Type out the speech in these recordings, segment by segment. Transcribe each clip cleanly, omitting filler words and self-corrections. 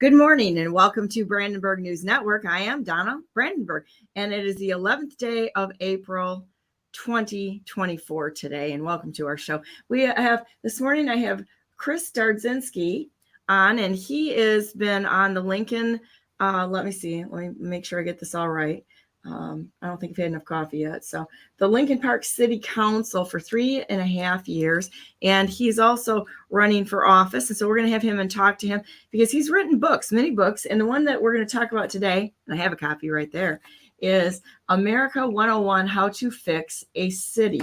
Good morning and welcome to Brandenburg News Network. I am Donna Brandenburg, and it is the 11th day of April 2024 today, and welcome to our show. We have this morning, I have Chris Dardzinski on, and he has been on the Lincoln, let me make sure I get this all right. I don't think I've had enough coffee yet. So the Lincoln Park City Council for 3.5 years. And he's also running for office. And so we're going to have him and talk to him because he's written books, many books. And the one that we're going to talk about today, and I have a copy right there, is America 101, How to Fix a City.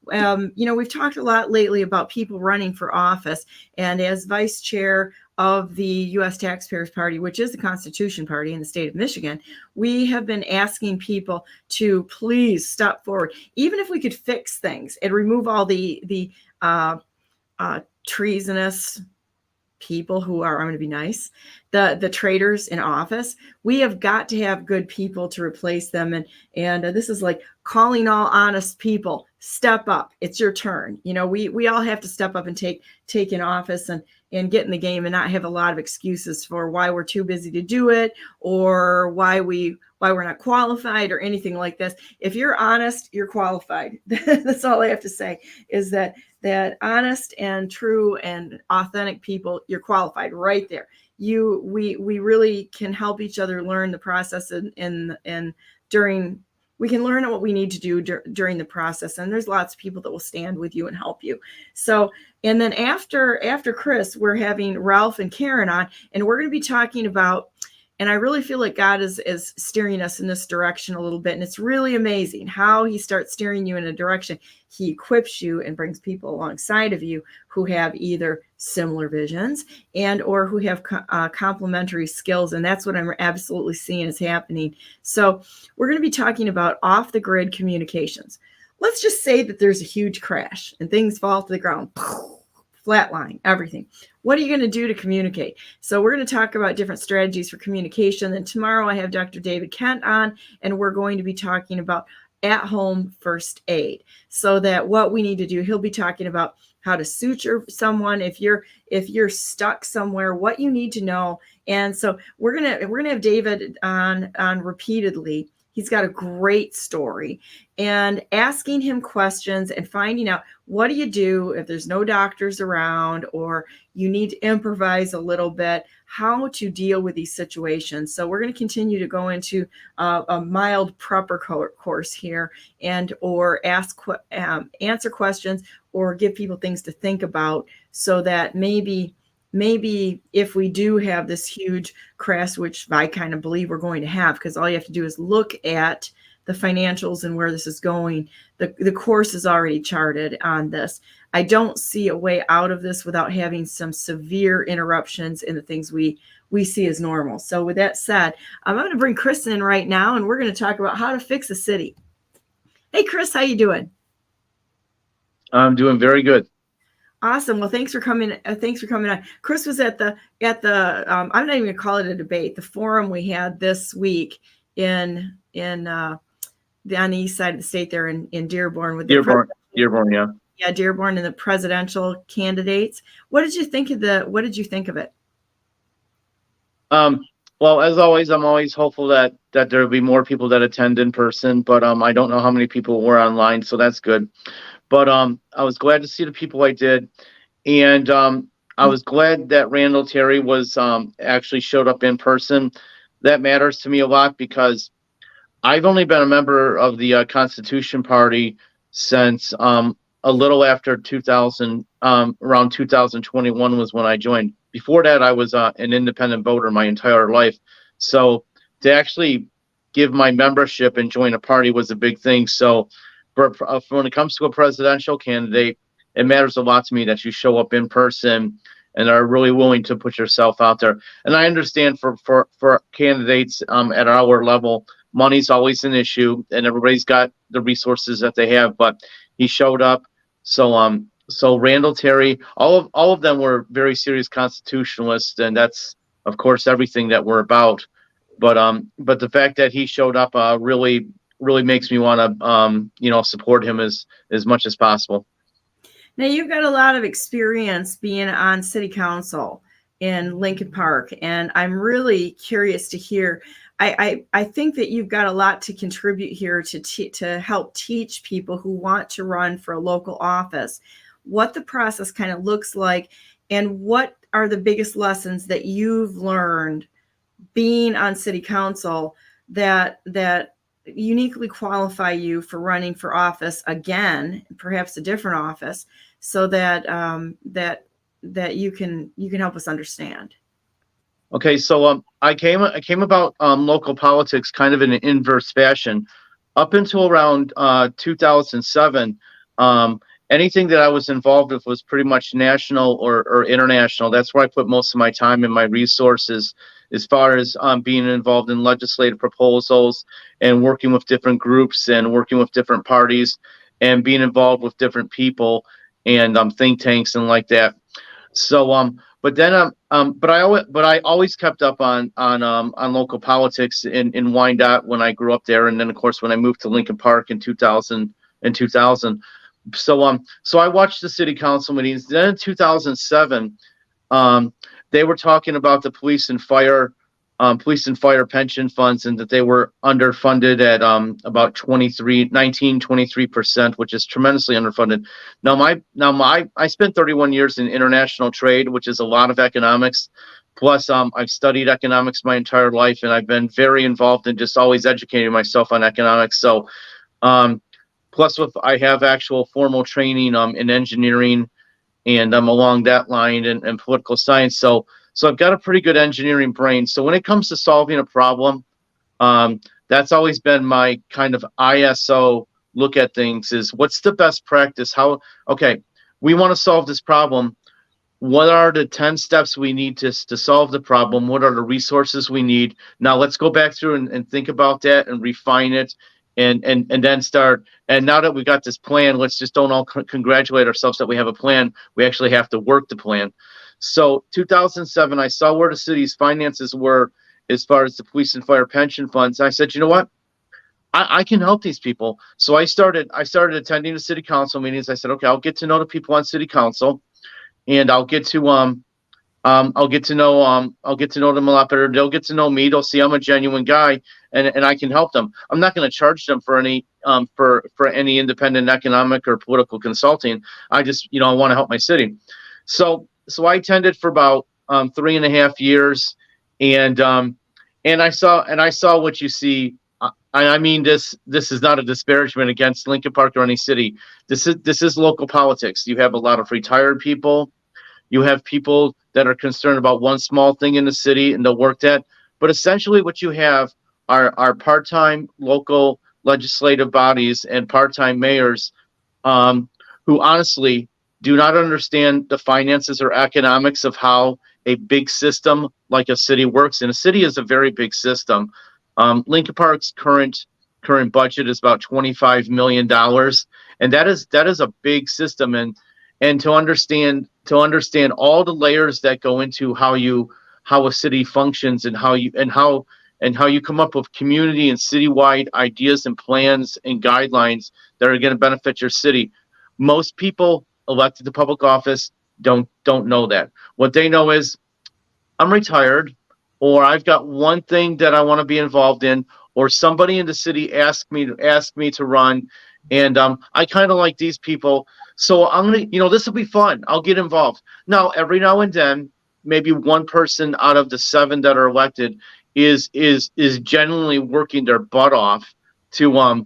We've talked a lot lately about people running for office. And as vice chair of the U.S. Taxpayers Party, which is the Constitution Party in the state of Michigan, we have been asking people to please step forward, even if we could fix things and remove all the treasonous people who are, I'm going to be nice, the traitors in office. We have got to have good people to replace them. And this is like calling all honest people, step up. It's your turn. We all have to step up and take an office and get in the game and not have a lot of excuses for why we're too busy to do it or why we're not qualified or anything like this. If you're honest, you're qualified. That's all I have to say, is that honest and true and authentic people, you're qualified right there. We really can help each other learn the process and during. We can learn what we need to do during the process. And there's lots of people that will stand with you and help you. So, and then after Chris, we're having Ralph and Karen on, and we're going to be talking about, and I really feel like God is steering us in this direction a little bit. And it's really amazing how he starts steering you in a direction. He equips you and brings people alongside of you who have either similar visions or who have complementary skills. And that's what I'm absolutely seeing is happening. So we're going to be talking about off-the-grid communications. Let's just say that there's a huge crash and things fall to the ground, flatline, everything. What are you going to do to communicate? So we're going to talk about different strategies for communication. Then tomorrow I have Dr. David Kent on, and we're going to be talking about at-home first aid. So that what we need to do, he'll be talking about how to suture someone if you're stuck somewhere, what you need to know. And so we're gonna have David on repeatedly. He's got a great story, and asking him questions and finding out what do you do if there's no doctors around or you need to improvise a little bit, how to deal with these situations. So we're going to continue to go into a mild prepper course here or answer questions or give people things to think about so that maybe if we do have this huge crash, which I kind of believe we're going to have, because all you have to do is look at the financials and where this is going. The course is already charted on this. I don't see a way out of this without having some severe interruptions in the things we see as normal. So with that said, I'm going to bring Chris in right now, and we're going to talk about how to fix a city. Hey, Chris, how you doing? I'm doing very good. Awesome. Well, thanks for coming on. Chris was at the I'm not even gonna call it a debate, the forum we had this week on the east side of the state there in Dearborn with Dearborn, yeah. Yeah, Dearborn and the presidential candidates. What did you think of it? Well, as always, I'm always hopeful that there will be more people that attend in person, but I don't know how many people were online, so that's good. But I was glad to see the people I did, and I was glad that Randall Terry was actually showed up in person. That matters to me a lot because I've only been a member of the Constitution Party since a little after 2000, around 2021 was when I joined. Before that, I was an independent voter my entire life. So to actually give my membership and join a party was a big thing. So when it comes to a presidential candidate, it matters a lot to me that you show up in person and are really willing to put yourself out there. And I understand for candidates at our level, money's always an issue, and everybody's got the resources that they have. But he showed up, so Randall Terry, all of them were very serious constitutionalists, and that's of course everything that we're about. But the fact that he showed up really makes me want to support him as much as possible. Now you've got a lot of experience being on city council, in Lincoln Park, and I'm really curious to hear. I think that you've got a lot to contribute here to help teach people who want to run for a local office what the process kind of looks like, and what are the biggest lessons that you've learned being on city council that uniquely qualify you for running for office again, perhaps a different office, so that that you can help us understand. Okay, so I came about local politics kind of in an inverse fashion. Up until around 2007, anything that I was involved with was pretty much national or international. That's where I put most of my time and my resources, as far as being involved in legislative proposals and working with different groups and working with different parties and being involved with different people and think tanks and like that. So but I always kept up on local politics in Wyandotte when I grew up there, and then of course when I moved to Lincoln Park in 2000. So I watched the city council meetings. Then in 2007, they were talking about the police and fire pension funds, and that they were underfunded at about 23%, which is tremendously underfunded. I spent 31 years in international trade, which is a lot of economics. Plus, I've studied economics my entire life, and I've been very involved in just always educating myself on economics. So, plus, I have actual formal training in engineering, and I'm along that line and political science. So I've got a pretty good engineering brain. So when it comes to solving a problem, that's always been my kind of ISO look at things: is what's the best practice? Okay, we want to solve this problem. What are the 10 steps we need to solve the problem? What are the resources we need? Now let's go back through and think about that and refine it, and then start. And now that we got this plan, let's just don't all congratulate ourselves that we have a plan. We actually have to work the plan. So 2007, I saw where the city's finances were as far as the police and fire pension funds. I said, you know what? I can help these people. So I started attending the city council meetings. I said, okay, I'll get to know the people on city council, and I'll get to know them a lot better. They'll get to know me. They'll see I'm a genuine guy, and I can help them. I'm not going to charge them for any for any independent economic or political consulting. I just, I want to help my city. So I attended for about 3.5 years, and I saw what you see. I mean, this is not a disparagement against Lincoln Park or any city. This is local politics. You have a lot of retired people. You have people that are concerned about one small thing in the city, and they'll work that. But essentially what you have are part-time local legislative bodies and part-time mayors who honestly do not understand the finances or economics of how a big system like a city works. And a city is a very big system. Lincoln Park's current budget is about $25 million, and that is a big system. And to understand all the layers that go into how a city functions, and how you come up with community and citywide ideas and plans and guidelines that are going to benefit your city. Most people elected to public office don't know that. What they know is, I'm retired, or I've got one thing that I want to be involved in, or somebody in the city asked me to run, and I kind of like these people, so I'm gonna, this will be fun. I'll get involved. Now, every now and then, maybe one person out of the 7 that are elected is genuinely working their butt off to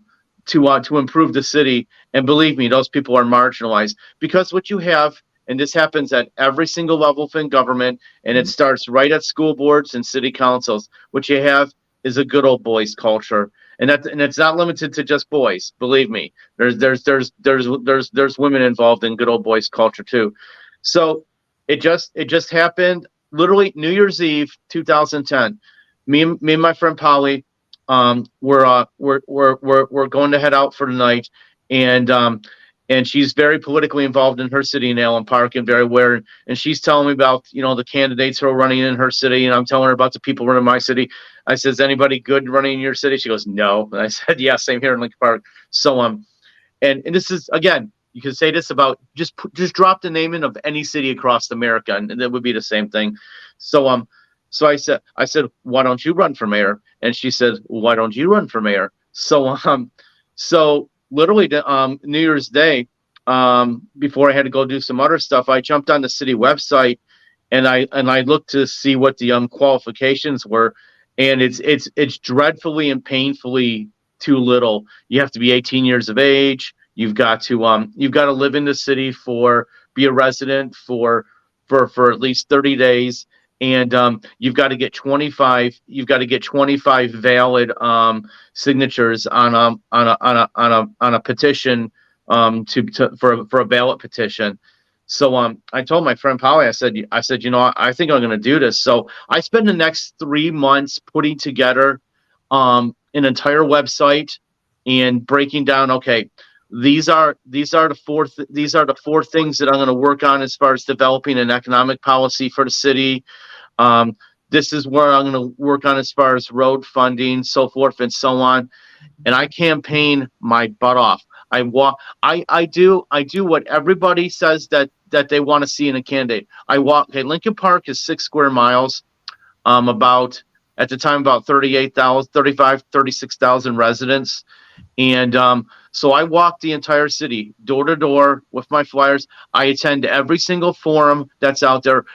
improve the city. And believe me, those people are marginalized, because what you have, and this happens at every single level in government, and it starts right at school boards and city councils. What you have is a good old boys culture, and it's not limited to just boys. Believe me, there's women involved in good old boys culture too. So it just happened literally New Year's Eve 2010. Me and my friend Polly, we're going to head out for the night, and she's very politically involved in her city in Allen Park, and very aware. And she's telling me about, the candidates who are running in her city, and I'm telling her about the people running my city. I said, "Is anybody good running in your city?" She goes, "No." And I said, "Yeah, same here in Lincoln Park." So and this is, again, you can say this about just drop the name in of any city across America, and that would be the same thing. So I said, why don't you run for mayor? And she said, why don't you run for mayor? So literally, New Year's Day, before I had to go do some other stuff, I jumped on the city website and I looked to see what the qualifications were, and it's dreadfully and painfully too little. You have to be 18 years of age. You've got to live in the city be a resident for at least 30 days. And you've got to get 25 valid signatures on a petition for a ballot petition. So I told my friend Polly, I said, I think I'm going to do this. So I spent the next 3 months putting together an entire website and breaking down. Okay, these are the four things that I'm going to work on as far as developing an economic policy for the city. This is where I'm going to work on as far as road funding, so forth and so on. And I campaign my butt off. I do what everybody says that they want to see in a candidate. Okay, Lincoln Park is 6 square miles, at the time about 36,000 residents. And so I walk the entire city door to door with my flyers. I attend every single forum that's out there.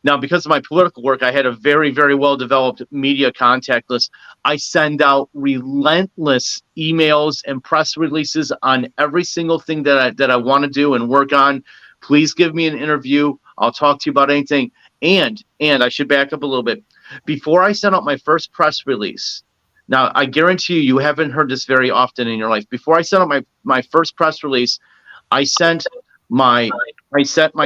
Now, because of my political work, I had a very, very well-developed media contact list. I send out relentless emails and press releases on every single thing that I want to do and work on. Please give me an interview. I'll talk to you about anything. And I should back up a little bit. Before I sent out my first press release, now I guarantee you haven't heard this very often in your life. Before I sent out my first press release, I sent my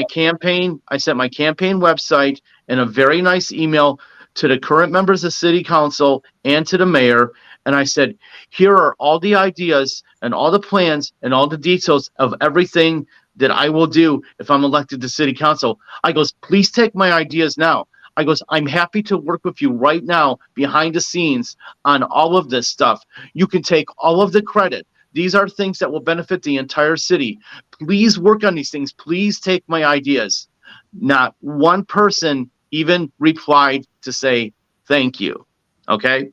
campaign website and a very nice email to the current members of city council and to the mayor. And I said, here are all the ideas and all the plans and all the details of everything that I will do if I'm elected to city council. I goes, please take my ideas now. I goes, I'm happy to work with you right now behind the scenes on all of this stuff. You can take all of the credit. These are things that will benefit the entire city. Please work on these things. Please take my ideas. Not one person even replied to say thank you. Okay.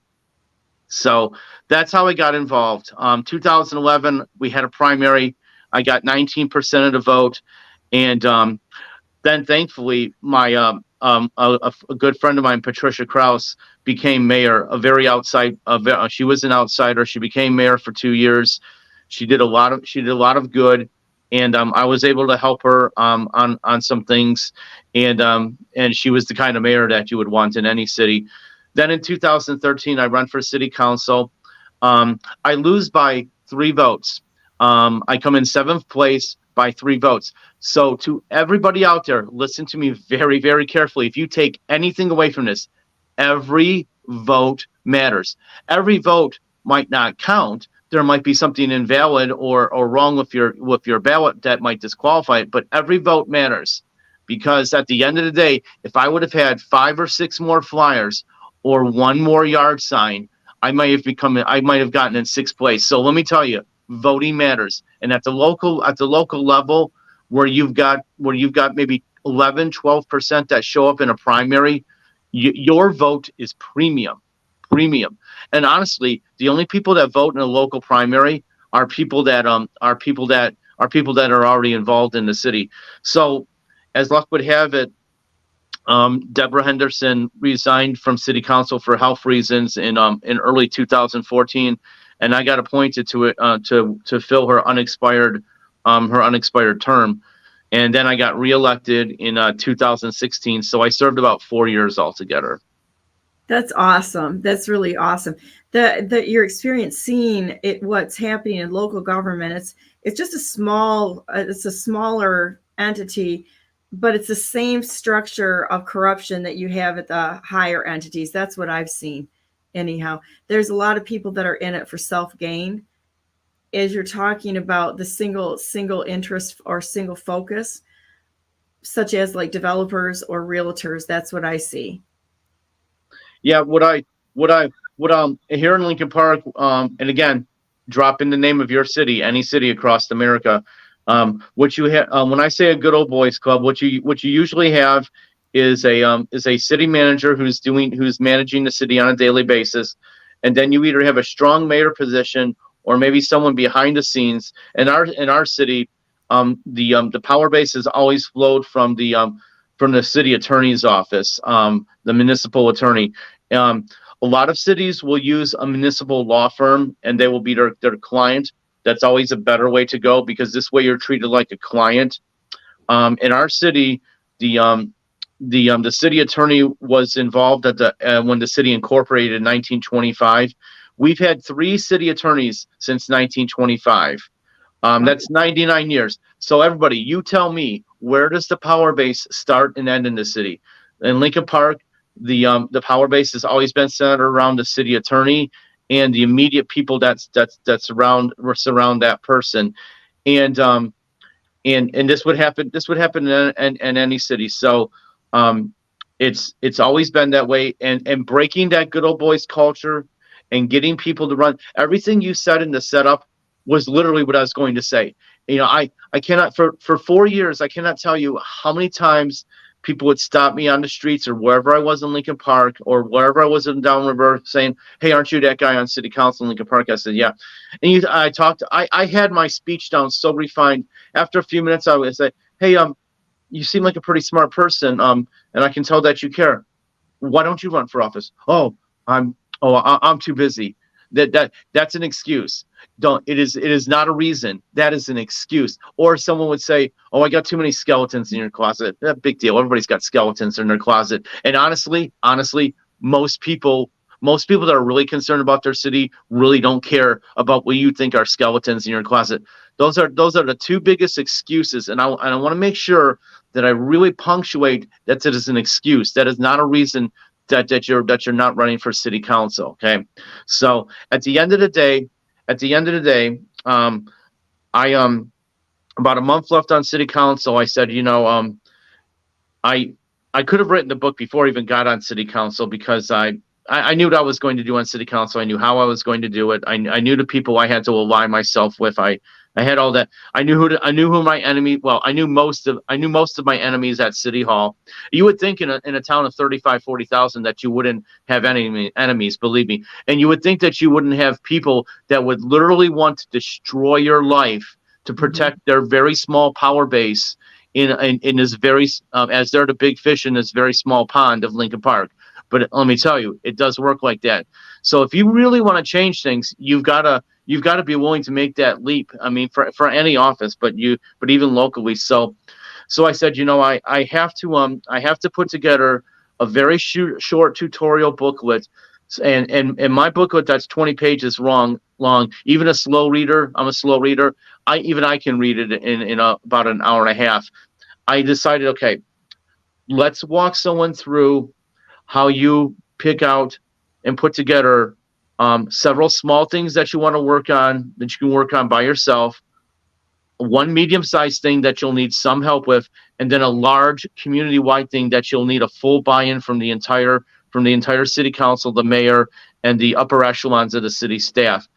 So that's how I got involved. 2011, we had a primary. I got 19% of the vote. And then thankfully, my a good friend of mine, Patricia Krause, became mayor. She was an outsider. She became mayor for 2 years. She did a lot of good, and I was able to help her on some things. And she was the kind of mayor that you would want in any city. Then in 2013, I run for city council. I lose by 3 votes. I come in 7th place by 3 votes. So to everybody out there, listen to me very, very carefully. If you take anything away from this, every vote matters. Every vote might not count. There might be something invalid or wrong with your ballot that might disqualify it, but every vote matters. Because at the end of the day, if I would have had 5 or 6 more flyers or 1 more yard sign, I might have gotten in 6th place. So let me tell you, voting matters. And at the local level, where you've got maybe 11, 12% that show up in a primary, your vote is premium. And honestly, the only people that vote in a local primary are people that are already involved in the city. So as luck would have it, Deborah Henderson resigned from city council for health reasons in early 2014, and I got appointed to it to fill her unexpired term. And then I got reelected in 2016. So I served about 4 years altogether. That's awesome. That's really awesome. That your experience seeing what's happening in local government. It's just a smaller entity, but it's the same structure of corruption that you have at the higher entities. That's what I've seen. Anyhow, there's a lot of people that are in it for self-gain. As you're talking about the single interest or single focus, such as like developers or realtors, that's what I see. Yeah, what I here in Lincoln Park, and again, drop in the name of your city, any city across America. What you have when I say a good old boys club, what you usually have is a city manager who's managing the city on a daily basis, and then you either have a strong mayor position or maybe someone behind the scenes. In our city, the power base has always flowed from the city attorney's office, the municipal attorney. A lot of cities will use a municipal law firm, and they will be their client. That's always a better way to go, because this way you're treated like a client. In our city, the city attorney was involved at when the city incorporated in 1925. We've had 3 city attorneys since 1925. That's 99 years. So everybody, you tell me, where does the power base start and end in the city? In Lincoln Park, the power base has always been centered around the city attorney and the immediate people that surround that person. And this would happen in any city. So it's always been that way, and breaking that good old boys culture and getting people to run. Everything you said in the setup was literally what I was going to say. I cannot, for 4 years, I cannot tell you how many times people would stop me on the streets or wherever I was in Lincoln Park or wherever I was in Downriver saying, "Hey, aren't you that guy on city council in Lincoln Park?" I said, "Yeah." And I had my speech down so refined. After a few minutes, I would say, "Hey, you seem like a pretty smart person, and I can tell that you care. Why don't you run for office?" I'm too busy." That's an excuse. It is not a reason. That is an excuse. Or someone would say, "Oh, I got too many skeletons in your closet." Big deal. Everybody's got skeletons in their closet. And honestly, most people that are really concerned about their city really don't care about what you think are skeletons in your closet. Those are the 2 biggest excuses. And I want to make sure that I really punctuate that it is an excuse. That is not a reason that you're not running for city council. Okay. So at the end of the day, I about a month left on city council. I said, I could have written the book before I even got on city council, because I knew what I was going to do on city council. I knew how I was going to do it. I knew the people I had to align myself with. I had all that. I knew who my enemy. Well, I knew most of my enemies at City Hall. You would think in a town of 40,000 that you wouldn't have any enemies, believe me. And you would think that you wouldn't have people that would literally want to destroy your life to protect their very small power base in this very as they're the big fish in this very small pond of Lincoln Park. But let me tell you, it does work like that. So if you really want to change things, you've got to be willing to make that leap. I mean, for any office, but even locally. So I said, I have to put together a very short tutorial booklet, and my booklet that's 20 pages long. Even a slow reader, I'm a slow reader. I can read it in about an hour and a half. I decided, okay, let's walk someone through how you pick out and put together several small things that you want to work on, that you can work on by yourself, one medium-sized thing that you'll need some help with, and then a large community-wide thing that you'll need a full buy-in from the entire city council, the mayor, and the upper echelons of the city staff.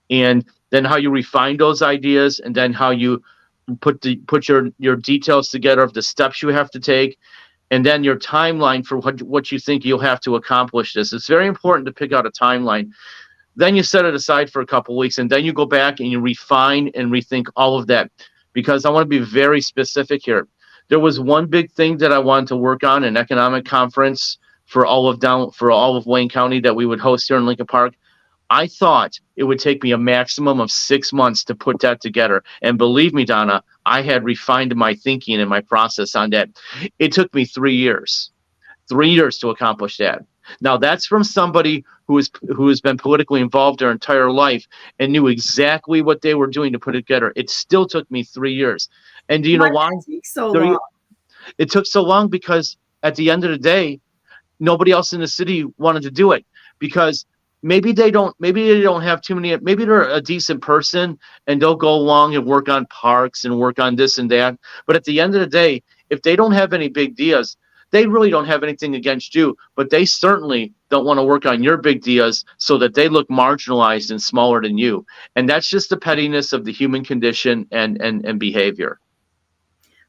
And then how you refine those ideas, and then how you put your details together of the steps you have to take, and then your timeline for what you think you'll have to accomplish this. It's very important to pick out a timeline. Then you set it aside for a couple of weeks, and then you go back and you refine and rethink all of that, because I want to be very specific here. There was one big thing that I wanted to work on, an economic conference for all of Wayne County that we would host here in Lincoln Park. I thought it would take me a maximum of 6 months to put that together. And believe me, Donna, I had refined my thinking and my process on that. It took me 3 years. 3 years to accomplish that. Now, that's from somebody who has been politically involved their entire life and knew exactly what they were doing to put it together. It still took me 3 years. And do you know why? It took so long because at the end of the day, nobody else in the city wanted to do it, because maybe they don't have too many, maybe they're a decent person and they'll go along and work on parks and work on this and that. But at the end of the day, if they don't have any big ideas, they really don't have anything against you, but they certainly don't want to work on your big ideas so that they look marginalized and smaller than you. And that's just the pettiness of the human condition and behavior.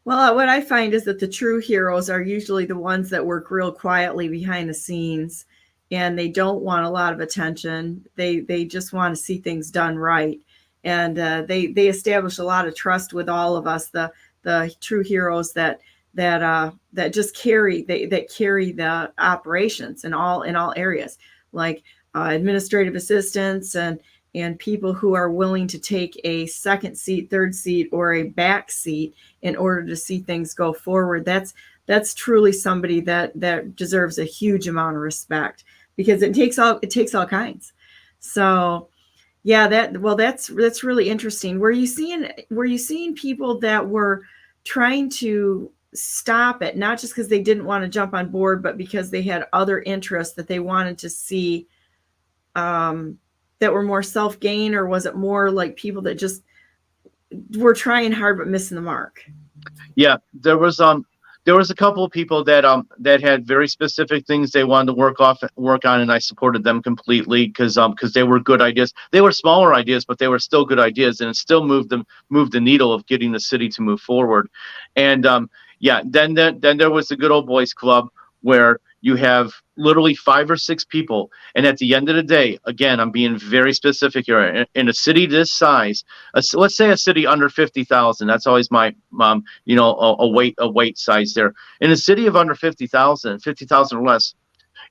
Well, what I find is that the true heroes are usually the ones that work real quietly behind the scenes, and they don't want a lot of attention. They just want to see things done right, and they establish a lot of trust with all of us. The true heroes that just carry the operations in all areas, like administrative assistants and people who are willing to take a second seat, third seat, or a back seat in order to see things go forward. That's truly somebody that deserves a huge amount of respect, because it takes all kinds. So yeah, that's really interesting. Were you seeing people that were trying to stop it, not just because they didn't want to jump on board, but because they had other interests that they wanted to see that were more self-gain, or was it more like people that just were trying hard but missing the mark? Yeah, there was a couple of people that had very specific things they wanted to work on, and I supported them completely because they were good ideas. They were smaller ideas, but they were still good ideas, and it still moved the needle of getting the city to move forward. And then there was the Good Old Boys Club, where you have literally 5 or 6 people, and at the end of the day, again, I'm being very specific here. In a city this size, let's say a city under 50,000. That's always my a weight size there. In a city of under 50,000 or less,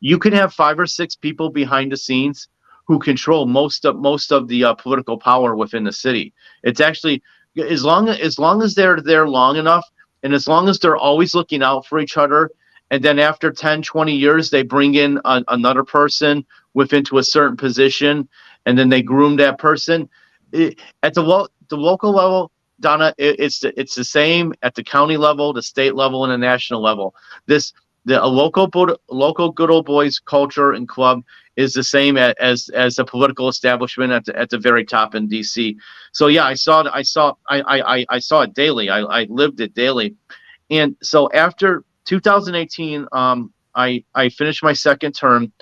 you can have 5 or 6 people behind the scenes who control most of the political power within the city. It's actually, as long as they're there long enough, and as long as they're always looking out for each other. And then after 10, 20 years, they bring in another person into a certain position, and then they groom that person. At the local level, Donna, it's the same at the county level, the state level, and the national level. A local Good Old Boys culture and club is the same as the political establishment at the very top in DC. So yeah, I saw it daily. I lived it daily. And so after 2018, I finished my second term,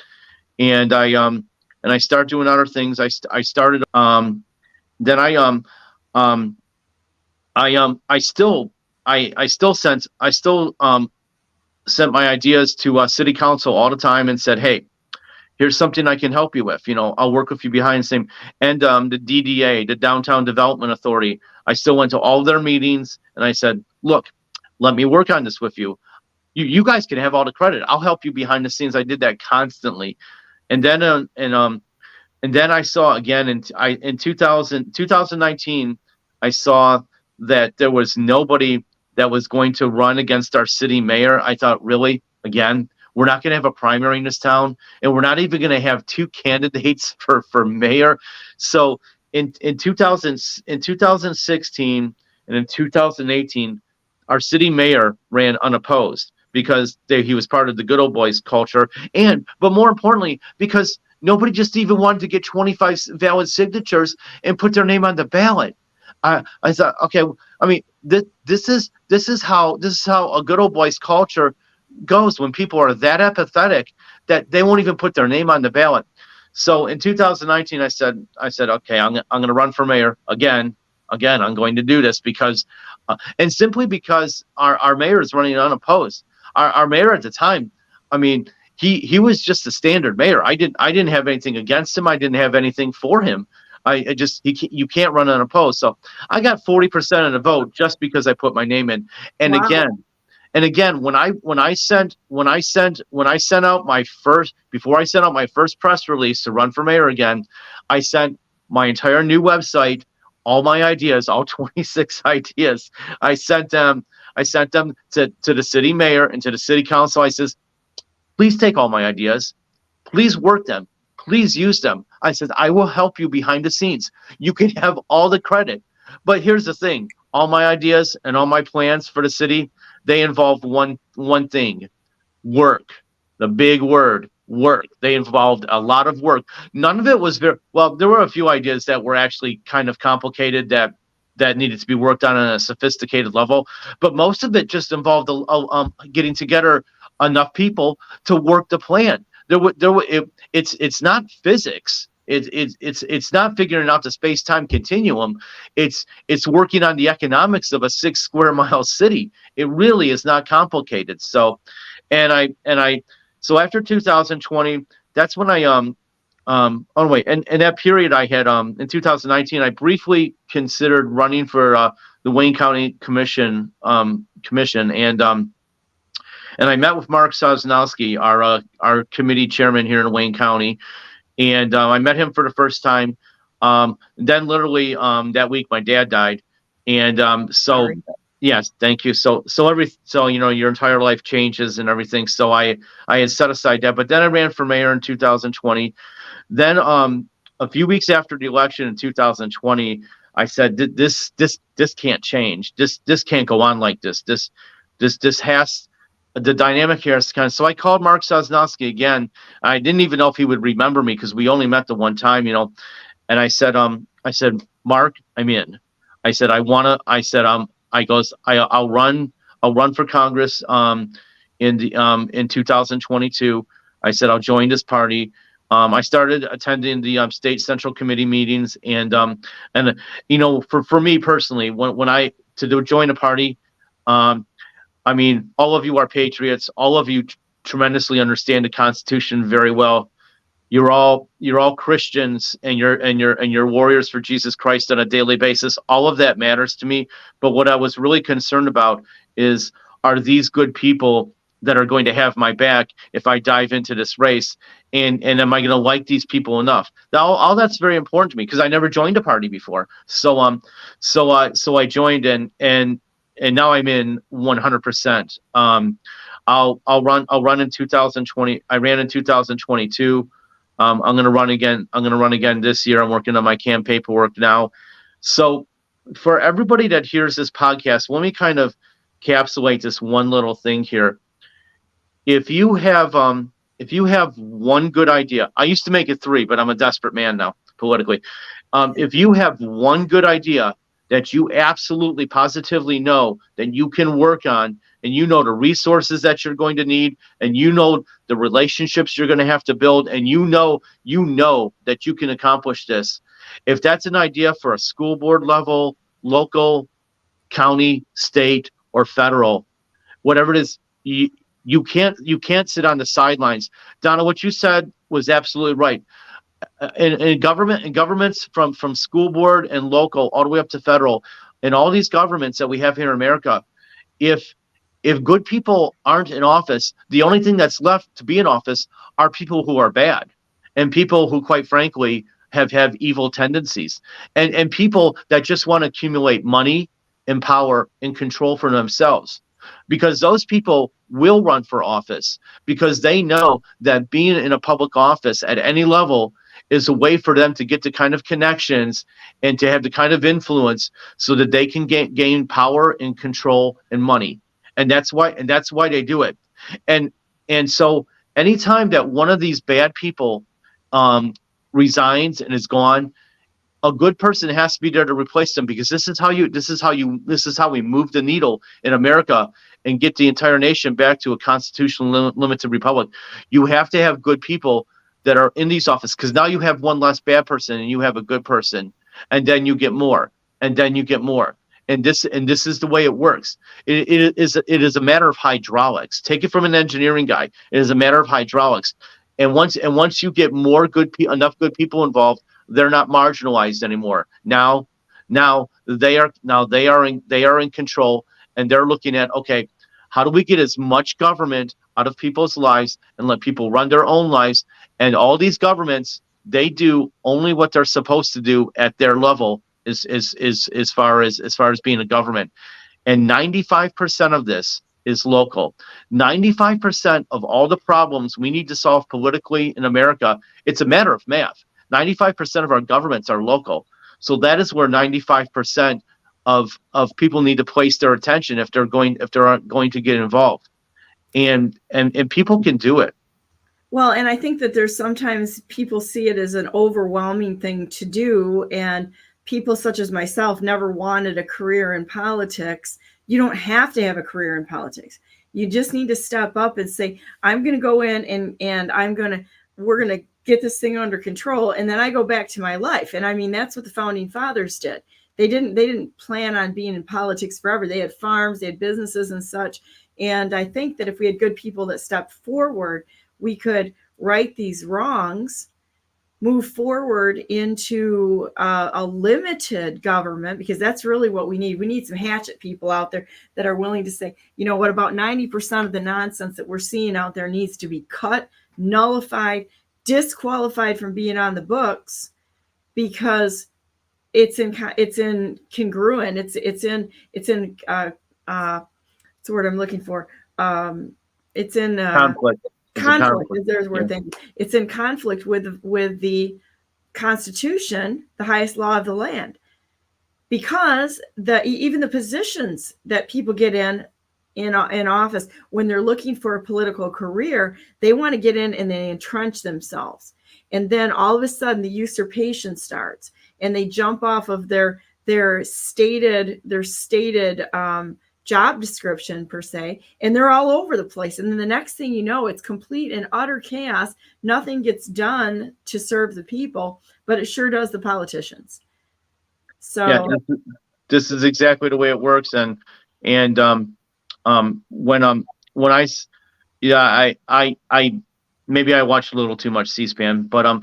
and I started doing other things. I started sent my ideas to city council all the time and said, hey, here's something I can help you with. I'll work with you behind the same. And the DDA, the Downtown Development Authority, I still went to all their meetings, and I said, look, let me work on this with you. You guys can have all the credit. I'll help you behind the scenes. I did that constantly. And then I saw again in 2019, I saw that there was nobody that was going to run against our city mayor. I thought, really, again, we're not going to have a primary in this town, and we're not even going to have 2 candidates for mayor. So in 2016 and in 2018, our city mayor ran unopposed because he was part of the Good Old Boys culture, but more importantly, because nobody just even wanted to get 25 valid signatures and put their name on the ballot. I thought, okay, I mean, this is how a Good Old Boys culture goes when people are that apathetic that they won't even put their name on the ballot. So in 2019, I said, okay, I'm going to run for mayor again. I'm going to do this because, and simply because our mayor is running unopposed. Our mayor at the time, I mean, he was just a standard mayor. I didn't have anything against him. I didn't have anything for him. You can't run unopposed. So I got 40% of the vote just because I put my name in. And wow. Again, when I sent out my first press release to run for mayor again, I sent my entire new website, all my ideas, all 26 ideas. I sent them to the city mayor and to the city council. I says, please take all my ideas, please work them, please use them. I said, I will help you behind the scenes. You can have all the credit. But here's the thing, all my ideas and all my plans for the city, they involved one thing, work. The big word, work. They involved a lot of work. None of it was well, there were a few ideas that were actually kind of complicated that needed to be worked on a sophisticated level, but most of it just involved getting together enough people to work the plan. It's not physics. It's not figuring out the space-time continuum. It's working on the economics of a 6 square mile city. It really is not complicated. So, so after 2020, that's when oh wait, and that period I had in 2019, I briefly considered running for the Wayne County Commission, and I met with Mark Sosnowski, our committee chairman here in Wayne County, and I met him for the first time. Then literally that week, my dad died, and so Sorry. yes, thank you. So you know, your entire life changes and everything. So I had set aside that, but then I ran for mayor in 2020. Then a few weeks after the election in 2020, I said this can't change. This can't go on like this. This has. The dynamic here is kind of, so I called Mark Sosnowski again. I didn't even know if he would remember me because we only met the one time, you know. And I said, Mark, I'm in. I said, I'll run for Congress in 2022. I said, I'll join this party. I started attending the state central committee meetings, and you know, for me personally, when I join a party, I mean, all of you are patriots. All of you tremendously understand the Constitution very well. You're all Christians, and you're warriors for Jesus Christ on a daily basis. All of that matters to me. But what I was really concerned about is, are these good people that are going to have my back if I dive into this race? And am I going to like these people enough? Now, all that's very important to me because I never joined a party before. So I joined, and now I'm in 100%. I'll run in 2020. I ran in 2022. I'm going to run again. I'm going to run again this year. I'm working on my campaign paperwork now. So for everybody that hears this podcast, let me kind of encapsulate this one little thing here. If you have one good idea, I used to make it 3, but I'm a desperate man now politically. If you have one good idea that you absolutely positively know that you can work on, and you know the resources that you're going to need, and you know the relationships you're going to have to build, and you know that you can accomplish this. If that's an idea for a school board level, local, county, state, or federal, whatever it is, you can't sit on the sidelines. Donna, what you said was absolutely right. In governments from school board and local all the way up to federal, and all these governments that we have here in America, if good people aren't in office, the only thing that's left to be in office are people who are bad, and people who, quite frankly, have evil tendencies, and people that just want to accumulate money and power and control for themselves, because those people will run for office because they know that being in a public office at any level is a way for them to get the kind of connections and to have the kind of influence so that they can gain power and control and money. And that's why they do it. And so anytime that one of these bad people resigns and is gone, a good person has to be there to replace them, because this is how we move the needle in America and get the entire nation back to a constitutional limited republic. You have to have good people that are in these offices, because now you have one less bad person and you have a good person, and then you get more, and then you get more. And this is the way it works. It is a matter of hydraulics. Take it from an engineering guy. It is a matter of hydraulics. And once you get more enough good people involved, they're not marginalized anymore. Now they are in control, and they're looking at, okay, how do we get as much government out of people's lives and let people run their own lives? And all these governments, they do only what they're supposed to do at their level as far as being a government. And 95% of this is local. 95% of all the problems we need to solve politically in America, it's a matter of math. 95% of our governments are local. So that is where 95% of people need to place their attention if they're going to get involved. And people can do it. Well, and I think that there's sometimes people see it as an overwhelming thing to do, and people such as myself never wanted a career in politics. You don't have to have a career in politics. You just need to step up and say, I'm going to go in and we're going to get this thing under control. And then I go back to my life. And I mean, that's what the founding fathers did. They didn't plan on being in politics forever. They had farms, they had businesses and such. And I think that if we had good people that stepped forward, we could right these wrongs, move forward into a limited government, because that's really what we need. We need some hatchet people out there that are willing to say, you know what, about 90% of the nonsense that we're seeing out there needs to be cut, nullified, disqualified from being on the books, because it's incongruent. It's in what's the word I'm looking for? It's in Conflict. conflict. There's a word. Thank you. It's in conflict with the Constitution, the highest law of the land, because even the positions that people get in office, when they're looking for a political career, they want to get in and they entrench themselves, and then all of a sudden the usurpation starts, and they jump off of their stated job description per se, and they're all over the place. And then the next thing you know, it's complete and utter chaos. Nothing gets done to serve the people, but it sure does the politicians. So yeah, this is exactly the way it works. And when I maybe I watch a little too much C-SPAN, but I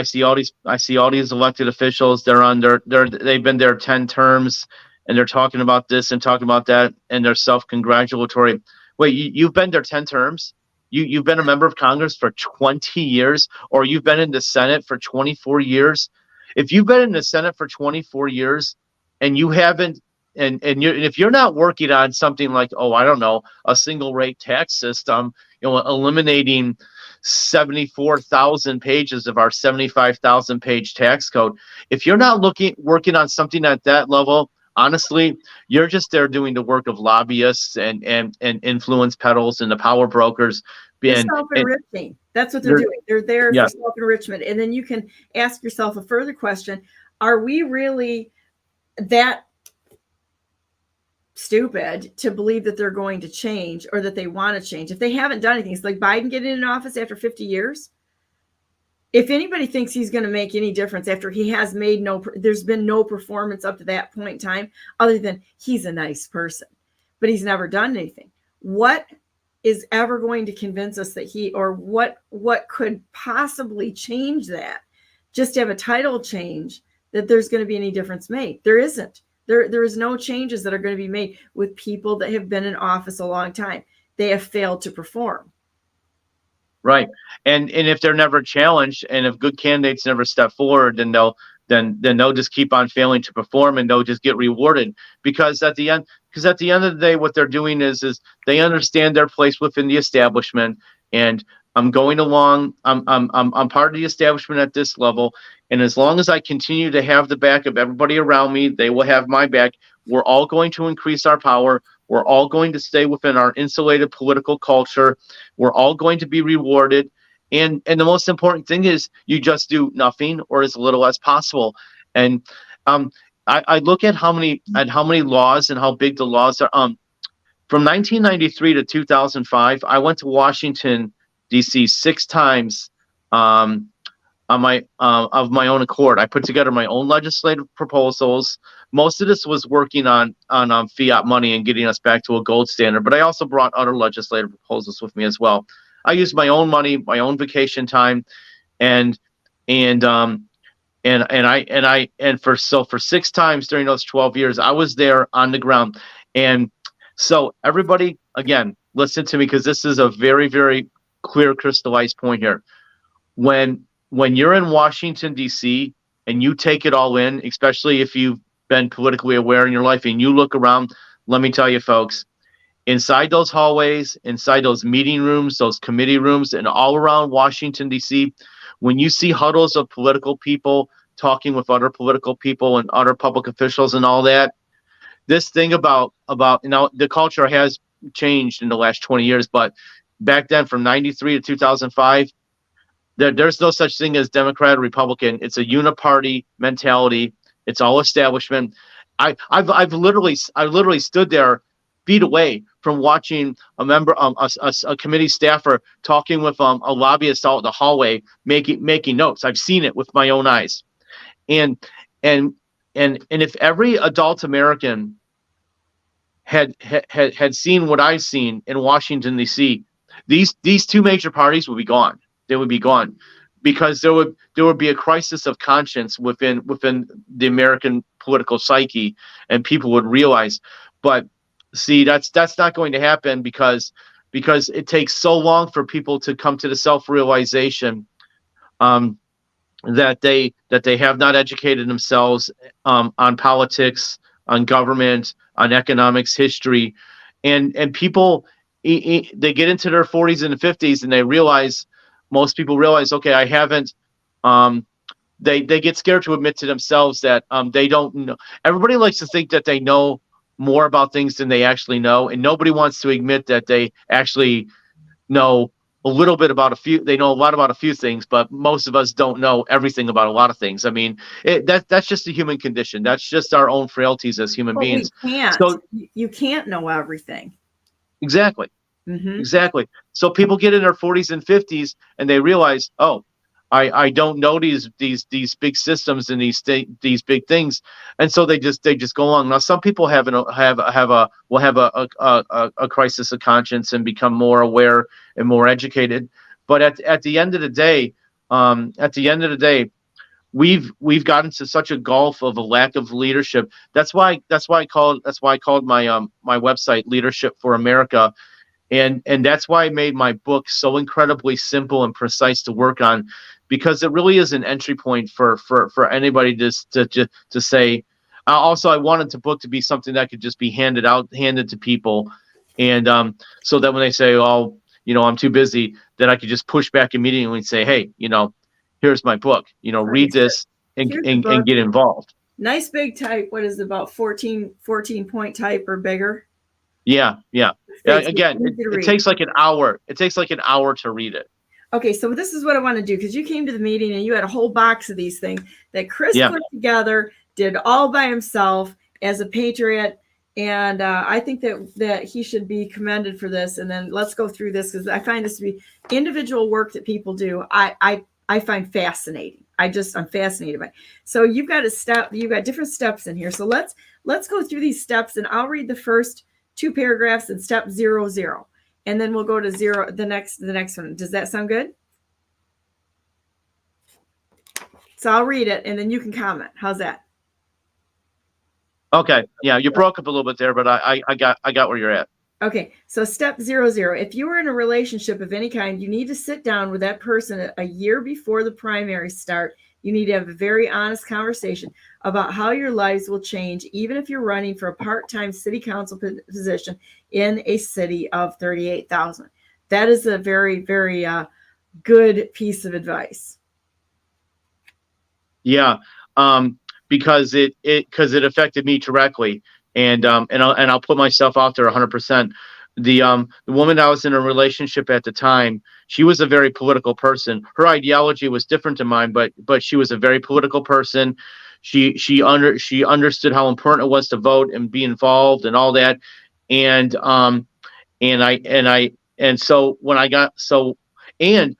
see all these elected officials. They've been there 10 terms, and they're talking about this and talking about that, and they're self-congratulatory. Wait, you've been there 10 terms? You've been a member of Congress for 20 years, or you've been in the Senate for 24 years? If you've been in the Senate for 24 years and you haven't, and if you're not working on something like, I don't know, a single rate tax system, eliminating 74,000 pages of our 75,000 page tax code, if you're not working on something at that level, honestly, you're just there doing the work of lobbyists and influence peddlers and the power brokers. Self-enriching. That's what they're doing. They're there for self-enrichment. And then you can ask yourself a further question. Are we really that stupid to believe that they're going to change, or that they want to change? If they haven't done anything, it's like Biden getting in office after 50 years. If anybody thinks he's going to make any difference after he has there's been no performance up to that point in time, other than he's a nice person, but he's never done anything. What is ever going to convince us that what could possibly change that? Just to have a title change, that there's going to be any difference made? There isn't. There is no changes that are going to be made with people that have been in office a long time. They have failed to perform. Right. And if they're never challenged, and if good candidates never step forward, then they'll just keep on failing to perform, and they'll just get rewarded. Because at the end of the day, what they're doing is they understand their place within the establishment, and I'm going along. I'm part of the establishment at this level, and as long as I continue to have the back of everybody around me, they will have my back. We're all going to increase our power. We're all going to stay within our insulated political culture. We're all going to be rewarded. And the most important thing is you just do nothing, or as little as possible. And I look at how many laws and how big the laws are. From 1993 to 2005, I went to Washington, D.C. 6 times of my own accord. I put together my own legislative proposals. Most of this was working on fiat money and getting us back to a gold standard, but I also brought other legislative proposals with me as well. I used my own money, my own vacation time, and for 6 times during those 12 years, I was there on the ground. And so everybody, again, listen to me, because this is a very, very clear, crystallized point here. When you're in Washington, D.C., and you take it all in, especially if you've been politically aware in your life and you look around, let me tell you, folks, inside those hallways, inside those meeting rooms, those committee rooms, and all around Washington, D.C., when you see huddles of political people talking with other political people and other public officials and all that, this thing about the culture has changed in the last 20 years, but back then from 93 to 2005, there's no such thing as Democrat or Republican. It's a uniparty mentality. It's all establishment. I've literally stood there feet away from watching a member, a committee staffer talking with a lobbyist out in the hallway, making notes. I've seen it with my own eyes. And if every adult American had seen what I've seen in Washington, D.C., these two major parties would be gone. They would be gone, because there would be a crisis of conscience within the American political psyche, and people would realize. But see, that's not going to happen, because it takes so long for people to come to the self-realization that they have not educated themselves on politics, on government, on economics, history, and people, they get into their 40s and 50s, and they realize, most people realize, okay, I haven't. They get scared to admit to themselves that they don't know. Everybody likes to think that they know more about things than they actually know, and nobody wants to admit that they actually know a little bit about a few. They know a lot about a few things, but most of us don't know everything about a lot of things. I mean, that's just the human condition. That's just our own frailties as human beings. We can't. So you can't know everything. Exactly. Mm-hmm. Exactly. So people get in their 40s and 50s, and they realize, oh, I don't know these big systems and these big things, and so they just go along. Now, some people have a crisis of conscience and become more aware and more educated. But at the end of the day, we've gotten to such a gulf of a lack of leadership. That's why I called my website Leadership for America. And that's why I made my book so incredibly simple and precise to work on, because it really is an entry point for anybody to say. Also, I wanted the book to be something that could just be handed to people, and so that when they say, "Oh, I'm too busy," then I could just push back immediately and say, "Hey, here's my book. Read this and get involved." Nice big type. What is it, about 14 point type or bigger? Yeah. Again, it takes like an hour. It takes like an hour to read it. Okay, so this is what I want to do, because you came to the meeting and you had a whole box of these things that Chris put together, did all by himself as a patriot, and I think that he should be commended for this. And then let's go through this, because I find this to be individual work that people do. I find fascinating. I'm fascinated by it. So you've got different steps in here. So let's go through these steps, and I'll read the first 2 paragraphs in step 0, and then we'll go to 0, the next one. Does that sound good? So I'll read it, and then you can comment. How's that? Okay. Yeah, you broke up a little bit there, but I got where you're at. Okay. So step 0. If you are in a relationship of any kind, you need to sit down with that person a year before the primaries start. You need to have a very honest conversation about how your lives will change, even if you're running for a part-time city council position in a city of 38,000. That is a very, very good piece of advice. Yeah, because it affected me directly, and I'll put myself out there 100%. The woman I was in a relationship at the time, she was a very political person. Her ideology was different to mine, but she was a very political person. She understood how important it was to vote and be involved and all that. And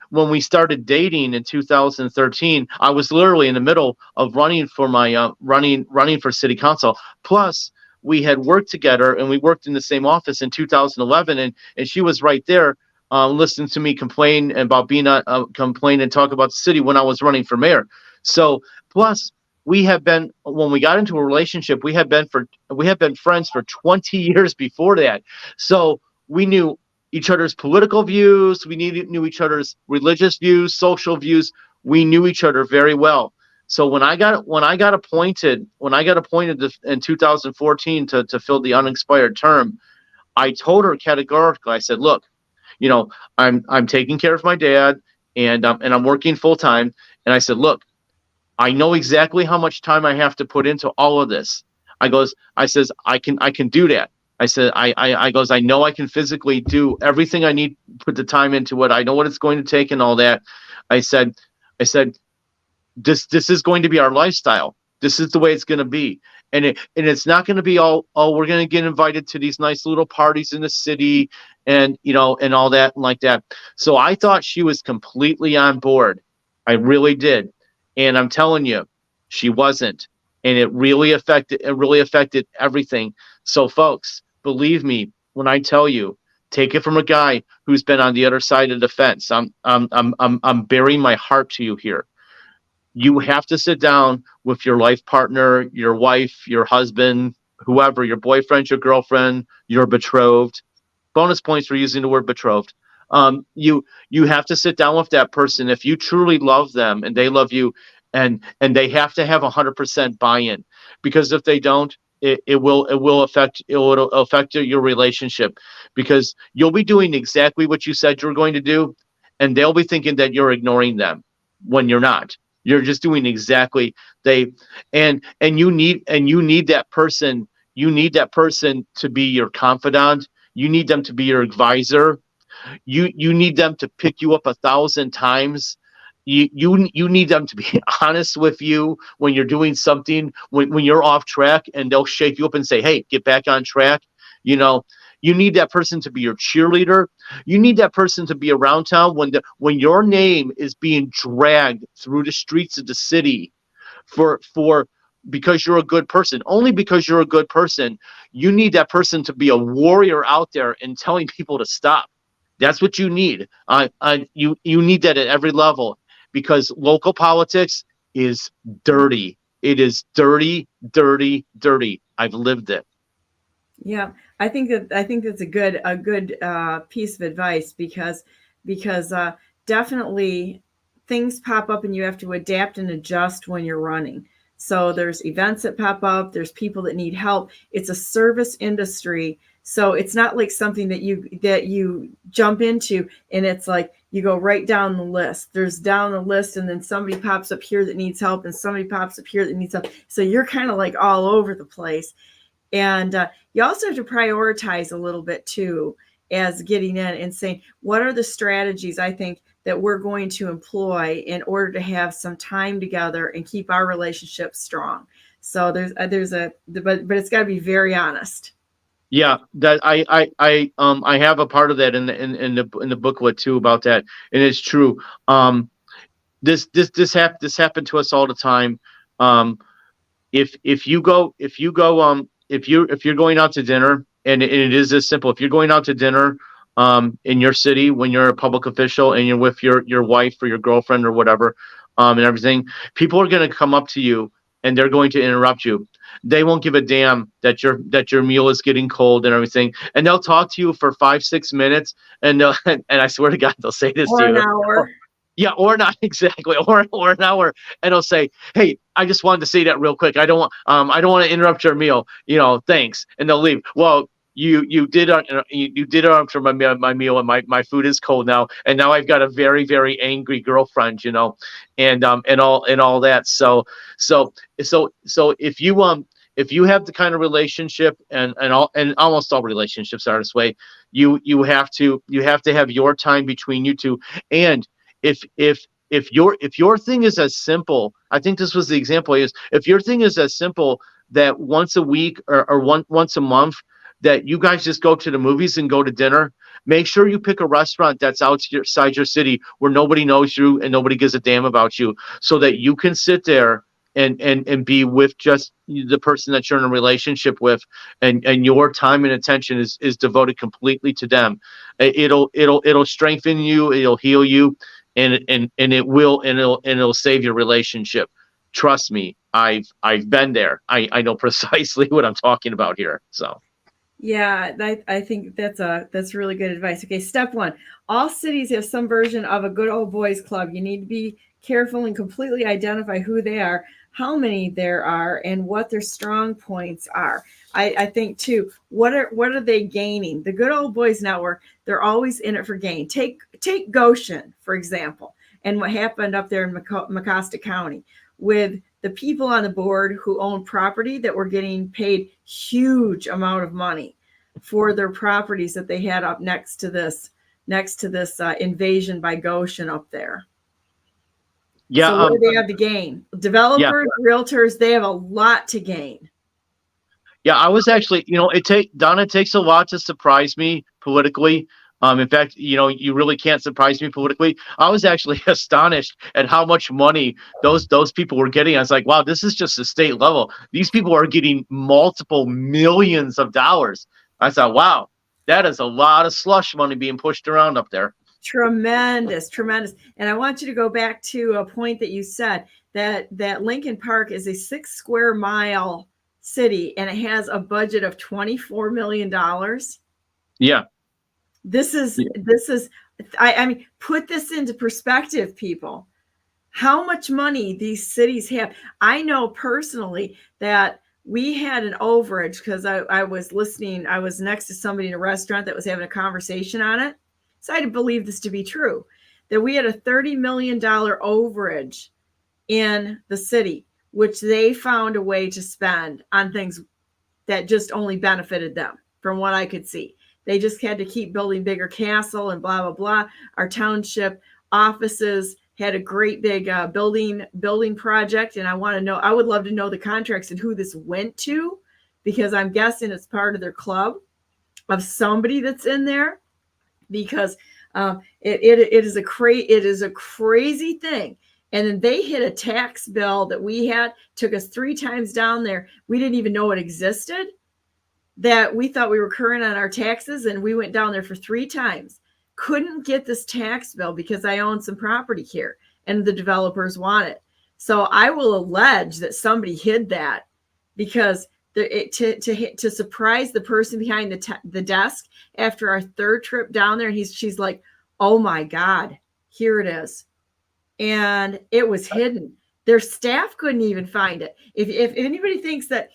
when we started dating in 2013, I was literally in the middle of running for my running for city council. Plus, we had worked together, and we worked in the same office in 2011, and she was right there listening to me complain about being complain and talk about the city when I was running for mayor. So plus, we have been, when we got into a relationship, we have been friends for 20 years before that. So we knew each other's political views, we knew each other's religious views, social views. We knew each other very well. So when I got appointed in 2014 to fill the unexpired term, I told her categorically, I said, look, I'm taking care of my dad, and I'm working full time. And I said, look, I know exactly how much time I have to put into all of this. I says, I can do that. I said, I know I can physically do everything I need, put the time into it. I know what it's going to take and all that. I said, this is going to be our lifestyle. This is the way it's going to be. And it's not going to be all, oh, we're going to get invited to these nice little parties in the city and, you know, and all that and like that. So I thought she was completely on board. I really did. And I'm telling you, she wasn't. And it really affected everything. So folks, believe me when I tell you, take it from a guy who's been on the other side of the fence. I'm bearing my heart to you here. You have to sit down with your life partner, your wife, your husband, whoever, your boyfriend, your girlfriend, your betrothed. Bonus points for using the word betrothed. You have to sit down with that person if you truly love them and they love you, and they have to have 100% buy-in, because if they don't, it will affect your relationship, because you'll be doing exactly what you said you're going to do, and they'll be thinking that you're ignoring them when you're not. You're just doing exactly and you need that person. You need that person to be your confidant. You need them to be your advisor. You need them to pick you up 1,000 times. You need them to be honest with you when you're doing something, when you're off track, and they'll shake you up and say, hey, get back on track. You know, you need that person to be your cheerleader. You need that person to be around town when your name is being dragged through the streets of the city for because you're a good person. Only because you're a good person. You need that person to be a warrior out there and telling people to stop. That's what you need. You need that at every level, because local politics is dirty. It is dirty, dirty, dirty. I've lived it. Yeah, I think that's a good piece of advice, because definitely things pop up and you have to adapt and adjust when you're running. So there's events that pop up, there's people that need help. It's a service industry. So it's not like something that you jump into and it's like you go right down the list. There's down the list, and then somebody pops up here that needs help, and somebody pops up here that needs help. So you're kind of like all over the place. And you also have to prioritize a little bit too, as getting in and saying, what are the strategies I think that we're going to employ in order to have some time together and keep our relationship strong. So but it's got to be very honest. Yeah, that I have a part of that in the booklet too about that, and it's true. This happened to us all the time. If you're going out to dinner, and it is this simple. If you're going out to dinner in your city when you're a public official and you're with your wife or your girlfriend or whatever, and everything, people are going to come up to you and they're going to interrupt you. They won't give a damn that your meal is getting cold and everything, and they'll talk to you for 5-6 minutes, and and I swear to God, they'll say this or to you. An hour. Yeah, or not exactly, or an hour, and they'll say, "Hey, I just wanted to say that real quick. I don't want to interrupt your meal. Thanks," and they'll leave. Well, you did interrupt my meal, and my food is cold now, and now I've got a very, very angry girlfriend, and all that. So if you have the kind of relationship, and almost all relationships are this way, you have to have your time between you two. And if your thing is as simple, I think this was the example I used. If your thing is as simple that once a week or once a month that you guys just go to the movies and go to dinner, make sure you pick a restaurant that's outside your city where nobody knows you and nobody gives a damn about you, so that you can sit there and be with just the person that you're in a relationship with, and your time and attention is devoted completely to them. It'll strengthen you, it'll heal you, and it'll save your relationship. Trust me, I've been there. I know precisely what I'm talking about here. So yeah, I think that's really good advice. Okay, step one: all cities have some version of a good old boys club. You need to be careful and completely identify who they are, how many there are, and what their strong points are. I think too, what are they gaining? The Good Old Boys Network, they're always in it for gain. Take Goshen, for example, and what happened up there in Mecosta County with the people on the board who own property that were getting paid huge amount of money for their properties that they had up next to this invasion by Goshen up there. Yeah. So what do they have to gain? Yeah. Developers, realtors, they have a lot to gain. Yeah, I was actually, Donna, it takes a lot to surprise me politically. In fact, you really can't surprise me politically. I was actually astonished at how much money those people were getting. I was like, wow, this is just the state level. These people are getting multiple millions of dollars. I thought, wow, that is a lot of slush money being pushed around up there. Tremendous. And I want you to go back to a point that you said that Lincoln Park is a 6 square mile city and it has a budget of $24 million. Yeah. This is, I mean, put this into perspective, people. How much money these cities have. I know personally that we had an overage because I was listening. I was next to somebody in a restaurant that was having a conversation on it. So I believe this to be true, that we had a $30 million overage in the city, which they found a way to spend on things that just only benefited them, from what I could see. They just had to keep building bigger castle and blah, blah, blah. Our township offices had a great big building project. And I would love to know the contracts and who this went to, because I'm guessing it's part of their club of somebody that's in there, because it is a crazy thing. And then they hit a tax bill that we had, took us 3 times down there. We didn't even know it existed, that we thought we were current on our taxes. And we went down there for 3 times. Couldn't get this tax bill because I own some property here and the developers want it. So I will allege that somebody hid that, because to surprise the person behind the desk after our 3rd trip down there, and she's like, oh my God, here it is. And it was hidden. Their staff couldn't even find it. If anybody thinks that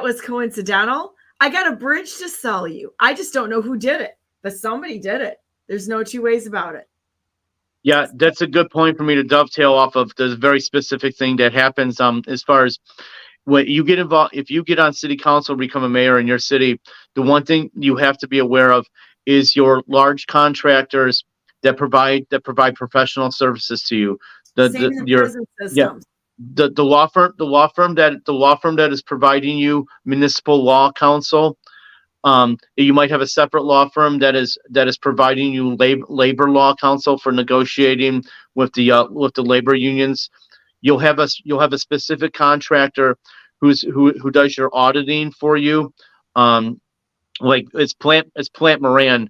was coincidental, I got a bridge to sell you. I just don't know who did it, but somebody did it. There's no 2 ways about it. Yeah, that's a good point for me to dovetail off of the very specific thing that happens as far as when you get involved. If you get on city council, become a mayor in your city, the one thing you have to be aware of is your large contractors that provide professional services to you. Same in prison systems. The law firm that is providing you municipal law counsel. You might have a separate law firm that is providing you labor law counsel for negotiating with the labor unions. You'll have a specific contractor who does your auditing for you. Like it's Plant Moran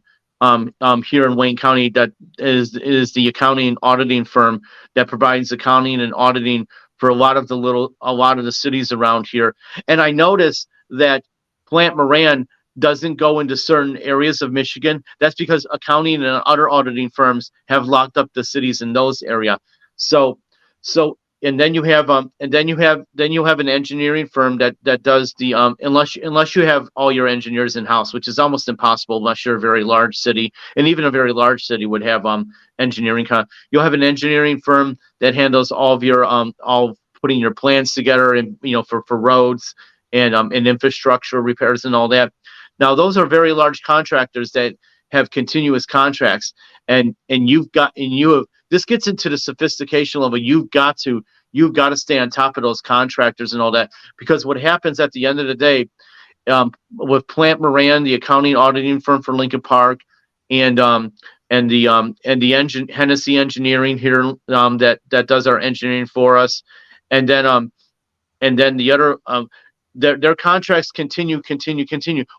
here in Wayne County, that is the accounting and auditing firm that provides accounting and auditing for a lot of the cities around here. And I noticed that Plant Moran doesn't go into certain areas of Michigan. That's because accounting and other auditing firms have locked up the cities in those areas. So and then you have an engineering firm that does the unless you have all your engineers in house, which is almost impossible unless you're a very large city, and even a very large city would have engineering. You'll have an engineering firm that handles all of your all putting your plans together, and for roads and infrastructure repairs and all that. Now those are very large contractors that have continuous contracts, and this gets into the sophistication level. You've got to stay on top of those contractors and all that, because what happens at the end of the day, with Plant Moran, the accounting auditing firm for Lincoln Park, and the Hennessy Engineering here that does our engineering for us, and then the other their contracts continue.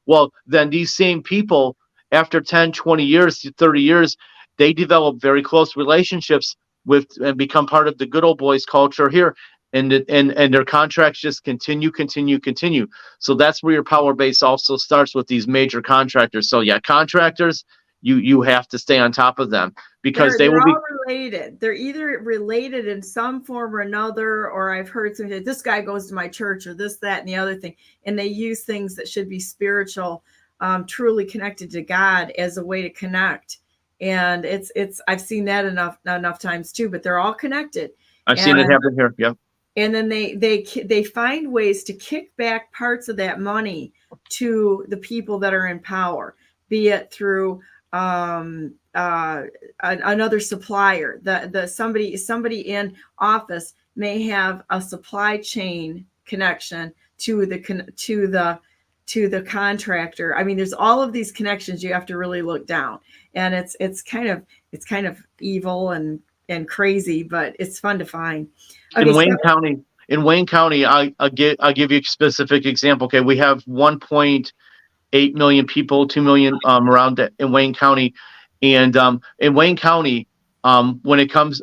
Well, then these same people, after 10, 20 years, 30 years, they develop very close relationships with and become part of the good old boys culture here. And their contracts just continue. So that's where your power base also starts, with these major contractors. So yeah, contractors, you have to stay on top of them, because they're all related. They're either related in some form or another, or I've heard something that this guy goes to my church, or this, that, and the other thing. And they use things that should be spiritual, truly connected to God, as a way to connect. And I've seen that enough times too, but they're all connected. I've seen it happen here. Yeah. And then they find ways to kick back parts of that money to the people that are in power, be it through another supplier. The somebody in office may have a supply chain connection to the contractor. I mean, there's all of these connections you have to really look down, and it's kind of evil and crazy, but it's fun to find. Okay, In Wayne County, I'll give you a specific example. Okay, we have 1.8 million people, 2 million around in Wayne County, and in Wayne County, when it comes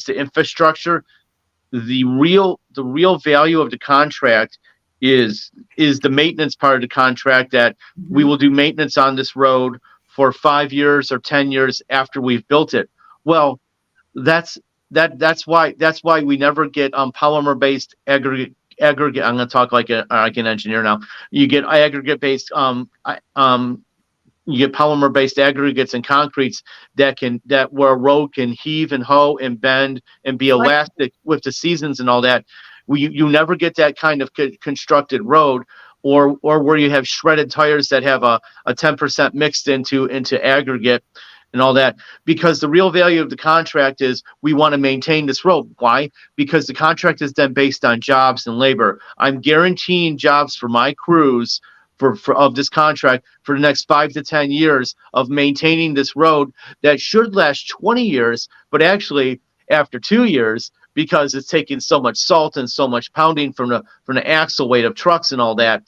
to infrastructure, the real value of the contract is the maintenance part of the contract, that we will do maintenance on this road for 5 years or 10 years after we've built it. Well, that's why we never get polymer based aggregate. I'm going to talk like an engineer now. You get aggregate based you get polymer based aggregates and concretes that where a road can heave and hoe and bend and be elastic with the seasons and all that. You never get that kind of constructed road, or where you have shredded tires that have a 10% mixed into aggregate and all that, because the real value of the contract is we want to maintain this road. Why? Because the contract is then based on jobs and labor. I'm guaranteeing jobs for my crews of this contract for the next 5 to 10 years of maintaining this road that should last 20 years, but actually after 2 years, because it's taking so much salt and so much pounding from the axle weight of trucks and all that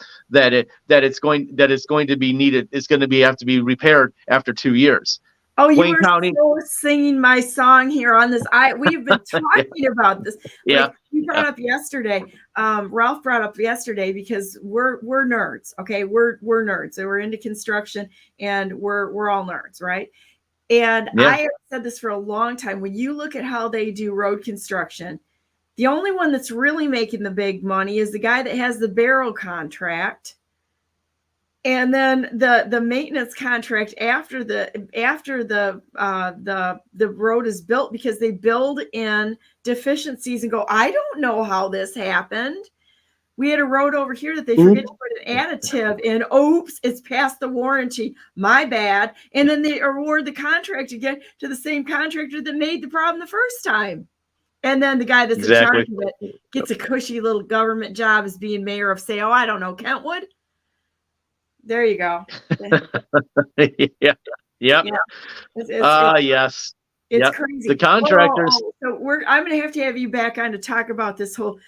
it's going to be needed. It's going to have to be repaired after 2 years. Oh, you Wayne County. So singing my song here on this. We've been talking about this. Yeah. Like we brought up yesterday. Ralph brought up yesterday, because we're nerds. Okay. We're nerds. So we're into construction, and we're all nerds, right? And I have said this for a long time. When you look at how they do road construction, the only one that's really making the big money is the guy that has the barrel contract. And then the maintenance contract after the road is built, because they build in deficiencies and go, I don't know how this happened. We had a road over here that they forget to put an additive in. Oops, it's past the warranty. My bad. And then they award the contract again to the same contractor that made the problem the first time. And then the guy that's in charge of it gets a cushy little government job as being mayor of, say, I don't know, Kentwood. There you go. Yeah. Yes. It's crazy. The contractors. So I'm going to have you back on to talk about this whole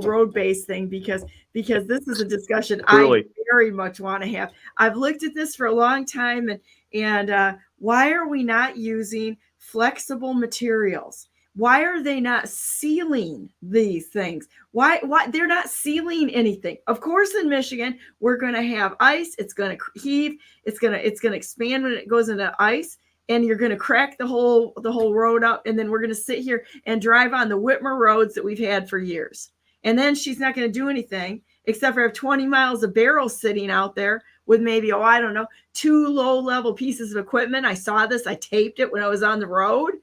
road base thing, because this is a discussion I very much want to have. I've looked at this for a long time, and why are we not using flexible materials? Why are they not sealing these things? Why they're not sealing anything? Of course, in Michigan, we're going to have ice. It's going to heave. It's going to expand when it goes into ice, and you're going to crack the whole road up. And then we're going to sit here and drive on the Whitmer roads that we've had for years. And then she's not going to do anything except for have 20 miles of barrels sitting out there with maybe, 2 low-level pieces of equipment. I saw this. I taped it when I was on the road.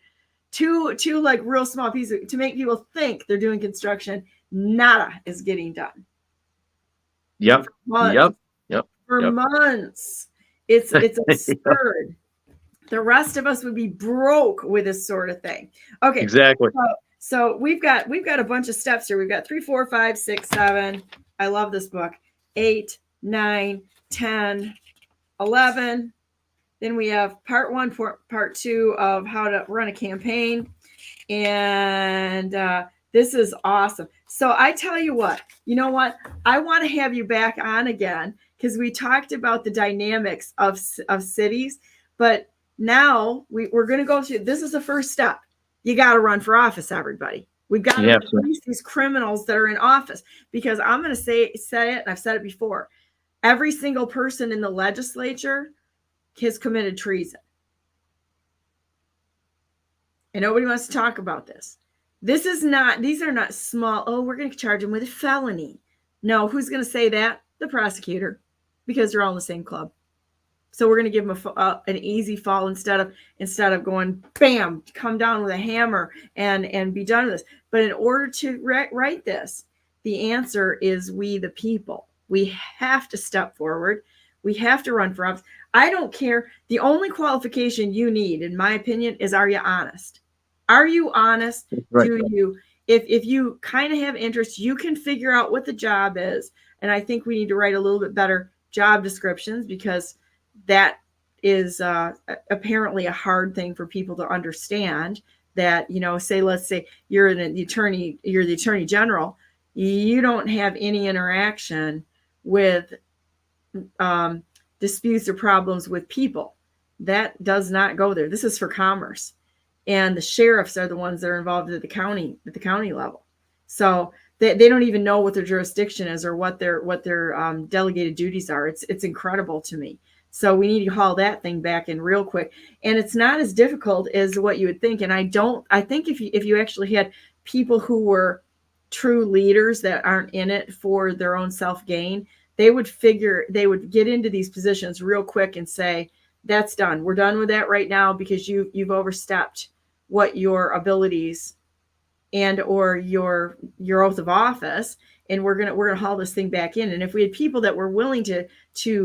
Two like real small pieces to make people think they're doing construction. Nada is getting done. Yep. For months. It's absurd. The rest of us would be broke with this sort of thing. Okay. Exactly. So we've got a bunch of steps here. We've got 3, 4, 5, 6, 7. I love this book. 8, 9, 10, 11. Then we have part 1, part 2 of how to run a campaign. And this is awesome. So I tell you what, I want to have you back on again, because we talked about the dynamics of cities. But now we're going to go through, this is the first step. You got to run for office, everybody. We've got to release these criminals that are in office, because I'm going to say it, and I've said it before. Every single person in the legislature has committed treason. And nobody wants to talk about this. These are not small, we're going to charge them with a felony. No, who's going to say that? The prosecutor, because they're all in the same club. So we're going to give them an easy fall instead of going, bam, come down with a hammer and be done with this. But in order to write this, the answer is we, the people. We have to step forward. We have to run for office. I don't care. The only qualification you need, in my opinion, is, are you honest? Are you honest? Right. Do you, if you kind of have interest, you can figure out what the job is. And I think we need to write a little bit better job descriptions, because that is apparently a hard thing for people to understand. That, say, let's say you're the attorney general, you don't have any interaction with disputes or problems with people. That does not go there. This is for commerce, and the sheriffs are the ones that are involved at the county level. So they don't even know what their jurisdiction is or what their delegated duties are. It's incredible to me. So we need to haul that thing back in real quick. And it's not as difficult as what you would think. And I think if you actually had people who were true leaders that aren't in it for their own self-gain, they would get into these positions real quick and say, that's done. We're done with that right now, because you've overstepped what your abilities and or your oath of office, and we're gonna haul this thing back in. And if we had people that were willing to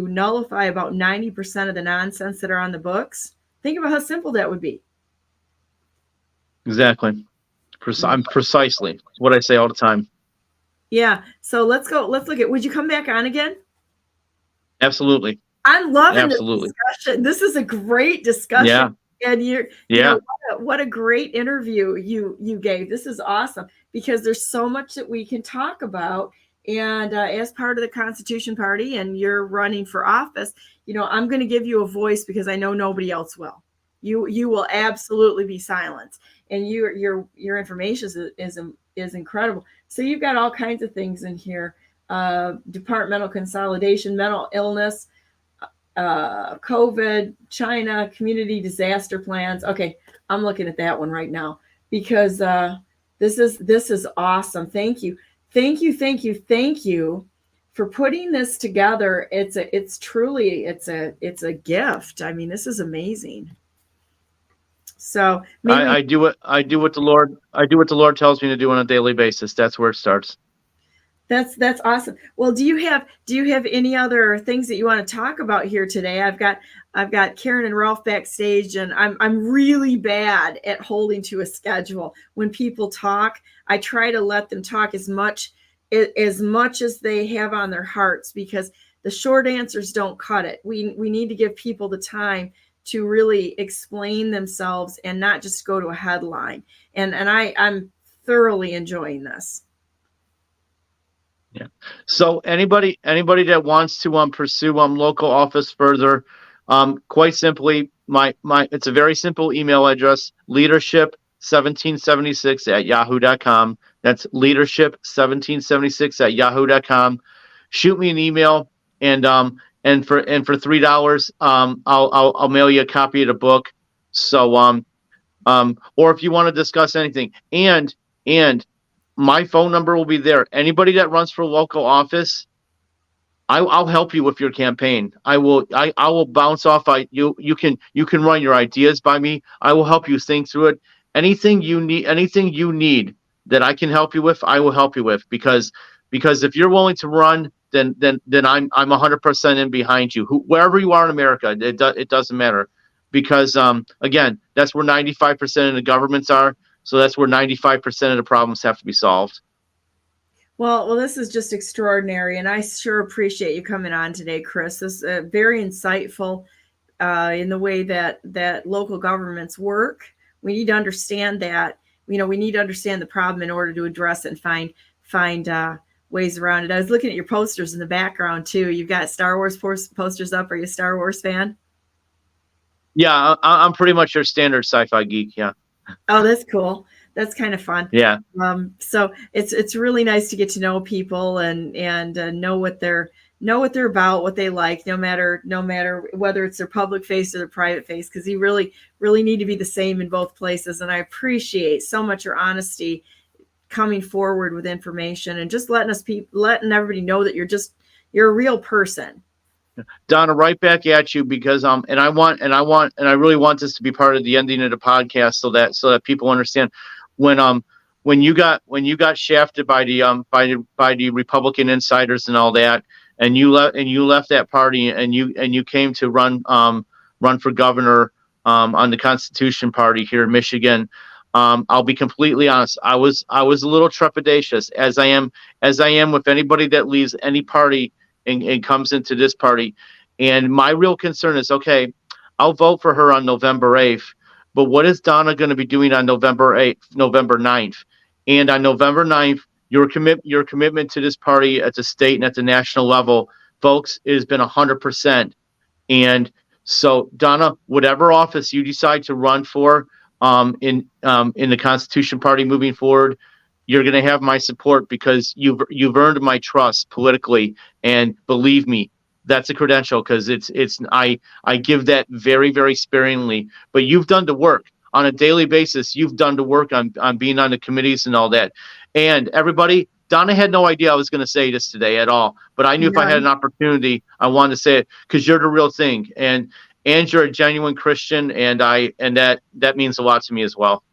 nullify about 90% of the nonsense that are on the books, think about how simple that would be. Exactly. Precisely what I say all the time. Yeah. So let's look at, would you come back on again? Absolutely. I'm loving this discussion. This is a great discussion. Yeah. And what a great interview you gave. This is awesome, because there's so much that we can talk about. And as part of the Constitution Party, and you're running for office, I'm going to give you a voice, because I know nobody else will. You will absolutely be silenced, and your information is incredible. So you've got all kinds of things in here: departmental consolidation, mental illness, COVID, China, community disaster plans. Okay, I'm looking at that one right now, because this is awesome. Thank you for putting this together. It's truly a gift. I mean, this is amazing. So I do what the Lord tells me to do on a daily basis. That's where it starts. That's awesome. Well, do you have any other things that you want to talk about here today? I've got Karen and Ralph backstage, and I'm really bad at holding to a schedule. When people talk, I try to let them talk as much as they have on their hearts, because the short answers don't cut it. We need to give people the time to really explain themselves and not just go to a headline. And I'm thoroughly enjoying this. Yeah. So anybody that wants to pursue local office further, quite simply, my it's a very simple email address: leadership1776@yahoo.com. That's leadership1776@yahoo.com. Shoot me an email, and for $3, I'll mail you a copy of the book. So or if you want to discuss anything, and my phone number will be there. Anybody that runs for local office, I'll help you with your campaign. I will bounce off. You can run your ideas by me. I will help you think through it. Anything you need that I can help you with, I will help you with, because if you're willing to run, then I'm 100% in behind you. Wherever you are in America, it doesn't matter, because again, that's where 95% of the governments are. So that's where 95% of the problems have to be solved. Well, this is just extraordinary, and I sure appreciate you coming on today, Chris. This is very insightful in the way that local governments work. We need to understand that. We need to understand the problem in order to address it and find ways around it. I was looking at your posters in the background too. You've got Star Wars posters up. Are you a Star Wars fan? Yeah, I'm pretty much your standard sci-fi geek. Yeah. Oh, that's cool. That's kind of fun. Yeah. So it's really nice to get to know people and know what they're about, what they like, no matter whether it's their public face or their private face, because you really need to be the same in both places. And I appreciate so much your honesty coming forward with information and just letting everybody know that you're a real person. Donna, right back at you, because and I really want this to be part of the ending of the podcast, so that people understand when you got shafted by the Republican insiders and all that, and you left that party, and you came to run for governor on the Constitution Party here in Michigan. I'll be completely honest. I was a little trepidatious, as I am with anybody that leaves any party and comes into this party. And my real concern is, okay, I'll vote for her on November 8th, but what is Donna going to be doing on November 9th? And on November 9th, your commitment to this party at the state and at the national level, folks, it has been 100%. And so, Donna, whatever office you decide to run for in the Constitution Party moving forward, you're going to have my support, because you've earned my trust politically. And believe me, that's a credential, because I give that very, very sparingly. But you've done the work on a daily basis. You've done the work on being on the committees and all that. And everybody, Donna had no idea I was going to say this today at all, but I knew if I had an opportunity, I wanted to say it, because you're the real thing, and you're a genuine Christian, and that means a lot to me as well.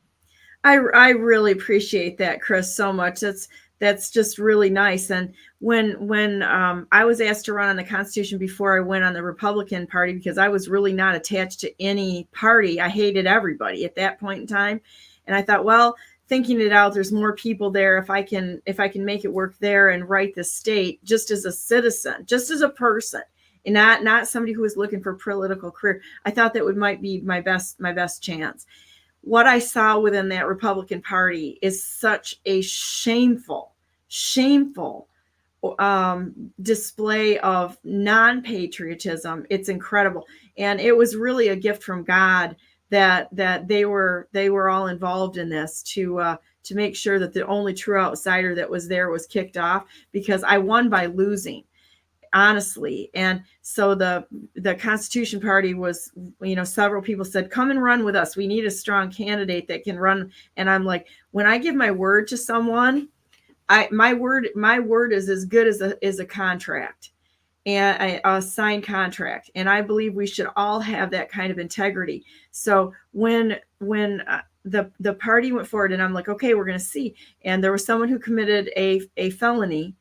I really appreciate that, Chris, so much. That's just really nice. And when I was asked to run on the Constitution before I went on the Republican Party, because I was really not attached to any party. I hated everybody at that point in time. And I thought, well, thinking it out, there's more people there. If I can make it work there and write the state, just as a citizen, just as a person, and not somebody who was looking for a political career, I thought that might be my best chance. What I saw within that Republican Party is such a shameful display of non-patriotism. It's incredible. And it was really a gift from God that they were all involved in this to make sure that the only true outsider that was there was kicked off, because I won by losing, honestly. And so the Constitution Party was, several people said, come and run with us. We need a strong candidate that can run. And I'm like, when I give my word to someone, my word is as good as a contract, and a signed contract. And I believe we should all have that kind of integrity. So when the party went forward, and I'm like, okay, we're going to see. And there was someone who committed a felony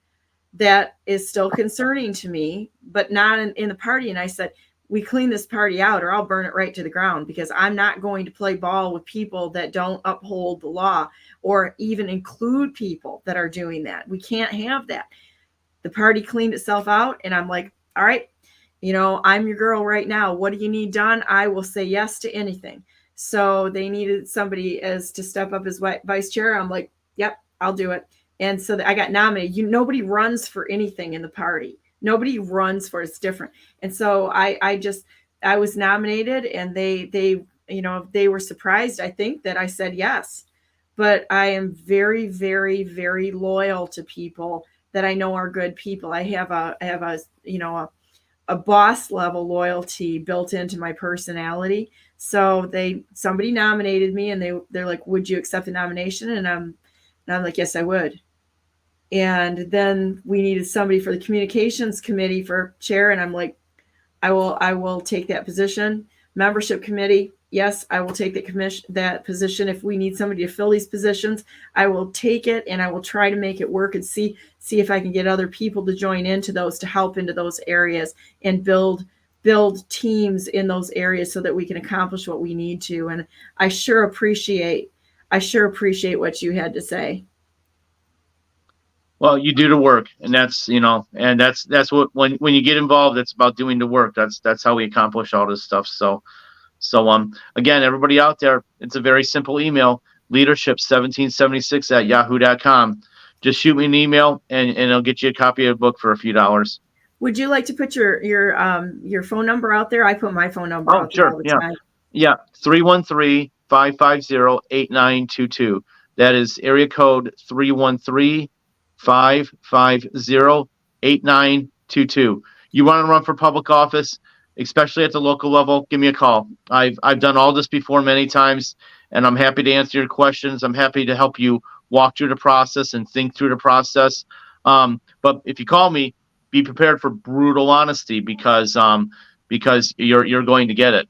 that is still concerning to me, but not in the party. And I said, we clean this party out, or I'll burn it right to the ground, because I'm not going to play ball with people that don't uphold the law, or even include people that are doing that. We can't have that. The party cleaned itself out, and I'm like, all right, I'm your girl right now. What do you need done? I will say yes to anything. So they needed somebody to step up as vice chair. I'm like, yep, I'll do it. And so I got nominated. Nobody runs for anything in the party. Nobody runs for it's different. And so I was nominated, and they were surprised, I think, that I said yes. But I am very, very, very loyal to people that I know are good people. I have a boss level loyalty built into my personality. So somebody nominated me, and they're like, would you accept the nomination? And I'm like, yes, I would. And then we needed somebody for the communications committee for chair. And I'm like, I will take that position. Membership committee. Yes, I will take that position. If we need somebody to fill these positions, I will take it, and I will try to make it work, and see if I can get other people to join into those, to help into those areas, and build teams in those areas so that we can accomplish what we need to. And I sure appreciate what you had to say. Well, you do the work, and that's what, when you get involved, it's about doing the work. That's how we accomplish all this stuff. So again, everybody out there, it's a very simple email, leadership1776@yahoo.com. Just shoot me an email, and I'll get you a copy of the book for a few dollars. Would you like to put your phone number out there? I put my phone number out there all the time. Yeah. 313-550-8922. That is area code 313-550-8922. You want to run for public office, especially at the local level, give me a call. I've done all this before many times, and I'm happy to answer your questions. I'm happy to help you walk through the process and think through the process. But if you call me, be prepared for brutal honesty, because you're going to get it.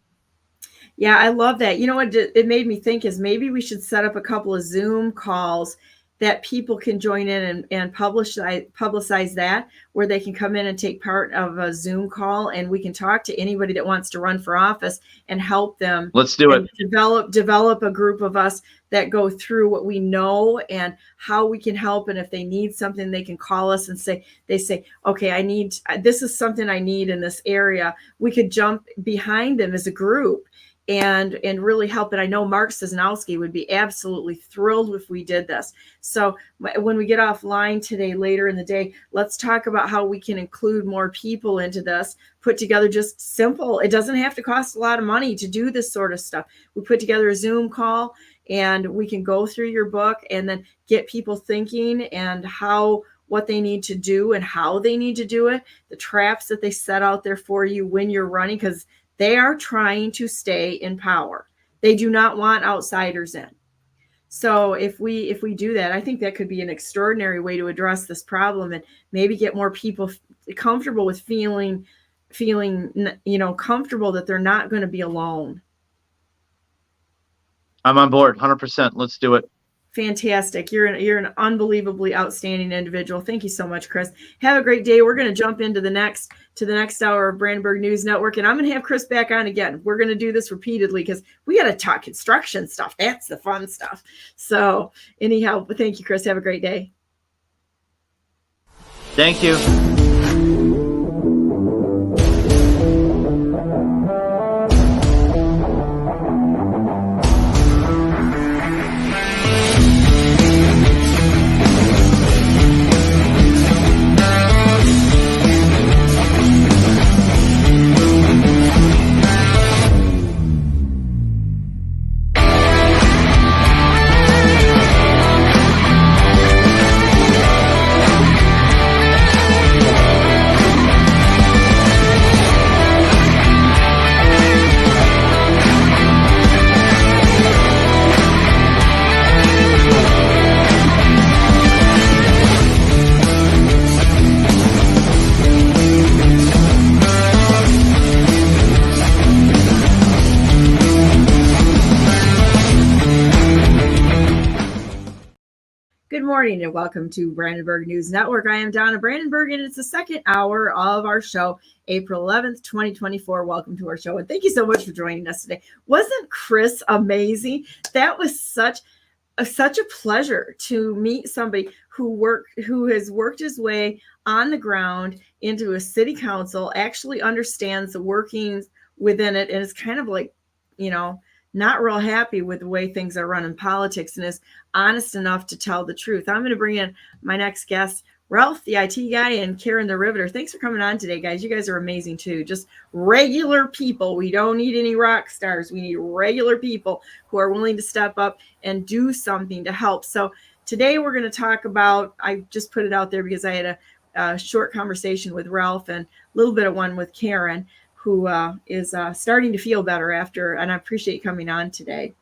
Yeah, I love that. You know what it made me think is maybe we should set up a couple of Zoom calls that people can join in and publicize that, where they can come in and take part of a Zoom call, and we can talk to anybody that wants to run for office and help them. Let's do it. Develop a group of us that go through what we know and how we can help. And if they need something, they can call us and say, okay, this is something I need in this area. We could jump behind them as a group and really help it. I know Mark Sosnowski would be absolutely thrilled if we did this. So when we get offline today, later in the day, let's talk about how we can include more people into this, put together just simple. It doesn't have to cost a lot of money to do this sort of stuff. We put together a Zoom call, and we can go through your book and then get people thinking and what they need to do and how they need to do it, the traps that they set out there for you when you're running, because they are trying to stay in power. They do not want outsiders in. So if we do that, I think that could be an extraordinary way to address this problem and maybe get more people comfortable with feeling comfortable that they're not going to be alone. I'm on board, 100%. Let's do it. Fantastic. You're an unbelievably outstanding individual. Thank you so much, Chris. Have a great day. We're going to jump into the next hour of Brandenburg News Network, and I'm going to have Chris back on again. We're going to do this repeatedly because we got to talk construction stuff. That's the fun stuff. So anyhow, thank you, Chris. Have a great day. Thank you. Good morning and welcome to Brandenburg News Network. I am Donna Brandenburg, and it's the second hour of our show, April 11th, 2024. Welcome to our show, and thank you so much for joining us today. Wasn't Chris amazing? That was such a pleasure to meet somebody who has worked his way on the ground into a city council, actually understands the workings within it, and is kind of like, not real happy with the way things are run in politics, and is honest enough to tell the truth. I'm going to bring in my next guest, Ralph, the IT guy, and Karen, the Riveter. Thanks for coming on today, guys. You guys are amazing too. Just regular people. We don't need any rock stars. We need regular people who are willing to step up and do something to help. So today we're going to talk about, I just put it out there because I had a short conversation with Ralph and a little bit of one with Karen, who is starting to feel better after, and I appreciate coming on today,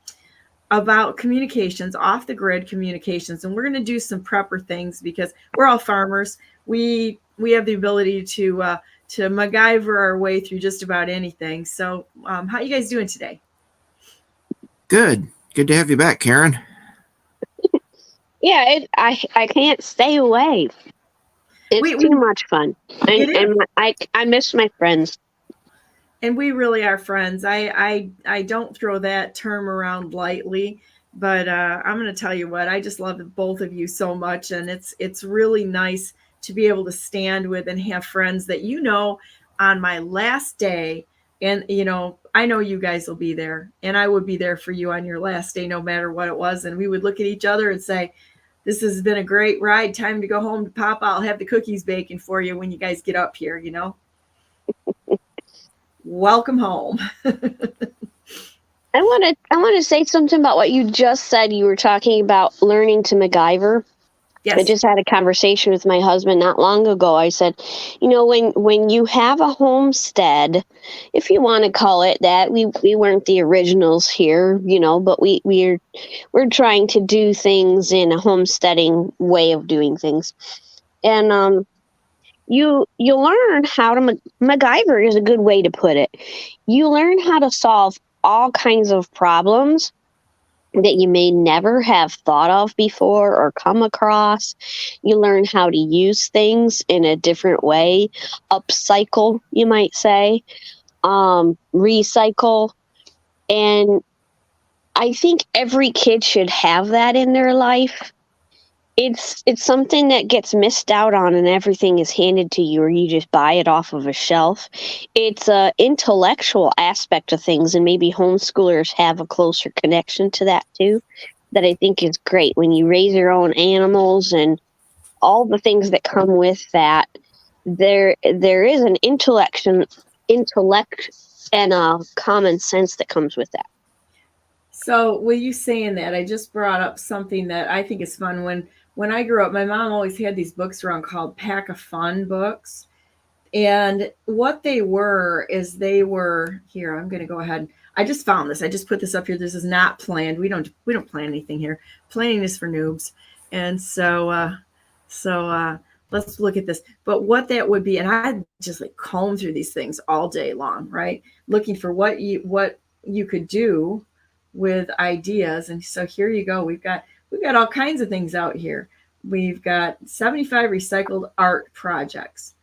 about communications, off the grid communications. And we're going to do some prepper things because we're all farmers. We have the ability to MacGyver our way through just about anything. So how you guys doing today? Good to have you back, Karen. Yeah, I can't stay away. It's too much fun. And I miss my friends. And we really are friends. I don't throw that term around lightly, but I'm going to tell you what, I just love both of you so much. And it's really nice to be able to stand with and have friends that, on my last day, and, I know you guys will be there, and I would be there for you on your last day, no matter what it was. And we would look at each other and say, this has been a great ride. Time to go home to Papa. I'll have the cookies baking for you when you guys get up here, Welcome home. I want to say something about what you just said. You were talking about learning to MacGyver. Yes. I just had a conversation with my husband not long ago. I said, when you have a homestead, if you want to call it that, we weren't the originals here, but we're trying to do things in a homesteading way of doing things. And you learn how to MacGyver is a good way to put it. You learn how to solve all kinds of problems that you may never have thought of before or come across. You learn how to use things in a different way, upcycle, you might say, recycle. And I think every kid should have that in their life. It's something that gets missed out on and everything is handed to you or you just buy it off of a shelf. It's a intellectual aspect of things, and maybe homeschoolers have a closer connection to that too, that I think is great. When you raise your own animals and all the things that come with that, there is an intellect and a common sense that comes with that. So with you saying that, I just brought up something that I think is fun. When I grew up, my mom always had these books around called Pack of Fun books. And what they were is they were here. I'm going to go ahead. I just found this. I just put this up here. This is not planned. We don't plan anything here. Planning is for noobs. And so let's look at this. But what that would be, and I just like comb through these things all day long, right? Looking for what you could do with ideas. And so here you go. We've got all kinds of things out here. We've got 75 recycled art projects.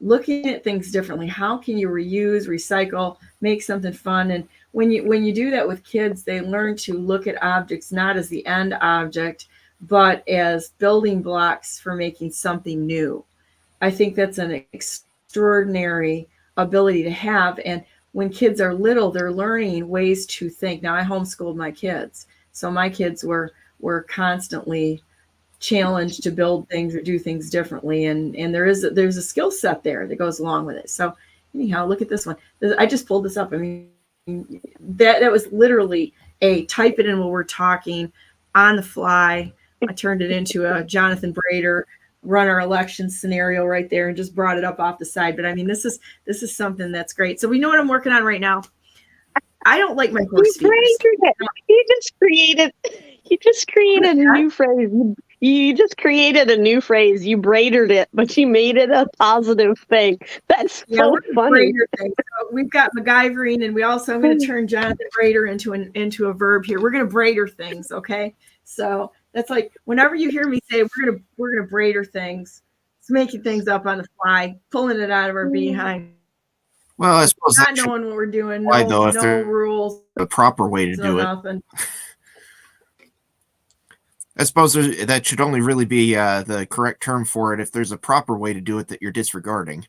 Looking at things differently. How can you reuse, recycle, make something fun? And when you do that with kids, they learn to look at objects not as the end object, but as building blocks for making something new. I think that's an extraordinary ability to have. And when kids are little, they're learning ways to think. Now, I homeschooled my kids, so my kids were constantly challenged to build things or do things differently, and there's a skill set there that goes along with it. So anyhow, look at this one. I just pulled this up. I mean, that was literally a type it in while we're talking on the fly. I turned it into a Jonathan Brader run our election scenario right there and just brought it up off the side. But I mean, this is something that's great. So we know what I'm working on right now. I don't like my horse feeders. You just created a new phrase. You just created a new phrase. You braided it, but you made it a positive thing. That's so funny. So we've got MacGyvering, and I'm going to turn Jonathan Brader into a verb here. We're going to braider things, okay? So that's like whenever you hear me say we're gonna braider things, it's making things up on the fly, pulling it out of our behind. Well, I suppose not knowing what we're doing, no rules, the proper way to do it. I suppose that should only really be the correct term for it if there's a proper way to do it that you're disregarding.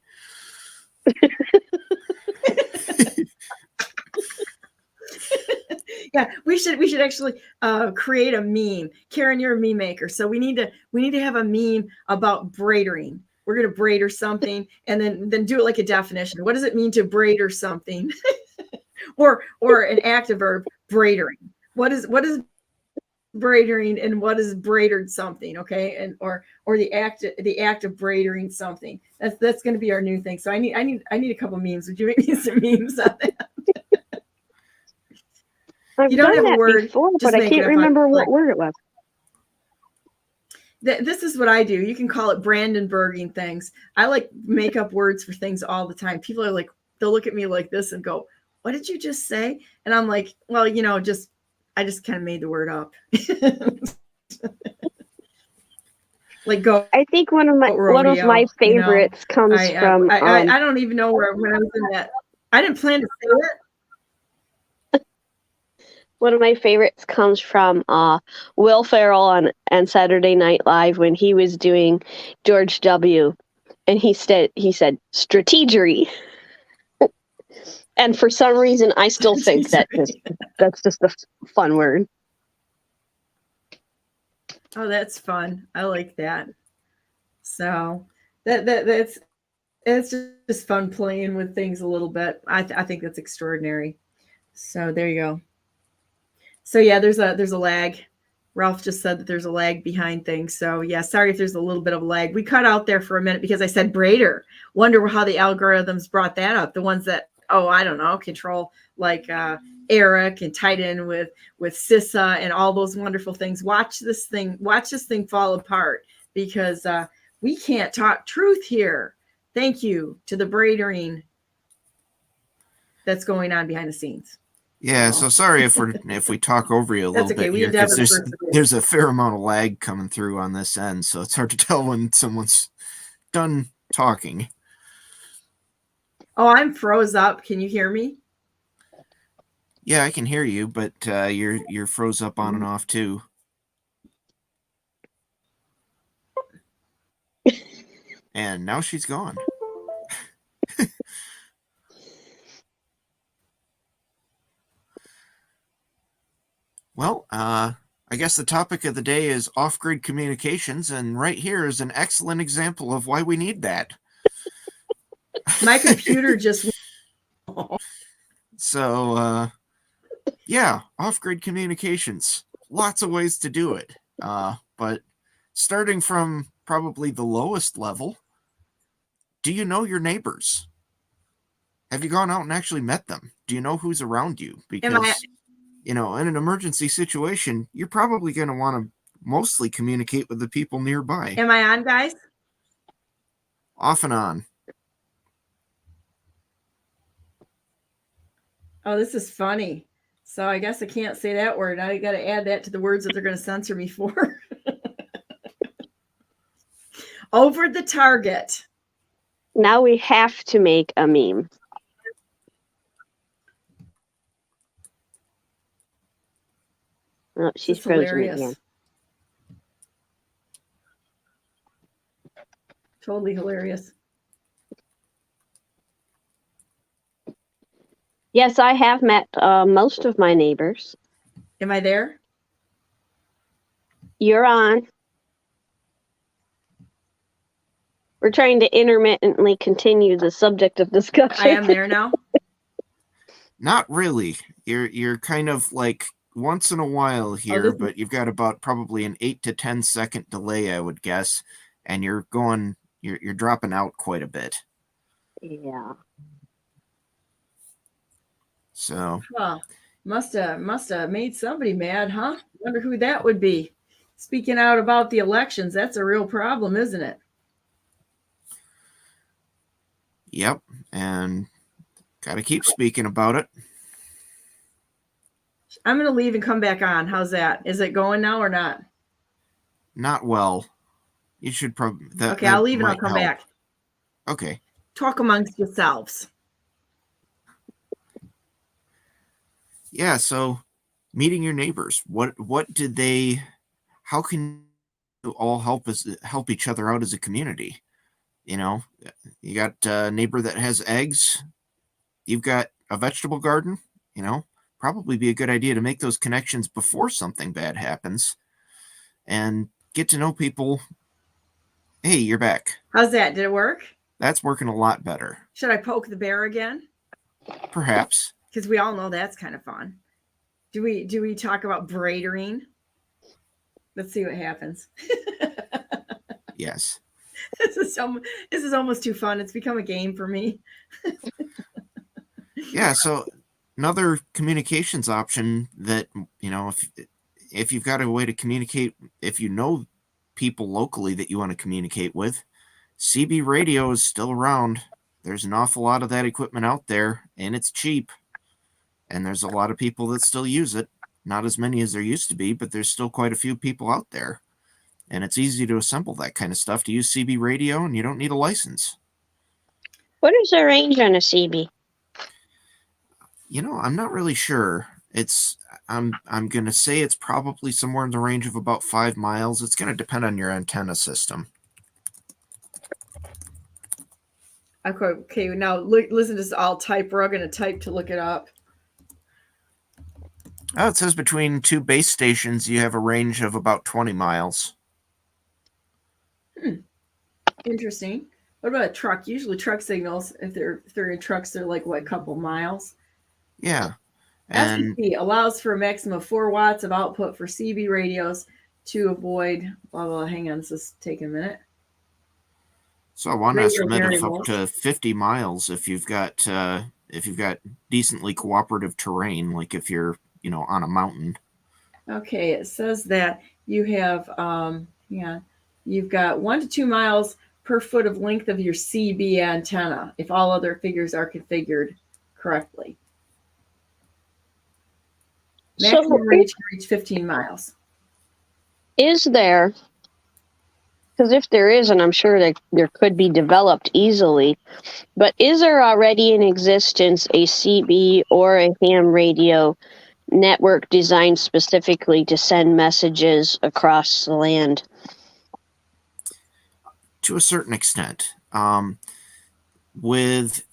Yeah, we should actually create a meme. Karen, you're a meme maker, so we need to have a meme about braidering. We're going to braider something, and then do it like a definition. What does it mean to braider something? or an active verb, braidering. What is braidering, and what is braidered something? Okay, and or the act of braidering something. That's going to be our new thing. So I need a couple memes. Would you make me some memes on that? You don't have a word before, but I can't remember what word it was. This is what I do. You can call it Brandenburging things. I like make up words for things all the time. People are like, they'll look at me like this and go, "What did you just say?" And I'm like, "Well, I just kind of made the word up." Like go. I think one of my favorites comes from. I don't even know when I was in that. I didn't plan to say it. One of my favorites comes from Will Ferrell on Saturday Night Live when he was doing George W. And he said strategery. And for some reason, I still think that's just a fun word. Oh, that's fun. I like that. So it's just fun playing with things a little bit. I think that's extraordinary. So there you go. So yeah, there's a lag. Ralph just said that there's a lag behind things. So yeah, sorry if there's a little bit of a lag. We cut out there for a minute because I said braider. Wonder how the algorithms brought that up. The ones that, I don't know, control like Eric and tied in with CISA and all those wonderful things. Watch this thing fall apart because we can't talk truth here. Thank you to the braidering that's going on behind the scenes. Yeah, so sorry if we talk over you a That's little okay. bit We here, because endeavor to persevere. there's a fair amount of lag coming through on this end, so it's hard to tell when someone's done talking. Oh, I'm froze up. Can you hear me? Yeah, I can hear you, but you're froze up on and off too. And now she's gone. Well, I guess the topic of the day is off-grid communications, and right here is an excellent example of why we need that. My computer just. So, yeah, off-grid communications. Lots of ways to do it. But starting from probably the lowest level, do you know your neighbors? Have you gone out and actually met them? Do you know who's around you? Because, in an emergency situation, you're probably going to want to mostly communicate with the people nearby. Am I on, guys? Off and on. Oh, this is funny. So I guess I can't say that word. Now you got to add that to the words that they're going to censor me for. Over the target. Now we have to make a meme. Oh, she's frozen hilarious. again. Totally hilarious. Yes, I have met most of my neighbors. Am I there? You're on. We're trying to intermittently continue the subject of discussion. I am there now. Not really. You're kind of like once in a while here, but you've got about probably an 8 to 10 second delay, I would guess, and you're dropping out quite a bit. Yeah. So. Huh. Must have made somebody mad, huh? Wonder who that would be. Speaking out about the elections, that's a real problem, isn't it? Yep, and got to keep speaking about it. I'm going to leave and come back on. How's that? Is it going now or not? Not well. You should probably. Okay, I'll leave and I'll come back. Okay. Talk amongst yourselves. Yeah, so meeting your neighbors. What did they? How can you all help each other out as a community? You got a neighbor that has eggs. You've got a vegetable garden. Probably be a good idea to make those connections before something bad happens, and get to know people. Hey, you're back. How's that? Did it work? That's working a lot better. Should I poke the bear again? Perhaps. Because we all know that's kind of fun. Do we talk about braidering? Let's see what happens. Yes. This is almost too fun. It's become a game for me. Yeah, so another communications option that, if you've got a way to communicate, if you know people locally that you want to communicate with, CB radio is still around. There's an awful lot of that equipment out there, and it's cheap. And there's a lot of people that still use it. Not as many as there used to be, but there's still quite a few people out there. And it's easy to assemble that kind of stuff to use CB radio, and you don't need a license. What is the range on a CB? I'm not really sure. I'm going to say it's probably somewhere in the range of about 5 miles. It's going to depend on your antenna system. Okay, now listen to this. I'll type. We're all going to type to look it up. Oh, it says between two base stations, you have a range of about 20 miles. Interesting. What about a truck? Usually truck signals, if they're in trucks, they're like, what, a couple miles? Yeah. And SPC allows for a maximum of 4 watts of output for CB radios to avoid blah, blah. Hang on, this is taking a minute. So one Radio estimate of variables. up to 50 miles if you've got decently cooperative terrain, like if you're on a mountain. Okay, it says that you have you've got 1 to 2 miles per foot of length of your CB antenna if all other figures are configured correctly. Maximum So range can reach 15 miles. is there, because if there is, and I'm sure that there could be developed easily, but is there already in existence a CB or a ham radio network designed specifically to send messages across the land? To a certain extent. With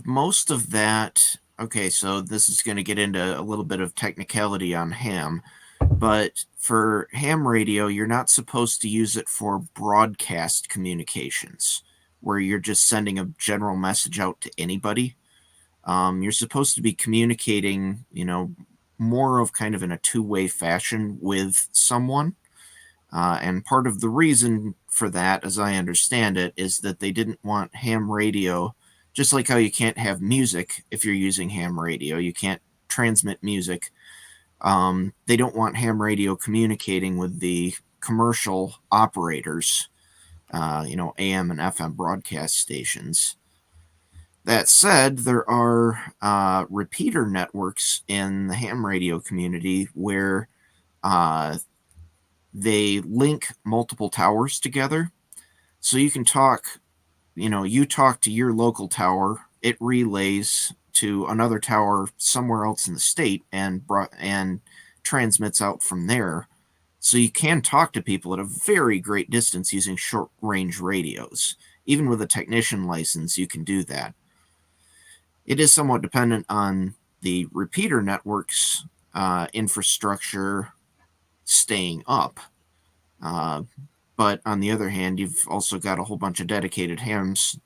most of that, okay, so this is going to get into a little bit of technicality on ham, but for ham radio, you're not supposed to use it for broadcast communications, where you're just sending a general message out to anybody. You're supposed to be communicating, more of kind of in a two-way fashion with someone. And part of the reason for that, as I understand it, is that they didn't want ham radio, just like how you can't have music if you're using ham radio, you can't transmit music. They don't want ham radio communicating with the commercial operators, AM and FM broadcast stations. That said, there are repeater networks in the ham radio community where they link multiple towers together. So you can talk, you talk to your local tower, it relays to another tower somewhere else in the state and transmits out from there. So you can talk to people at a very great distance using short-range radios. Even with a technician license, you can do that. It is somewhat dependent on the repeater network's infrastructure staying up. But on the other hand, you've also got a whole bunch of dedicated hams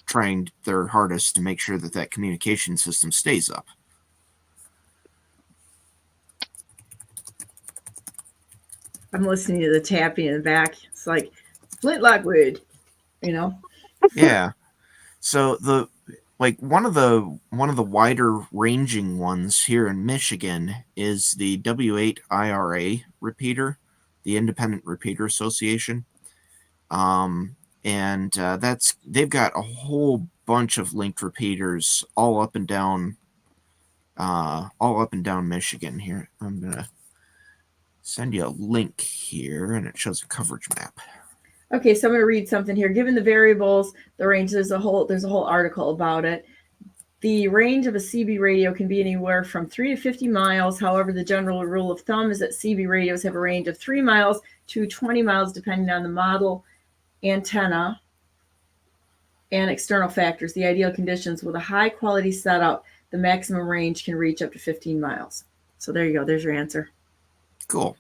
trying their hardest to make sure that that communication system stays up. I'm listening to the tapping in the back. It's like flintlock wood, Yeah. So one of the wider ranging ones here in Michigan is the W8 IRA repeater, the Independent Repeater Association. And they've got a whole bunch of linked repeaters all up and down Michigan. Here, I'm gonna send you a link here, and it shows a coverage map. Okay, so I'm going to read something here. Given the variables, the range, there's a whole article about it. The range of a CB radio can be anywhere from 3 to 50 miles. However, the general rule of thumb is that CB radios have a range of 3 miles to 20 miles, depending on the model, antenna, and external factors. The ideal conditions with a high quality setup, the maximum range can reach up to 15 miles. So there you go. There's your answer. Cool.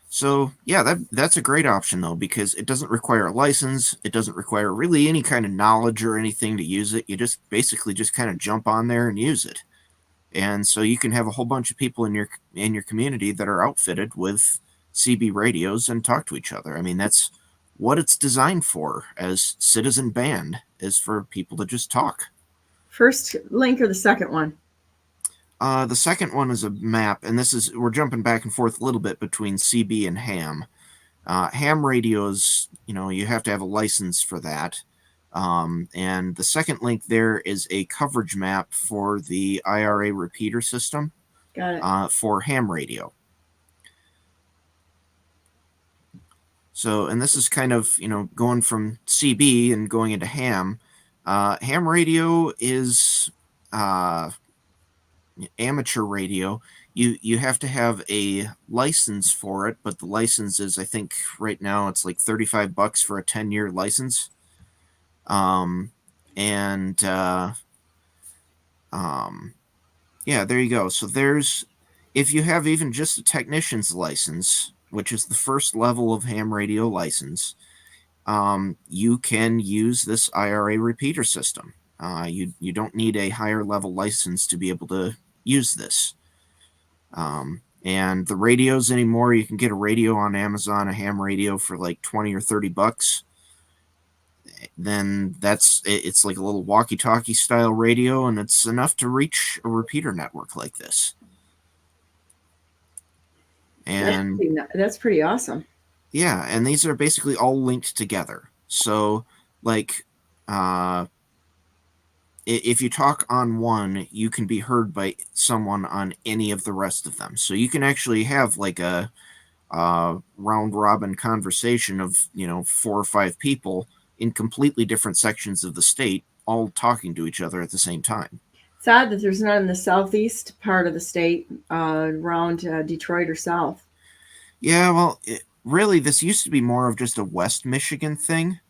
So yeah, that's a great option though, because it doesn't require a license. It doesn't require really any kind of knowledge or anything to use it. You just basically just kind of jump on there and use it. And so you can have a whole bunch of people in your community that are outfitted with CB radios and talk to each other. I mean, that's what it's designed for as citizen band, is for people to just talk. First link or the second one? The second one is a map, and we're jumping back and forth a little bit between CB and ham. Ham radios, you have to have a license for that. And the second link there is a coverage map for the IRA repeater system. Got it. For ham radio. So, and this is kind of, going from CB and going into ham. Ham radio is amateur radio. You have to have a license for it, but the license is, I think right now it's like $35 for a 10-year license. Yeah, there you go. So if you have even just a technician's license, which is the first level of ham radio license, you can use this IRA repeater system. You don't need a higher level license to be able to use this. And the radios anymore, you can get a radio on Amazon, a ham radio for like $20 or $30. Then it's like a little walkie-talkie style radio, and it's enough to reach a repeater network like this. And that's pretty awesome. Yeah, and these are basically all linked together. So, like, if you talk on one, you can be heard by someone on any of the rest of them. So you can actually have like a round robin conversation of 4 or 5 people in completely different sections of the state, all talking to each other at the same time. It's odd that there's none in the southeast part of the state, around Detroit or south. Yeah, well, really, this used to be more of just a West Michigan thing.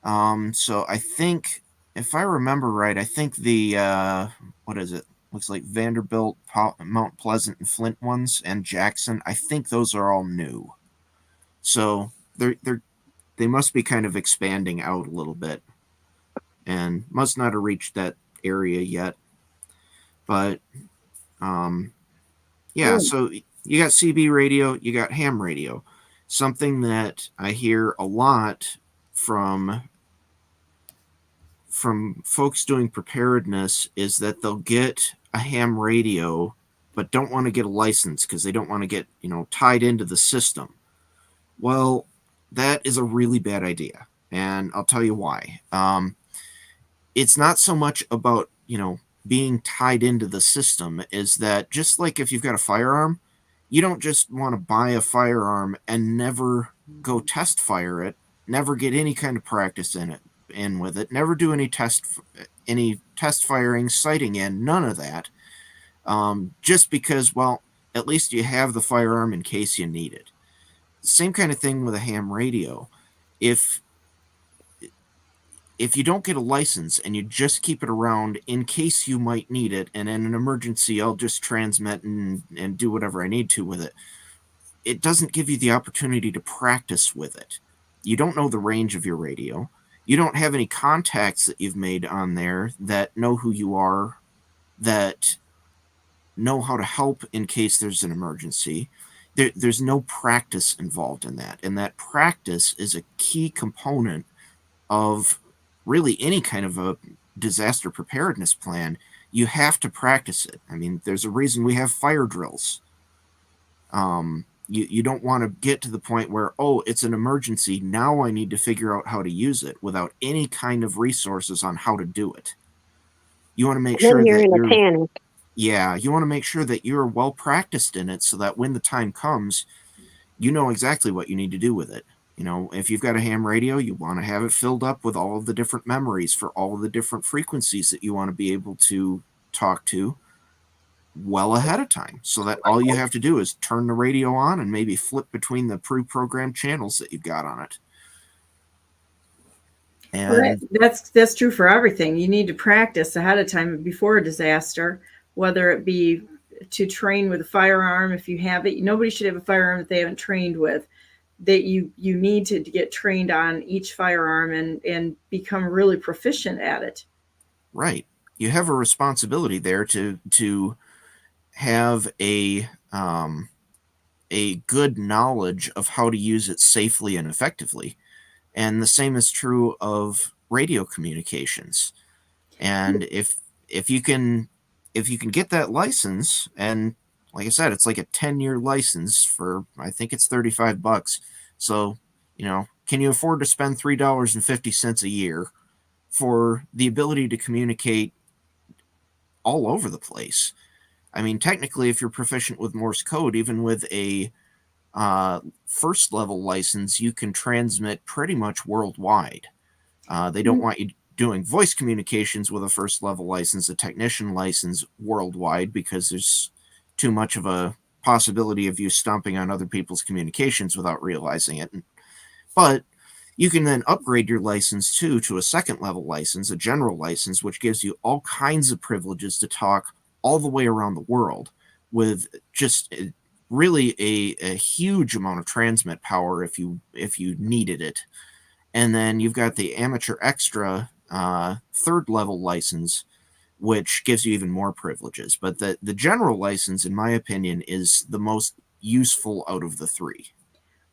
So I think, if I remember right, I think the what is it? Looks like Vanderbilt, Mount Pleasant, and Flint ones, and Jackson. I think those are all new. So they must be kind of expanding out a little bit, and must not have reached that area yet. But yeah, so you got CB radio, you got ham radio. Something that I hear a lot from folks doing preparedness is that they'll get a ham radio but don't want to get a license because they don't want to get tied into the system. Well, that is a really bad idea, and I'll tell you why. It's not so much about being tied into the system, is that just like if you've got a firearm, you don't just want to buy a firearm and never go test fire it, never get any kind of practice in with it, never do any test firing, sighting in, none of that. Just because, well, at least you have the firearm in case you need it. Same kind of thing with a ham radio. If you don't get a license and you just keep it around in case you might need it, and in an emergency I'll just transmit and do whatever I need to with it, it doesn't give you the opportunity to practice with it. You don't know the range of your radio. You don't have any contacts that you've made on there that know who you are, that know how to help in case there's an emergency. There's no practice involved in that. And that practice is a key component of really any kind of a disaster preparedness plan. You have to practice it. I mean, there's a reason we have fire drills. You don't want to get to the point where, oh, it's an emergency, now I need to figure out how to use it without any kind of resources on how to do it. You want to make sure you're that in a panic. Yeah, you want to make sure that you're well practiced in it so that when the time comes, you know exactly what you need to do with it. If you've got a ham radio, you want to have it filled up with all of the different memories for all of the different frequencies that you want to be able to talk to well ahead of time, so that all you have to do is turn the radio on and maybe flip between the pre-programmed channels that you've got on it. And that's true for everything. You need to practice ahead of time before a disaster, whether it be to train with a firearm. If you have it, nobody should have a firearm that they haven't trained with. That you need to get trained on each firearm and become really proficient at it. Right. You have a responsibility there to have a good knowledge of how to use it safely and effectively. And the same is true of radio communications. And if you can get that license, and like I said, it's like a 10-year license for, I think it's $35. So, can you afford to spend $3.50 a year for the ability to communicate all over the place? I mean, technically, if you're proficient with Morse code, even with a first level license, you can transmit pretty much worldwide. They don't want you doing voice communications with a first level license, a technician license worldwide, because there's too much of a possibility of you stomping on other people's communications without realizing it. But you can then upgrade your license to a second level license, a general license, which gives you all kinds of privileges to talk all the way around the world with just really a huge amount of transmit power if you needed it. And then you've got the amateur extra third level license, which gives you even more privileges. But the general license, in my opinion, is the most useful out of the three.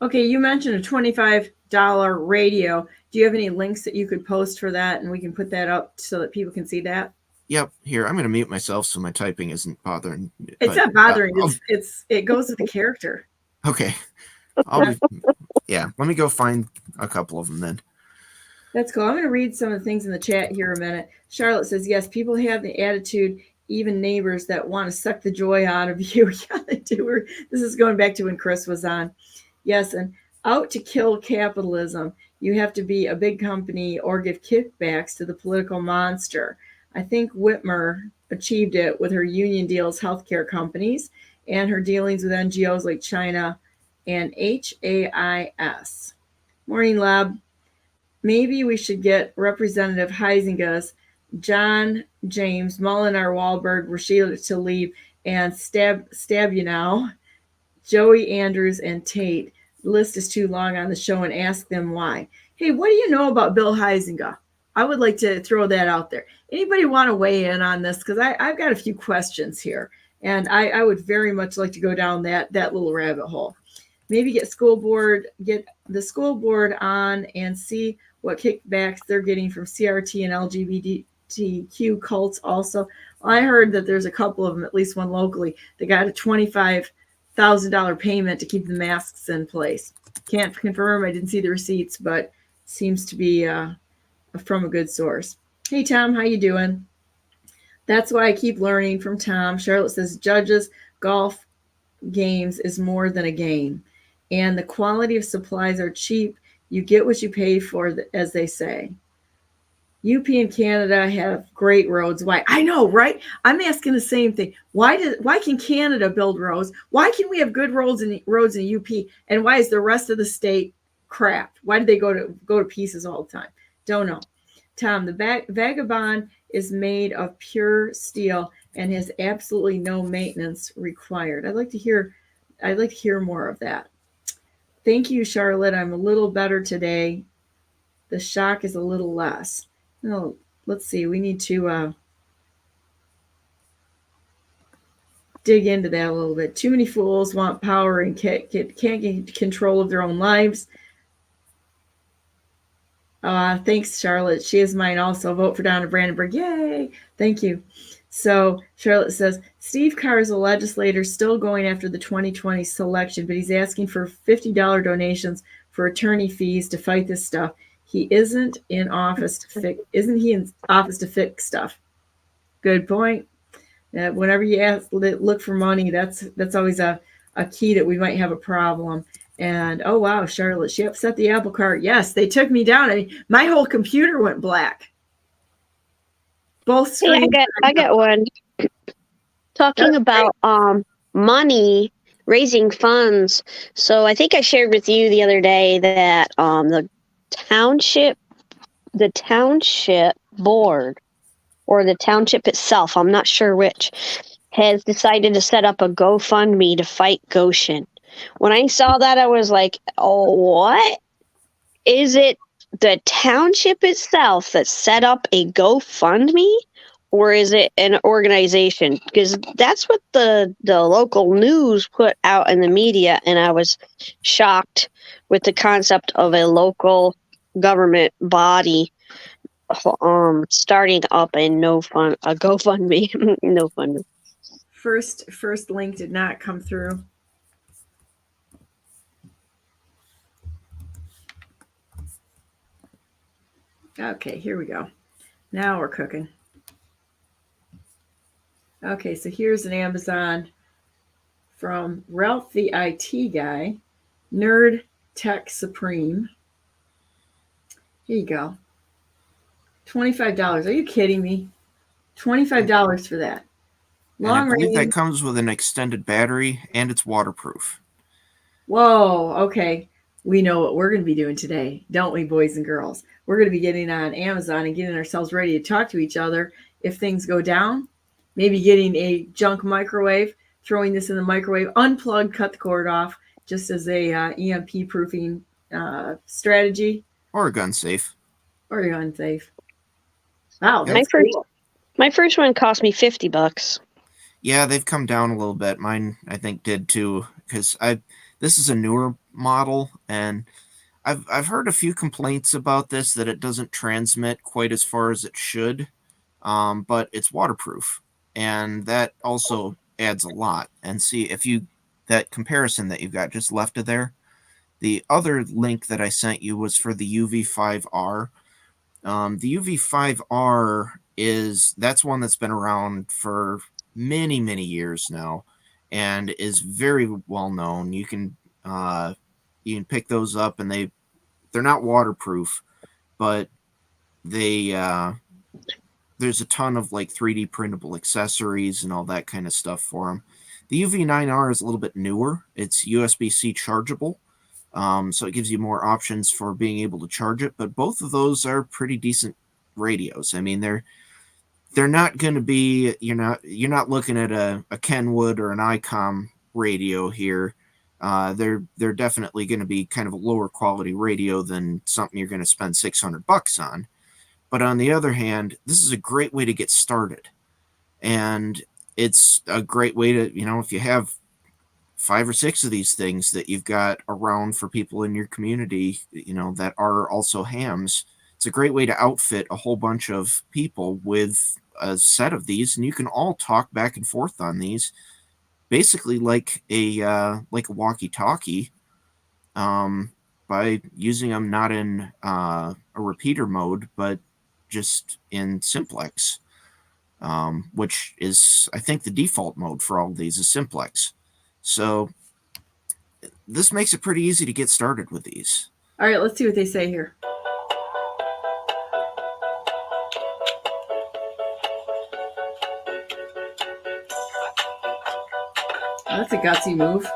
Okay, you mentioned a $25 radio. Do you have any links that you could post for that, and we can put that up so that people can see that? Yep. Here, I'm going to mute myself so my typing isn't bothering. It's not bothering. It goes with the character. Okay. Yeah. Let me go find a couple of them then. That's cool. I'm going to read some of the things in the chat here a minute. Charlotte says, yes, people have the attitude, even neighbors, that want to suck the joy out of you. Yeah, they do. This is going back to when Chris was on. Yes, and out to kill capitalism. You have to be a big company or give kickbacks to the political monster. I think Whitmer achieved it with her union deals, healthcare companies, and her dealings with NGOs like China and HAIS. Morning, Lab. Maybe we should get Representative Heisinga's John James, Mulliner, Wahlberg, Rashida Tlaib, and Stabenow, Joey Andrews, and Tate. The list is too long on the show, and ask them why. Hey, what do you know about Bill Heisinga? I would like to throw that out there. Anybody want to weigh in on this? Because I've got a few questions here, and I would very much like to go down that little rabbit hole. Maybe get the school board on and see what kickbacks they're getting from CRT and LGBTQ cults also. I heard that there's a couple of them, at least one locally, that got a $25,000 payment to keep the masks in place. Can't confirm. I didn't see the receipts, but seems to be from a good source. Hey, Tom, how you doing? That's why I keep learning from Tom. Charlotte says, judges, golf games is more than a game. And the quality of supplies are cheap. You get what you pay for, as they say. UP and Canada have great roads. Why? I know, right? I'm asking the same thing. Why can Canada build roads? Why can we have good roads in UP? And why is the rest of the state crap? Why do they go to pieces all the time? Don't know. Tom, the Vagabond is made of pure steel and has absolutely no maintenance required. I'd like to hear more of that. Thank you, Charlotte. I'm a little better today. The shock is a little less. No, let's see. We need to dig into that a little bit. Too many fools want power and can't get control of their own lives. Thanks, Charlotte. She is mine also. Vote for Donna Brandenburg. Yay. Thank you. So Charlotte says, Steve Carr is a legislator still going after the 2020 selection, but he's asking for $50 donations for attorney fees to fight this stuff. He isn't in office to fix stuff? Good point. Whenever you look for money, that's always a key that we might have a problem. And oh wow, Charlotte, she upset the apple cart. Yes, they took me down. I mean, my whole computer went black. Both screens. Hey, I got one. Talking about money, raising funds. So I think I shared with you the other day that the township board or the township itself, I'm not sure which, has decided to set up a GoFundMe to fight Goshen. When I saw that, I was like, oh, what? Is it the township itself that set up a GoFundMe? Or is it an organization? Because that's what the local news put out in the media, and I was shocked with the concept of a local government body starting up a GoFundMe. No fund. First link did not come through. Okay, here we go. Now we're cooking. Okay, so here's an Amazon from Ralph the IT guy, Nerd Tech Supreme. Here you go. $25. Are you kidding me? $25 for that. Long range. I believe that comes with an extended battery and it's waterproof. Whoa, okay. We know what we're going to be doing today, don't we, boys and girls? We're going to be getting on Amazon and getting ourselves ready to talk to each other if things go down. Maybe getting a junk microwave, throwing this in the microwave, unplug, cut the cord off, just as a EMP proofing strategy. Or a gun safe. Wow, that's cool. My first one cost me $50. Yeah, they've come down a little bit. Mine, I think, did too, because this is a newer model, and I've heard a few complaints about this, that it doesn't transmit quite as far as it should, but it's waterproof, and that also adds a lot. And see, if that comparison that you've got just left of there, the other link that I sent you was for the UV5R, The UV5R that's one that's been around for many, many years now, and is very well known. You can pick those up, and they're not waterproof, but there's a ton of like 3D printable accessories and all that kind of stuff for them. The UV9R is a little bit newer. It's USB-C chargeable. So it gives you more options for being able to charge it, but both of those are pretty decent radios. I mean, they're not going to be, you're not looking at a Kenwood or an ICOM radio here. They're definitely going to be kind of a lower quality radio than something you're going to spend $600 on. But on the other hand, this is a great way to get started. And it's a great way to, if you have 5 or 6 of these things that you've got around for people in your community, that are also hams, it's a great way to outfit a whole bunch of people with a set of these, and you can all talk back and forth on these, basically like a walkie-talkie, by using them not in a repeater mode, but just in simplex, which is, I think, the default mode for all of these is simplex. So this makes it pretty easy to get started with these. All right, let's see what they say here. That's a gutsy move.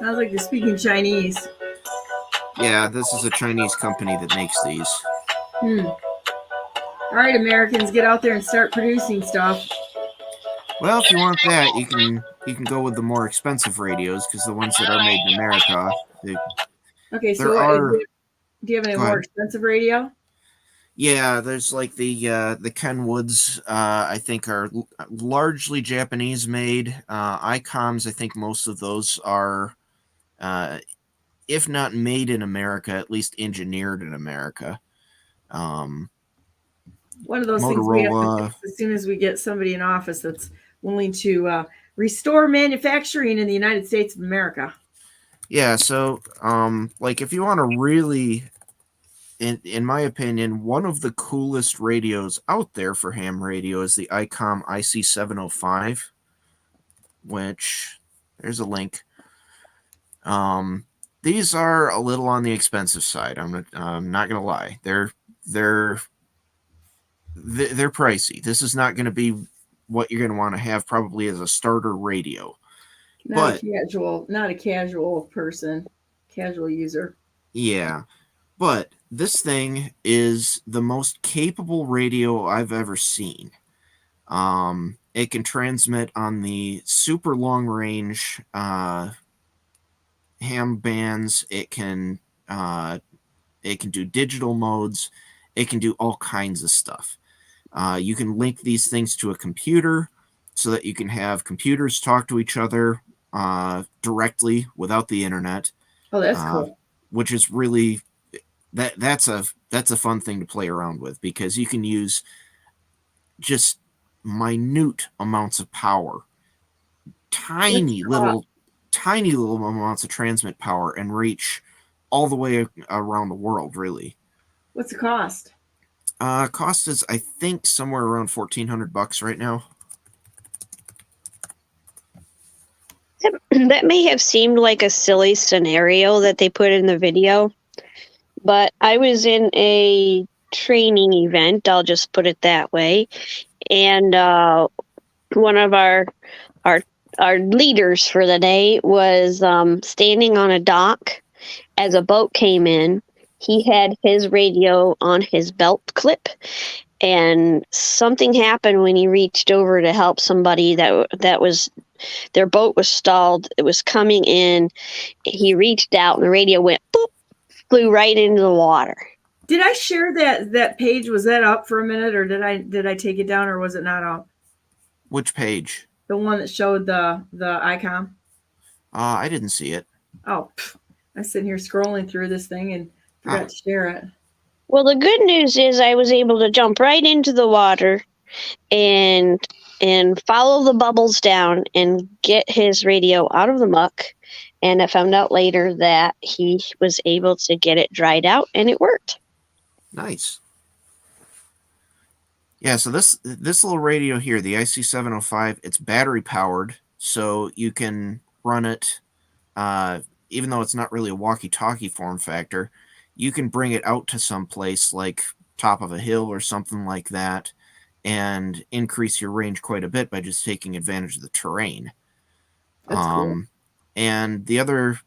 Sounds like they're speaking Chinese. Yeah, this is a Chinese company that makes these. All right, Americans, get out there and start producing stuff. Well, if you want that, you can go with the more expensive radios, because the ones that are made in America, Okay, so do you have any more expensive radio? Yeah, there's like the Kenwoods, I think are largely Japanese made. ICOMs, I think most of those are, if not made in America, at least engineered in America. One of those things we have to fix as soon as we get somebody in office that's willing to restore manufacturing in the United States of America. Yeah, so like if you want to really, in my opinion, one of the coolest radios out there for ham radio is the ICOM IC705, which there's a link. These are a little on the expensive side. I'm not gonna lie. They're pricey. This is not going to be what you're going to want to have probably as a starter radio. Not a casual person, casual user. Yeah, but this thing is the most capable radio I've ever seen. It can transmit on the super long range ham bands. It can do digital modes. It can do all kinds of stuff. You can link these things to a computer so that you can have computers talk to each other directly without the internet. Oh, that's cool. Which is really that's a fun thing to play around with, because you can use just minute amounts of power, tiny little amounts of transmit power, and reach all the way around the world, really. What's the cost? Cost is, I think, somewhere around $1,400 right now. That may have seemed like a silly scenario that they put in the video, but I was in a training event, I'll just put it that way, and one of our leaders for the day was standing on a dock as a boat came in. He had his radio on his belt clip, and something happened when he reached over to help somebody that was their boat was stalled. It was coming in. He reached out, and the radio went boop, flew right into the water. Did I share that page? Was that up for a minute, or did I take it down, or was it not up? Which page? The one that showed the icon. I didn't see it. Oh, I'm sitting here scrolling through this thing and forgot to share it. Well, the good news is I was able to jump right into the water and follow the bubbles down and get his radio out of the muck. And I found out later that he was able to get it dried out, and it worked. Nice. Yeah, so this little radio here, the IC705, it's battery powered, so you can run it, even though it's not really a walkie-talkie form factor, you can bring it out to some place like top of a hill or something like that and increase your range quite a bit by just taking advantage of the terrain. That's cool. And the other,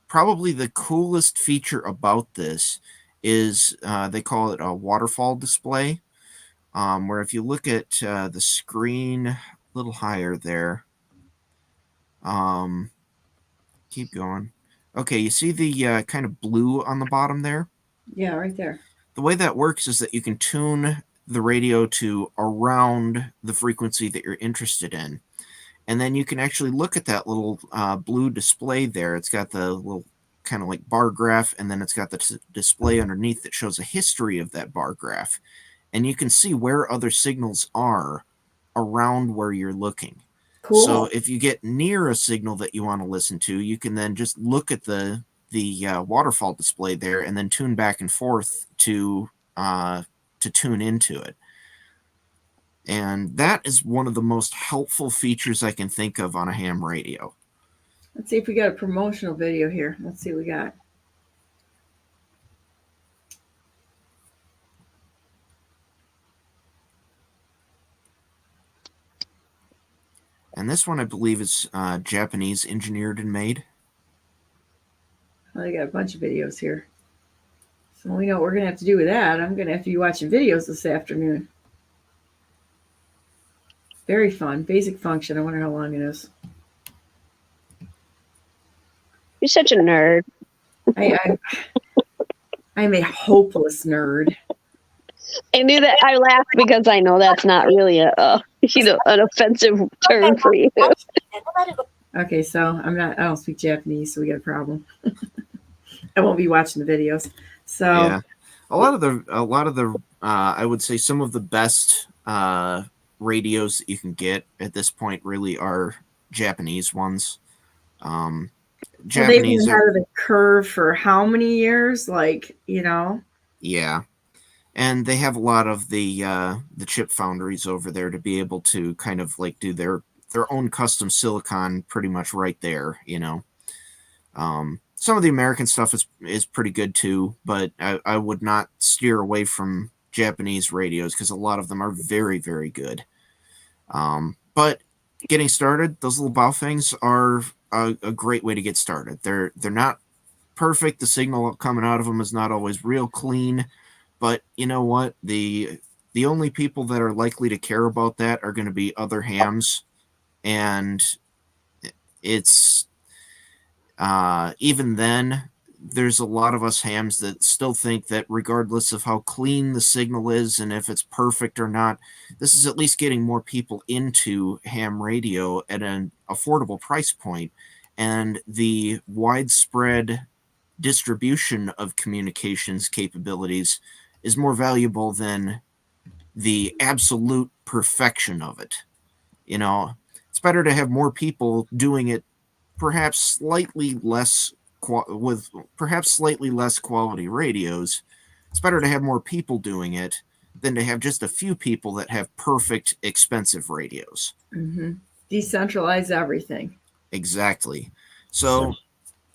probably the coolest feature about this is they call it a waterfall display, where if you look at the screen a little higher there, keep going. Okay, you see the kind of blue on the bottom there? Yeah, right there. The way that works is that you can tune the radio to around the frequency that you're interested in. And then you can actually look at that little blue display there. It's got the little kind of like bar graph, and then it's got the display underneath that shows a history of that bar graph. And you can see where other signals are around where you're looking. Cool. So if you get near a signal that you want to listen to, you can then just look at the waterfall display there and then tune back and forth to tune into it. And that is one of the most helpful features I can think of on a ham radio. Let's see if we got a promotional video here. Let's see what we got. And this one, I believe, is Japanese engineered and made. Well, they got a bunch of videos here. So we know what we're going to have to do with that. I'm going to have to be watching videos this afternoon. Very fun. Basic function. I wonder how long it is. You're such a nerd. I'm a hopeless nerd. I knew that. I laughed because I know that's not really an offensive term for you. Okay, so I don't speak Japanese, so we got a problem. I won't be watching the videos. So yeah, a lot of the I would say some of the best radios that you can get at this point really are Japanese ones. They've been ahead of the curve for how many years? Yeah. And they have a lot of the chip foundries over there to be able to kind of like do their own custom silicon pretty much right there, Some of the American stuff is pretty good too, but I would not steer away from Japanese radios because a lot of them are very, very good. But getting started, those little bow things are a great way to get started. They're not perfect. The signal coming out of them is not always real clean. But you know what? The only people that are likely to care about that are going to be other hams. And it's even then, there's a lot of us hams that still think that regardless of how clean the signal is and if it's perfect or not, this is at least getting more people into ham radio at an affordable price point. And the widespread distribution of communications capabilities is more valuable than the absolute perfection of it. It's better to have more people doing it perhaps slightly less with perhaps slightly less quality radios. It's better to have more people doing it than to have just a few people that have perfect, expensive radios. Mm-hmm. Decentralize everything. Exactly. So,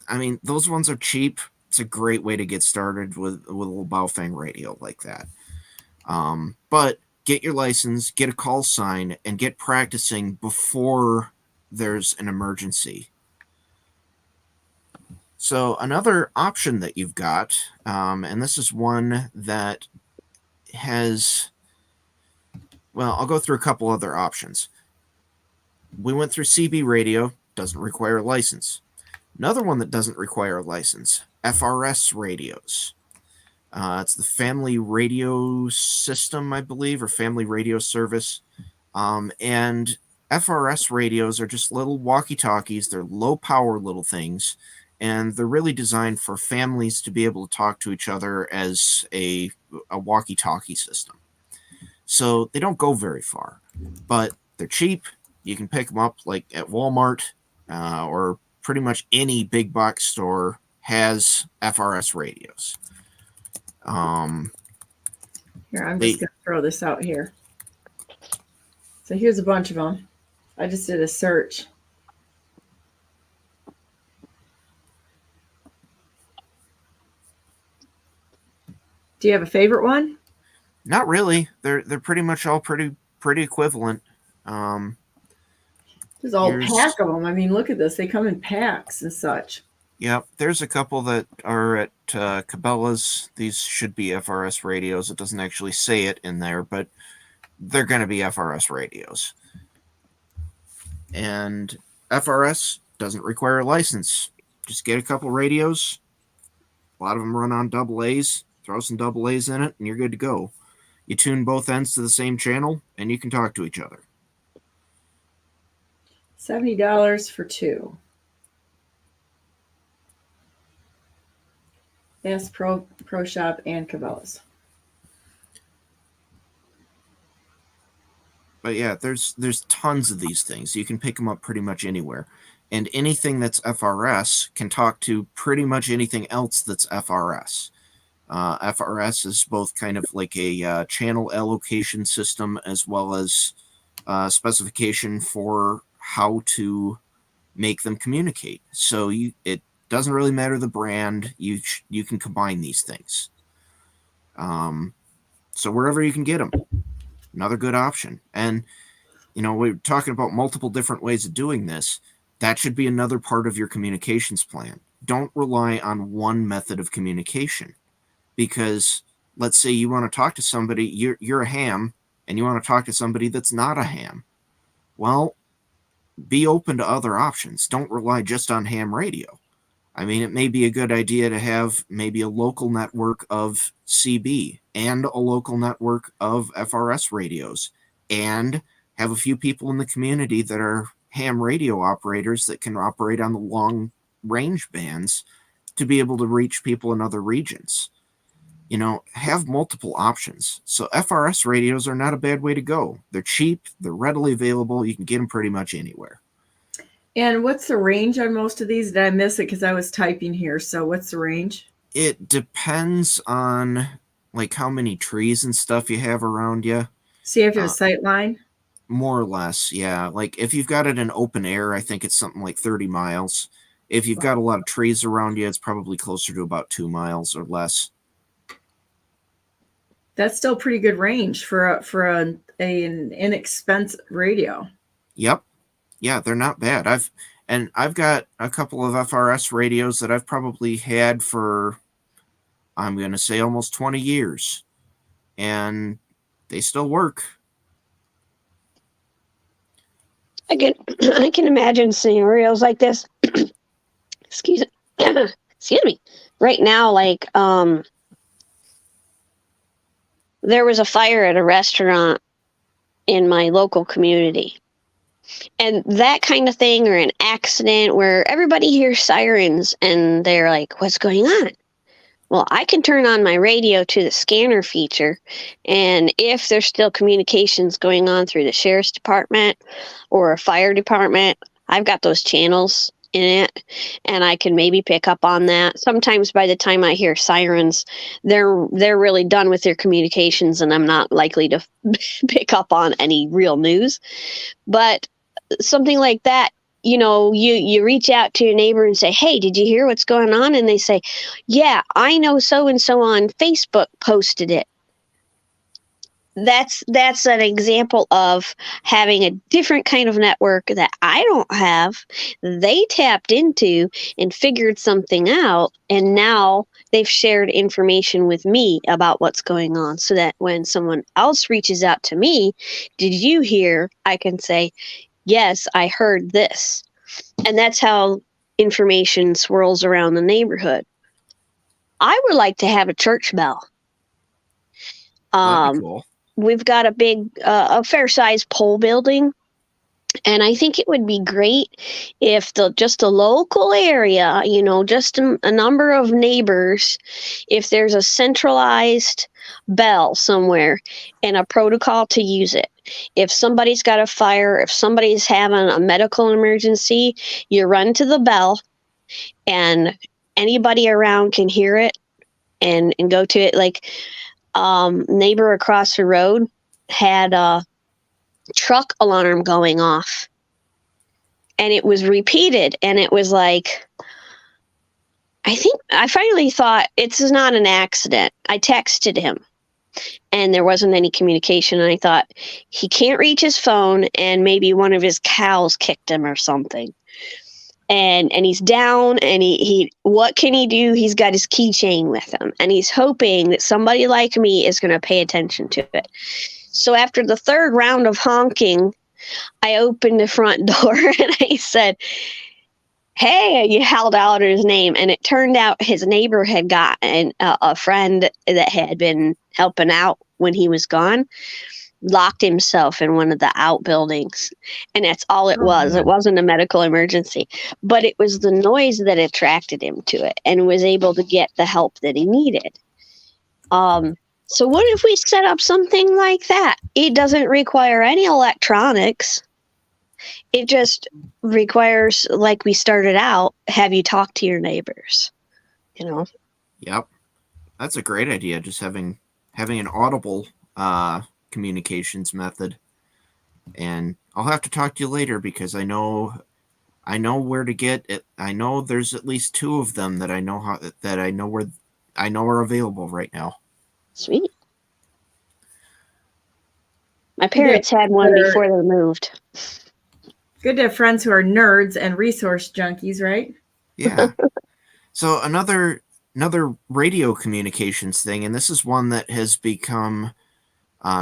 I mean, those ones are cheap. It's a great way to get started with a little Baofeng radio like that. But get your license, get a call sign, and get practicing before there's an emergency. So another option that you've got, and this is one that has, well, I'll go through a couple other options. We went through CB radio, doesn't require a license. Another one that doesn't require a license, FRS radios. It's the Family Radio System, I believe, or Family Radio Service. And FRS radios are just little walkie-talkies. They're low-power little things, and they're really designed for families to be able to talk to each other as a walkie-talkie system. So they don't go very far, but they're cheap. You can pick them up like at Walmart or pretty much any big box store has FRS radios. Here, I'm just going to throw this out here. So here's a bunch of them. I just did a search. Do you have a favorite one? Not really. They're pretty much all pretty equivalent. There's a whole pack of them. I mean, look at this. They come in packs and such. Yep. There's a couple that are at Cabela's. These should be FRS radios. It doesn't actually say it in there, but they're going to be FRS radios. And FRS doesn't require a license. Just get a couple radios. A lot of them run on AA's. Throw some AA's in it, and you're good to go. You tune both ends to the same channel, and you can talk to each other. $70 for two. Bass Pro Shop and Cabela's. But yeah, there's tons of these things. You can pick them up pretty much anywhere. And anything that's FRS can talk to pretty much anything else that's FRS. FRS is both kind of like a channel allocation system as well as specification for how to make them communicate. So it doesn't really matter the brand. You can combine these things. So wherever you can get them, another good option. And we're talking about multiple different ways of doing this. That should be another part of your communications plan. Don't rely on one method of communication, because let's say you want to talk to somebody, you're a ham, and you want to talk to somebody that's not a ham. Well, be open to other options. Don't rely just on ham radio. I mean, it may be a good idea to have maybe a local network of CB and a local network of FRS radios, and have a few people in the community that are ham radio operators that can operate on the long range bands to be able to reach people in other regions. Have multiple options. So FRS radios are not a bad way to go. They're cheap. They're readily available. You can get them pretty much anywhere. And what's the range on most of these? Did I miss it because I was typing here? So what's the range? It depends on like how many trees and stuff you have around you. So you have to have a sight line? More or less, yeah. Like if you've got it in open air, I think it's something like 30 miles. If you've got a lot of trees around you, it's probably closer to about 2 miles or less. That's still pretty good range for an inexpensive radio. Yep. Yeah, they're not bad. I've got a couple of FRS radios that I've probably had for, I'm going to say, almost 20 years. And they still work. I can imagine scenarios like this. Excuse me. Right now, like there was a fire at a restaurant in my local community. And that kind of thing, or an accident where everybody hears sirens and they're like, what's going on? Well, I can turn on my radio to the scanner feature, and if there's still communications going on through the sheriff's department or a fire department, I've got those channels in it, and I can maybe pick up on that. Sometimes by the time I hear sirens, they're really done with their communications, and I'm not likely to pick up on any real news. But something like that, you reach out to your neighbor and say, hey, did you hear what's going on? And they say, yeah, I know so and so on Facebook posted it. That's an example of having a different kind of network that I don't have. They tapped into and figured something out, and now they've shared information with me about what's going on, so that when someone else reaches out to me, did you hear? I can say, yes, I heard this. And that's how information swirls around the neighborhood. I would like to have a church bell. That'd be cool. We've got a big, a fair-sized pole building, and I think it would be great if just a local area, just a number of neighbors, if there's a centralized bell somewhere and a protocol to use it. If somebody's got a fire, if somebody's having a medical emergency, you run to the bell, and anybody around can hear it and go to it. Like, neighbor across the road had a truck alarm going off, and it was repeated, and it was like, I finally thought, it's not an accident. I texted him, and there wasn't any communication, and I thought, he can't reach his phone, and maybe one of his cows kicked him or something. And he's down, and he what can he do? He's got his keychain with him, and he's hoping that somebody like me is going to pay attention to it. So after the third round of honking, I opened the front door and I said, hey, you held out his name. And it turned out his neighbor had gotten a friend that had been helping out when he was gone, locked himself in one of the outbuildings, and that's all it was. It wasn't a medical emergency, but it was the noise that attracted him to it, and was able to get the help that he needed. So what if we set up something like that? It doesn't require any electronics. It just requires, like we started out, have you talk to your neighbors, Yep, that's a great idea. Just having an audible communications method. And I'll have to talk to you later, because I know where to get it. I know there's at least 2 of them that I know are available right now. Sweet. My parents had one before they moved. Good to have friends who are nerds and resource junkies, right? Yeah. So another radio communications thing, and this is one that has become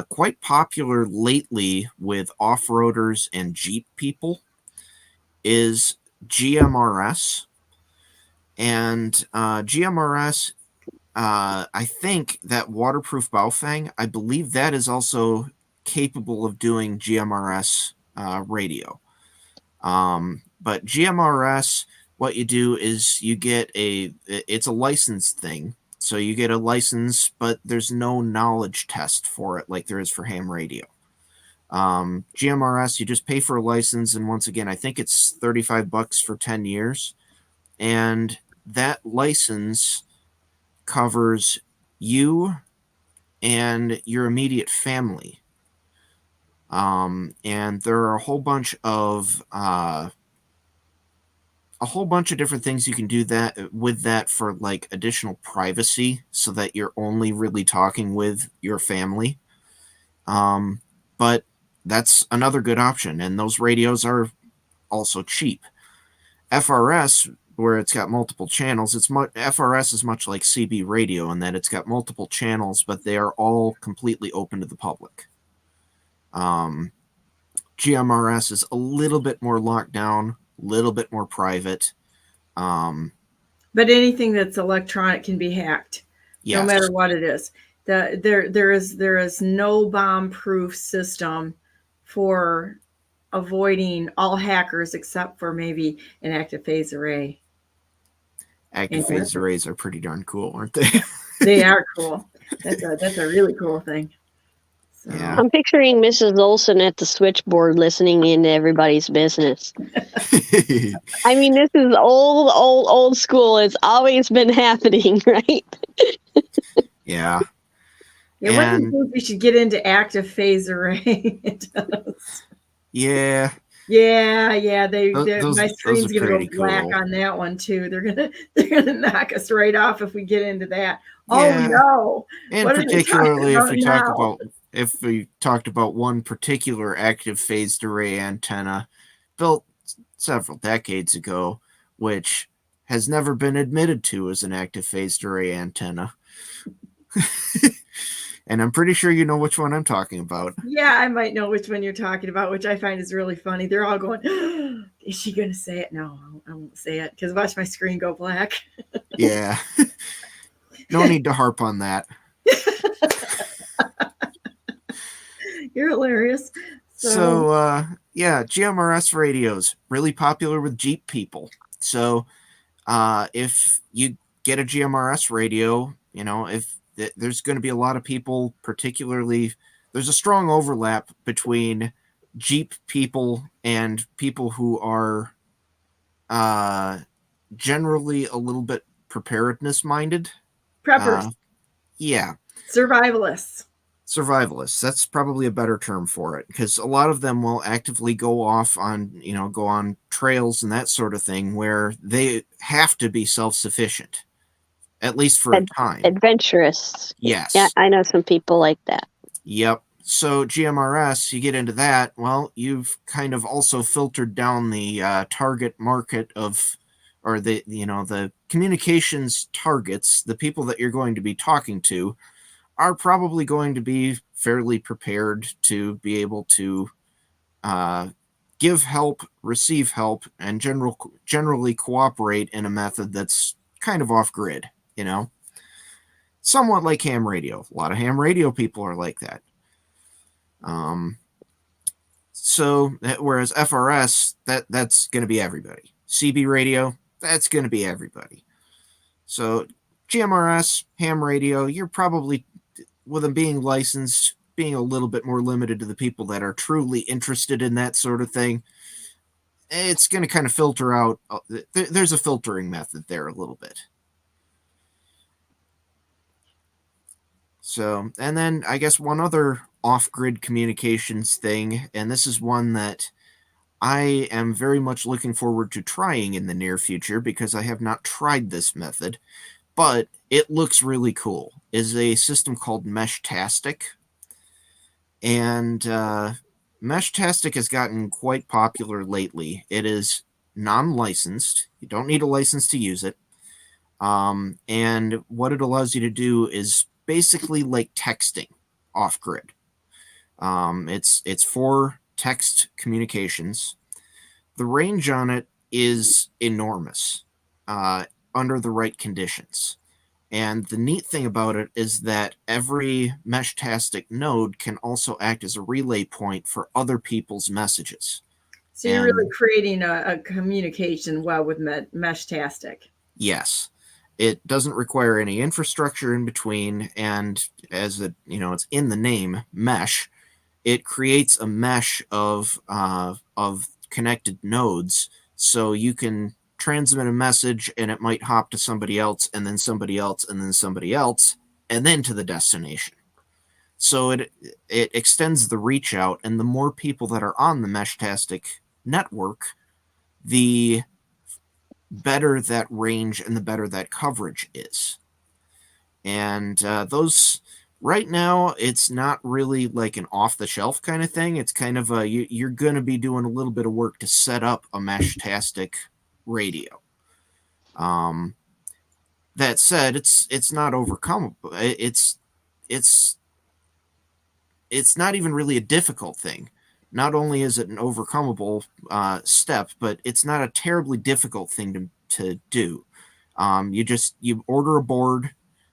quite popular lately with off-roaders and Jeep people, is GMRS. And GMRS, I think that waterproof Baofeng, I believe that is also capable of doing GMRS radio. But GMRS, what you do is you get it's a license thing. So you get a license, but there's no knowledge test for it like there is for ham radio. GMRS, you just pay for a license, and once again, I think it's $35 for 10 years. And that license covers you and your immediate family. And there are a whole bunch of different things you can do with that for like additional privacy, so that you're only really talking with your family. But that's another good option, and those radios are also cheap. FRS, where it's got multiple channels, FRS is much like CB radio in that it's got multiple channels, but they are all completely open to the public. GMRS is a little bit more locked down, a little bit more private. But anything that's electronic can be hacked, yes. No matter what it is. There is no bomb-proof system for avoiding all hackers, except for maybe an active phase array. Active phase arrays are pretty darn cool, aren't they? They are cool. That's a really cool thing. So. Yeah. I'm picturing Mrs. Olson at the switchboard listening into everybody's business. I mean, this is old school. It's always been happening, right? Yeah. Yeah, one of the And things we should get into active phase array. It does. yeah, Yeah. My those screen's are gonna go pretty black cool. on that one too. They're gonna knock us right off if we get into that. Oh Yeah. no! And What are they talking particularly about now? if we talked about one particular active phased array antenna built several decades ago, which has never been admitted to as an active phased array antenna. And I'm pretty sure you know which one I'm talking about. Yeah, I might know which one you're talking about, which I find is really funny. They're all going, "Is she gonna say it?" No, I won't say it because watch my screen go black. Yeah. No need to harp on that. You're hilarious. So yeah, GMRS radios, really popular with Jeep people. So if you get a GMRS radio, if there's going to be a lot of people, particularly, there's a strong overlap between Jeep people and people who are generally a little bit preparedness minded. Preppers, Yeah. survivalists. Survivalists, that's probably a better term for it, because a lot of them will actively go on trails and that sort of thing where they have to be self-sufficient, at least for a time. Adventurous. Yes. Yeah, I know some people like that. Yep. So GMRS, you get into that, well, you've kind of also filtered down the target market or the communications targets, the people that you're going to be talking to are probably going to be fairly prepared to be able to give help, receive help, and generally cooperate in a method that's kind of off-grid, Somewhat like ham radio. A lot of ham radio people are like that. So, whereas FRS, that's going to be everybody. CB radio, that's going to be everybody. So, GMRS, ham radio, you're probably, with them being licensed, being a little bit more limited to the people that are truly interested in that sort of thing, it's going to kind of filter out. There's a filtering method there a little bit. So, and then I guess one other off-grid communications thing, and this is one that I am very much looking forward to trying in the near future because I have not tried this method, but it looks really cool, is a system called Meshtastic. And Meshtastic has gotten quite popular lately. It is non-licensed. You don't need a license to use it. And what it allows you to do is basically like texting off-grid. It's for text communications. The range on it is enormous under the right conditions. And the neat thing about it is that every Meshtastic node can also act as a relay point for other people's messages. So you're really creating a communication well with Meshtastic. Yes. It doesn't require any infrastructure in between, and as it's in the name, mesh, it creates a mesh of connected nodes, so you can transmit a message and it might hop to somebody else and then somebody else and then somebody else and then to the destination. So it extends the reach out, and the more people that are on the Meshtastic network, the better that range and the better that coverage is. And those, right now, it's not really like an off-the-shelf kind of thing. It's kind of you're going to be doing a little bit of work to set up a Meshtastic radio. That said, it's not overcomable. It's not even really a difficult thing. Not only is it an overcomable step, but it's not a terribly difficult thing to do. You order a board,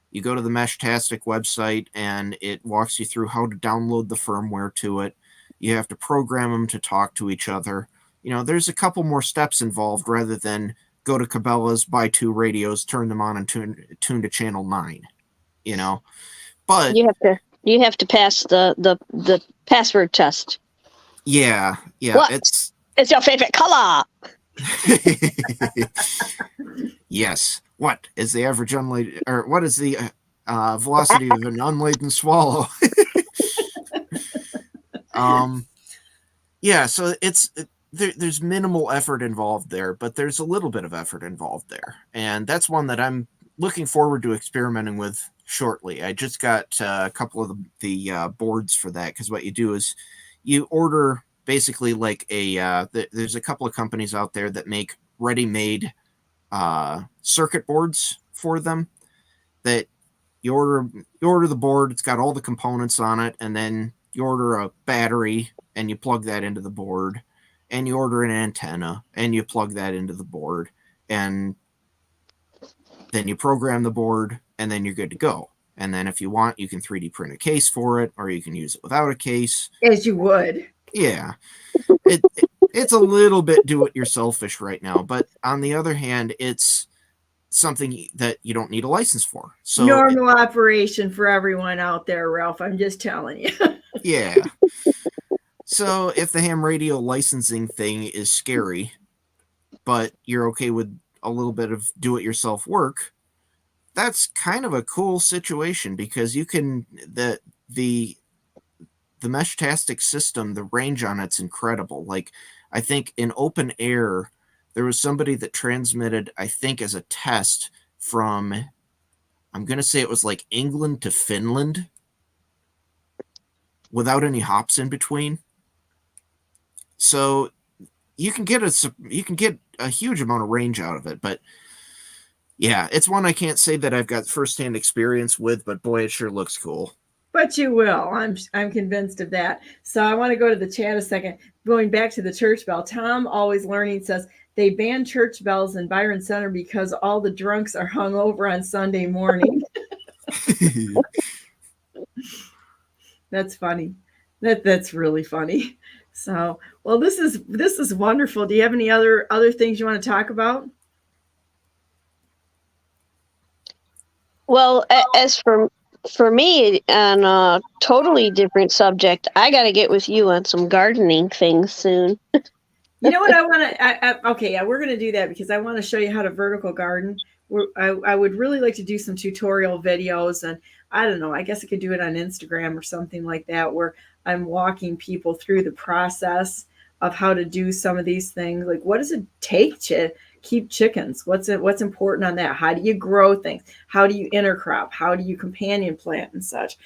you go to the Meshtastic website, and it walks you through how to download the firmware to it. You have to program them to talk to each other. There's a couple more steps involved rather than go to Cabela's, buy 2 radios, turn them on, and tune to channel 9. But You have to You have to pass the password test. Yeah. What? It's your favorite color? yes. What is the average unladen, or what is the velocity of an unladen swallow? Yeah. So there's minimal effort involved there, but there's a little bit of effort involved there, and that's one that I'm looking forward to experimenting with shortly. I just got a couple of the boards for that, because what you do is you order basically like there's a couple of companies out there that make ready-made circuit boards for them, that you order the board, it's got all the components on it, and then you order a battery and you plug that into the board, and you order an antenna and you plug that into the board, and then you program the board, and then you're good to go. And then if you want, you can 3D print a case for it, or you can use it without a case. As you would. Yeah. It's a little bit do-it-yourselfish right now, but on the other hand, it's something that you don't need a license for. So normal operation for everyone out there, Ralph. I'm just telling you. Yeah. So if the ham radio licensing thing is scary, but you're okay with a little bit of do-it-yourself work, that's kind of a cool situation, because you can the Meshtastic system, the range on it's incredible. Like, I think in open air, there was somebody that transmitted, I think as a test, from, I'm going to say it was like England to Finland, without any hops in between. So you can get a huge amount of range out of it. But yeah, it's one I can't say that I've got firsthand experience with, but boy, it sure looks cool. But you will. I'm convinced of that. So I want to go to the chat a second. Going back to the church bell, Tom Always Learning says they banned church bells in Byron Center because all the drunks are hung over on Sunday morning. That's funny. That's really funny. So, well, this is wonderful. Do you have any other things you want to talk about? Well, as for me, on a totally different subject, I got to get with you on some gardening things soon. You know what I want to? Okay, yeah, we're going to do that because I want to show you how to vertical garden. I would really like to do some tutorial videos, and I don't know, I guess I could do it on Instagram or something like that, where I'm walking people through the process of how to do some of these things. Like, what does it take to keep chickens? What's important on that? How do you grow things? How do you intercrop? How do you companion plant and such?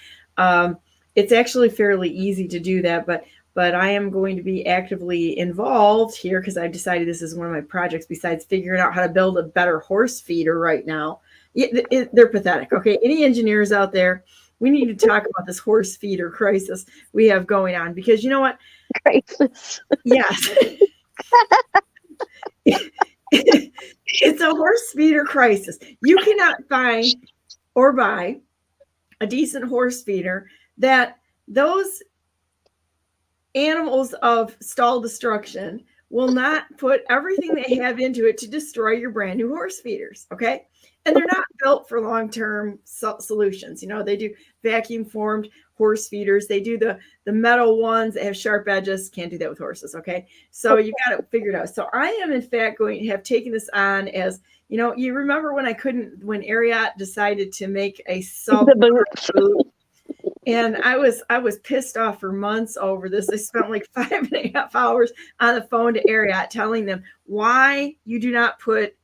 It's actually fairly easy to do that, but I am going to be actively involved here because I've decided this is one of my projects besides figuring out how to build a better horse feeder right now. They're pathetic. Okay. Any engineers out there, we need to talk about this horse feeder crisis we have going on, because you know what? Crisis. Yes. It's a horse feeder crisis. You cannot find or buy a decent horse feeder that those animals of stall destruction will not put everything they have into it to destroy your brand new horse feeders. Okay. And they're not built for long-term solutions. You know, they do vacuum formed horse feeders. They do the metal ones that have sharp edges. Can't do that with horses. Okay. So you got it figured out. So I am in fact going to have taken this on as, you know, you remember when when Ariat decided to make a sub boot. And I was pissed off for months over this. I spent like 5.5 hours on the phone to Ariat telling them why you do not put,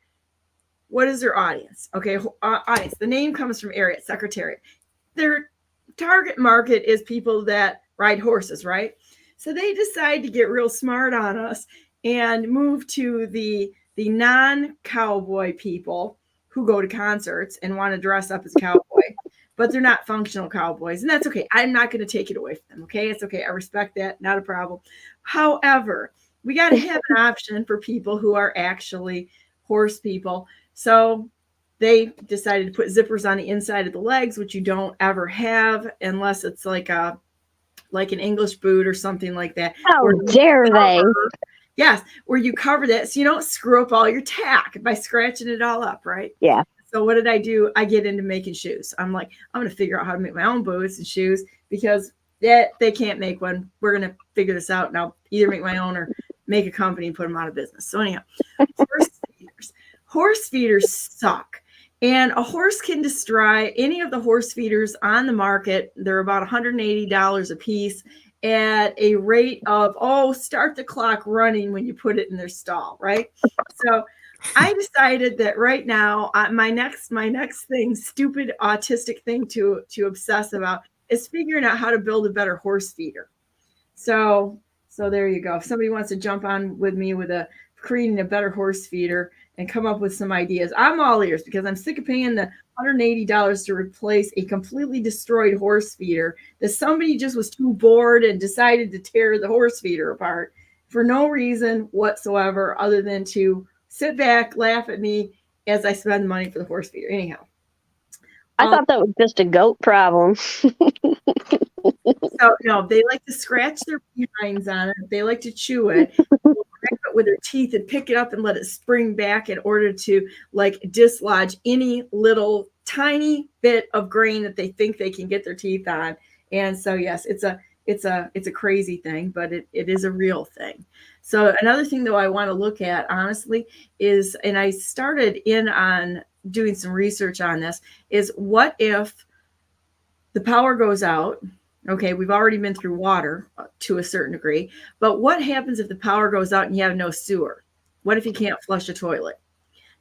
what is their audience? Okay, audience. The name comes from Ariat, Secretariat. Their target market is people that ride horses, right? So they decide to get real smart on us and move to the non-cowboy people who go to concerts and want to dress up as a cowboy. But they're not functional cowboys, and that's okay. I'm not going to take it away from them. Okay. It's okay. I respect that. Not a problem. However, we got to have an option for people who are actually horse people. So they decided to put zippers on the inside of the legs, which you don't ever have unless it's like an English boot or something like that. How dare they? Yes. Where you cover that so you don't screw up all your tack by scratching it all up. Right. Yeah. So what did I do? I get into making shoes. I'm like, I'm going to figure out how to make my own boots and shoes because that they can't make one. We're going to figure this out, and I'll either make my own or make a company and put them out of business. So anyhow, horse feeders suck. And a horse can destroy any of the horse feeders on the market. They're about $180 a piece at a rate of, start the clock running when you put it in their stall, right? So I decided that right now, my next thing, stupid autistic thing to obsess about, is figuring out how to build a better horse feeder. So there you go. If somebody wants to jump on with me with creating a better horse feeder and come up with some ideas, I'm all ears, because I'm sick of paying the $180 to replace a completely destroyed horse feeder that somebody just was too bored and decided to tear the horse feeder apart for no reason whatsoever other than to sit back, laugh at me as I spend money for the horse feeder. Anyhow. I thought that was just a goat problem. So no, they like to scratch their behinds on it. They like to chew it, crack it with their teeth and pick it up and let it spring back in order to dislodge any little tiny bit of grain that they think they can get their teeth on. And so yes, it's a crazy thing, but it is a real thing. So another thing though I want to look at honestly is, and I started in on doing some research on this, is what if the power goes out? Okay, we've already been through water to a certain degree, but what happens if the power goes out and you have no sewer? What if you can't flush a toilet?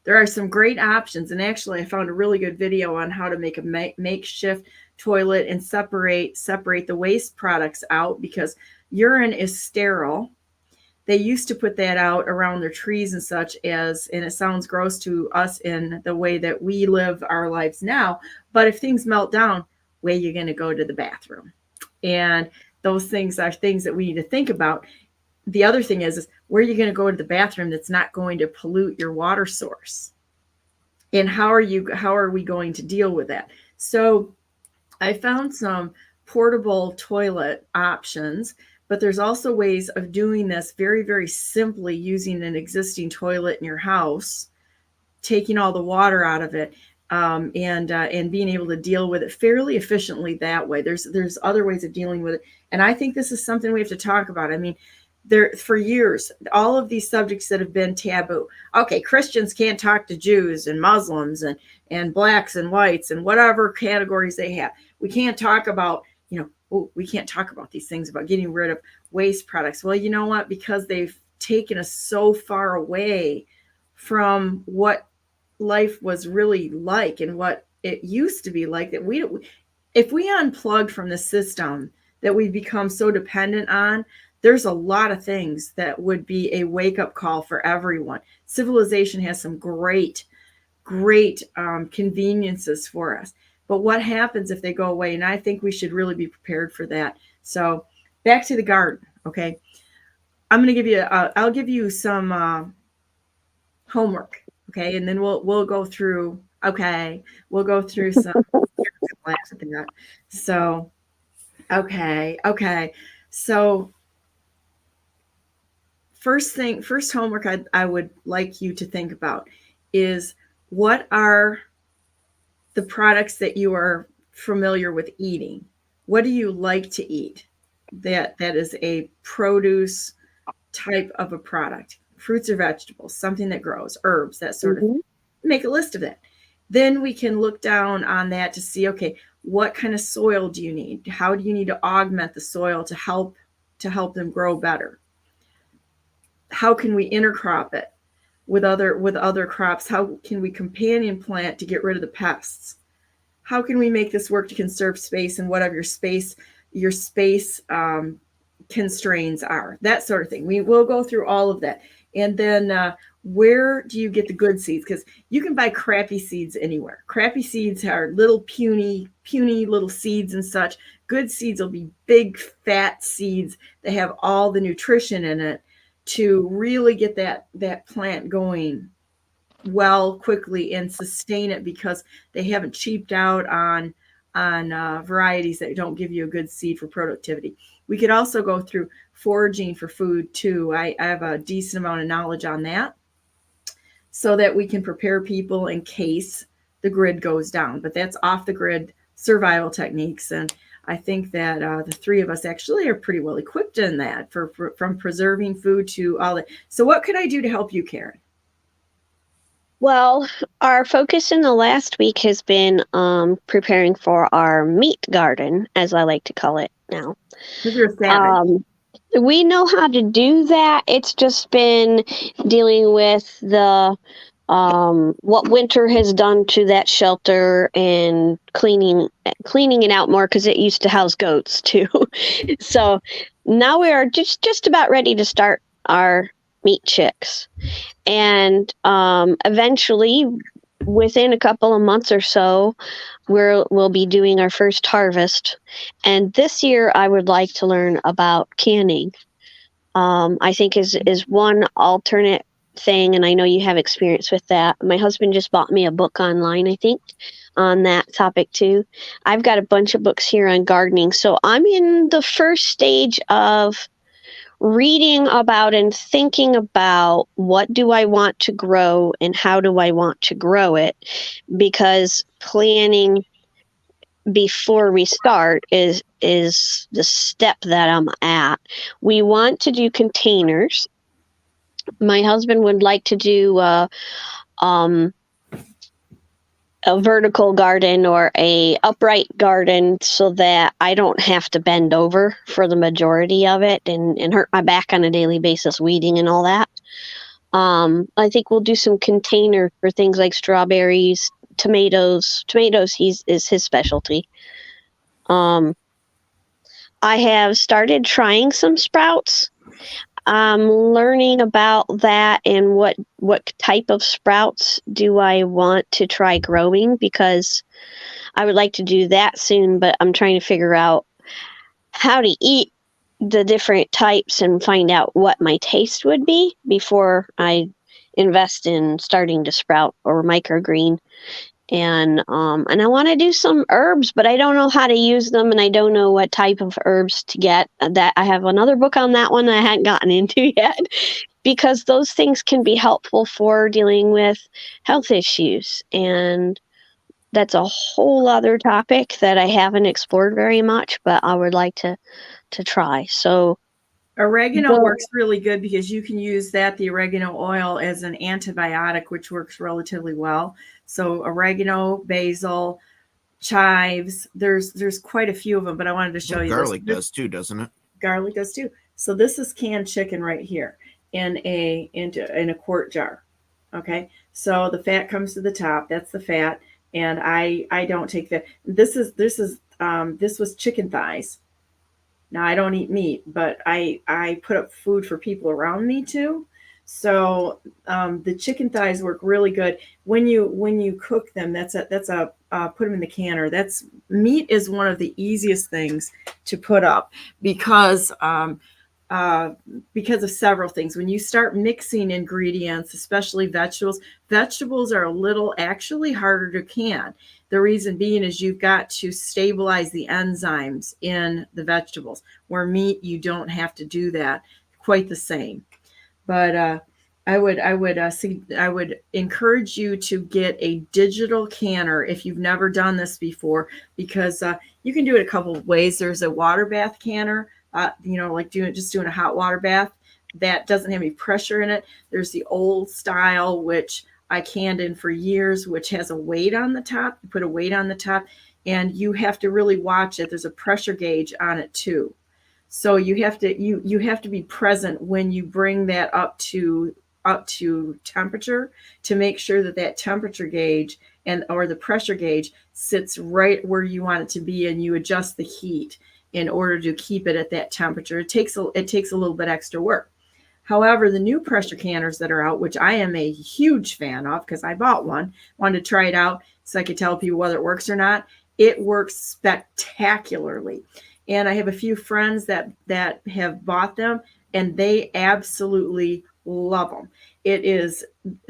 There are some great options, and actually I found a really good video on how to make a makeshift toilet and separate the waste products out, because urine is sterile. They used to put that out around their trees and such, and it sounds gross to us in the way that we live our lives now, but if things melt down, where you're going to go to the bathroom? And those things are things that we need to think about. The other thing is where are you going to go to the bathroom that's not going to pollute your water source? And how are we going to deal with that? So I found some portable toilet options, but there's also ways of doing this very, very simply using an existing toilet in your house, taking all the water out of it, and being able to deal with it fairly efficiently that way. There's other ways of dealing with it. And I think this is something we have to talk about. I mean, there for years, all of these subjects that have been taboo. Okay, Christians can't talk to Jews and Muslims and blacks and whites and whatever categories they have. We can't talk about, we can't talk about these things about getting rid of waste products. Well, you know what? Because they've taken us so far away from what life was really like and what it used to be like, that if we unplugged from the system that we've become so dependent on, there's a lot of things that would be a wake-up call for everyone. Civilization has some great conveniences for us, but what happens if they go away? And I think we should really be prepared for that. So back to the garden. Okay, I'm going to give you I'll give you some homework. Okay, and then we'll go through. Okay, we'll go through some. So, okay. So, first homework I would like you to think about is, what are the products that you are familiar with eating? What do you like to eat? That is a produce type of a product. Fruits or vegetables, something that grows, herbs, that sort of thing. Make a list of that. Then we can look down on that to see, okay, what kind of soil do you need? How do you need to augment the soil to help them grow better? How can we intercrop it with other crops? How can we companion plant to get rid of the pests? How can we make this work to conserve space and whatever your space constraints are? That sort of thing. We will go through all of that. And then where do you get the good seeds? Because you can buy crappy seeds anywhere. Crappy seeds are little puny little seeds and such. Good seeds will be big, fat seeds that have all the nutrition in it to really get that plant going well, quickly, and sustain it, because they haven't cheaped out on varieties that don't give you a good seed for productivity. We could also go through foraging for food too. I have a decent amount of knowledge on that, so that we can prepare people in case the grid goes down. But that's off the grid survival techniques, and I think that the three of us actually are pretty well equipped in that from preserving food to all that. So what could I do to help you, Karen? Well, our focus in the last week has been preparing for our meat garden, as I like to call it now. Because you're a savage. We know how to do that. It's just been dealing with the what winter has done to that shelter and cleaning it out more, because it used to house goats too. So now we are just about ready to start our meat chicks, and eventually, within a couple of months or so, we'll be doing our first harvest. And this year I would like to learn about canning. I think is one alternate thing, and I know you have experience with that. My husband just bought me a book online, I think, on that topic too. I've got a bunch of books here on gardening, so I'm in the first stage of reading about and thinking about what do I want to grow and how do I want to grow it, because planning before we start is the step that I'm at. We want to do containers. My husband would like to do a vertical garden or a upright garden, so that I don't have to bend over for the majority of it and hurt my back on a daily basis weeding and all that. I think we'll do some container for things like strawberries, tomatoes. Tomatoes is his specialty. I have started trying some sprouts. Learning about that and what type of sprouts do I want to try growing, because I would like to do that soon, but I'm trying to figure out how to eat the different types and find out what my taste would be before I invest in starting to sprout or microgreen. And I want to do some herbs, but I don't know how to use them, and I don't know what type of herbs to get. That I have another book on that one I hadn't gotten into yet, because those things can be helpful for dealing with health issues, and that's a whole other topic that I haven't explored very much, but I would like to try. So oregano works really good because you can use the oregano oil, as an antibiotic, which works relatively well. So oregano, basil, chives, there's quite a few of them, but I wanted to show you garlic this. does too, doesn't it? Garlic does too. So this is canned chicken right here in a quart jar. Okay, so the fat comes to the top. That's the fat, and I don't take that. This was chicken thighs. Now, I don't eat meat, but I put up food for people around me too. So the chicken thighs work really good when you cook them. That's a put them in the canner. Meat is one of the easiest things to put up because of several things. When you start mixing ingredients, especially vegetables are a little actually harder to can. The reason being is you've got to stabilize the enzymes in the vegetables, where meat, you don't have to do that quite the same. But I would encourage you to get a digital canner if you've never done this before, because you can do it a couple of ways. There's a water bath canner, like doing a hot water bath that doesn't have any pressure in it. There's the old style, which I canned in for years, which has a weight on the top. You put a weight on the top, and you have to really watch it. There's a pressure gauge on it too. So you have to be present when you bring that up to temperature, to make sure that temperature gauge or the pressure gauge sits right where you want it to be, and you adjust the heat in order to keep it at that temperature. It takes a little bit extra work. However, the new pressure canners that are out, which I am a huge fan of because I bought one, wanted to try it out so I could tell people whether it works or not. It works spectacularly. And I have a few friends that have bought them, and they absolutely love them.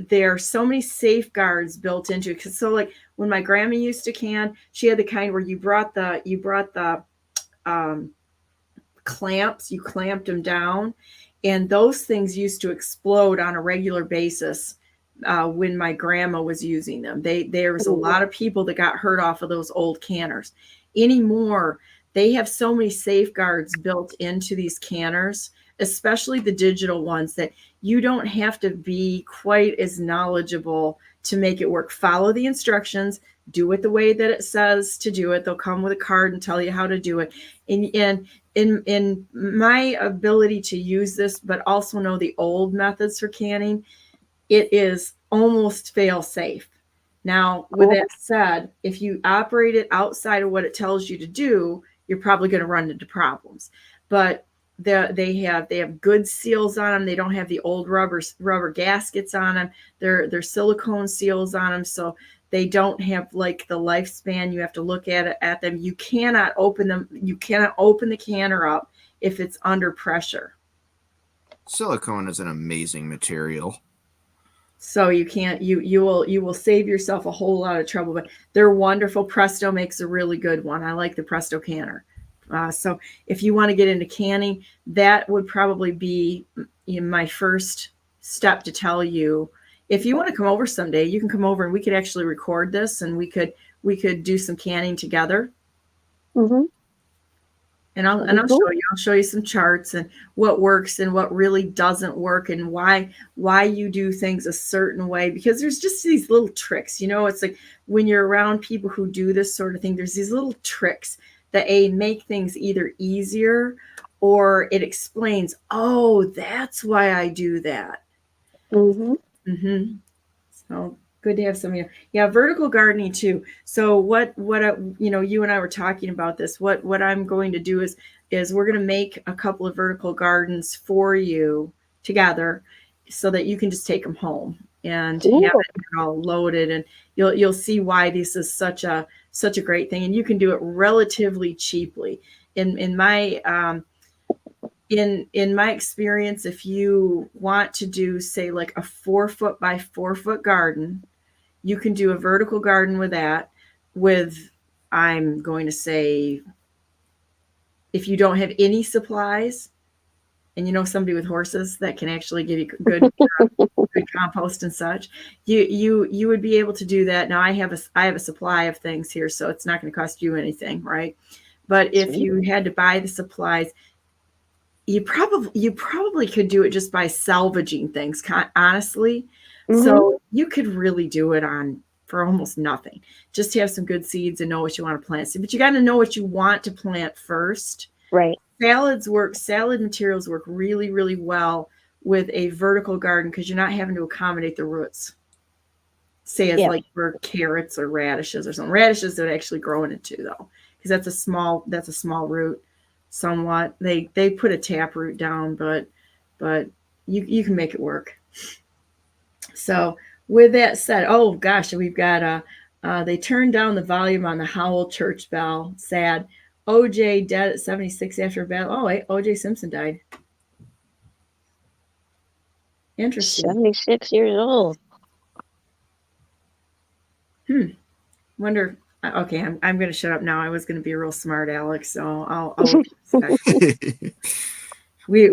There are so many safeguards built into it. So like when my grandma used to can, she had the kind where you brought the clamps, you clamped them down, and those things used to explode on a regular basis when my grandma was using them. There was a lot of people that got hurt off of those old canners. Anymore, they have so many safeguards built into these canners, especially the digital ones, that you don't have to be quite as knowledgeable to make it work. Follow the instructions, do it the way that it says to do it. They'll come with a card and tell you how to do it. And in my ability to use this, but also know the old methods for canning, it is almost fail safe. Now, with that said, if you operate it outside of what it tells you to do, you're probably going to run into problems. But they have good seals on them. They don't have the old rubber gaskets on them. They're silicone seals on them, so they don't have like the lifespan. You have to look at them. You cannot open them. You cannot open the canner up if it's under pressure. Silicone is an amazing material. So you can't, you will save yourself a whole lot of trouble, but they're wonderful. Presto makes a really good one. I like the Presto canner. So if you want to get into canning, that would probably be my first step to tell you. If you want to come over someday, you can come over and we could actually record this, and we could do some canning together. Mm-hmm. And I'll show you some charts and what works and what really doesn't work, and why you do things a certain way, because there's just these little tricks. It's like when you're around people who do this sort of thing, there's these little tricks that make things either easier, or it explains, oh, that's why I do that. Mm-hmm. Mm-hmm. So good to have some of you. Yeah, vertical gardening too. So what you and I were talking about this. What I'm going to do is we're going to make a couple of vertical gardens for you together, so that you can just take them home and have it all loaded, and you'll see why this is such a great thing, and you can do it relatively cheaply. In my experience, if you want to do, say, like a 4-foot by 4-foot garden, you can do a vertical garden with that. I'm going to say, if you don't have any supplies, and somebody with horses that can actually give you good compost and such, you would be able to do that. Now I have a supply of things here, so it's not going to cost you anything, right? But if you had to buy the supplies, you probably could do it just by salvaging things, honestly. Mm-hmm. So you could really do it for almost nothing. Just to have some good seeds and know what you want to plant. But you got to know what you want to plant first. Right. Salad materials work really, really well with a vertical garden, because you're not having to accommodate the roots. Say it's like for carrots or radishes or something. Radishes would actually grow in it too, though, because that's a small root. Somewhat. They put a tap root down, but you can make it work. So with that said, oh gosh, we've got they turned down the volume on the Howell church bell. Sad. OJ dead at 76 after a battle. Oh wait, OJ Simpson died. Interesting. 76 years old. Wonder. Okay, I'm going to shut up now. I was going to be real smart, Alex. So I'll we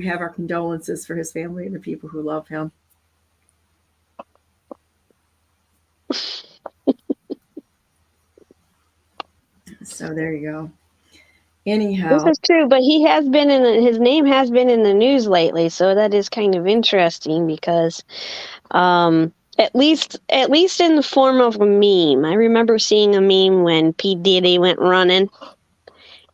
have our condolences for his family and the people who love him. So there you go. Anyhow, this is true, but he has been his name has been in the news lately, so that is kind of interesting, because at least in the form of a meme. I remember seeing a meme when P. Diddy went running,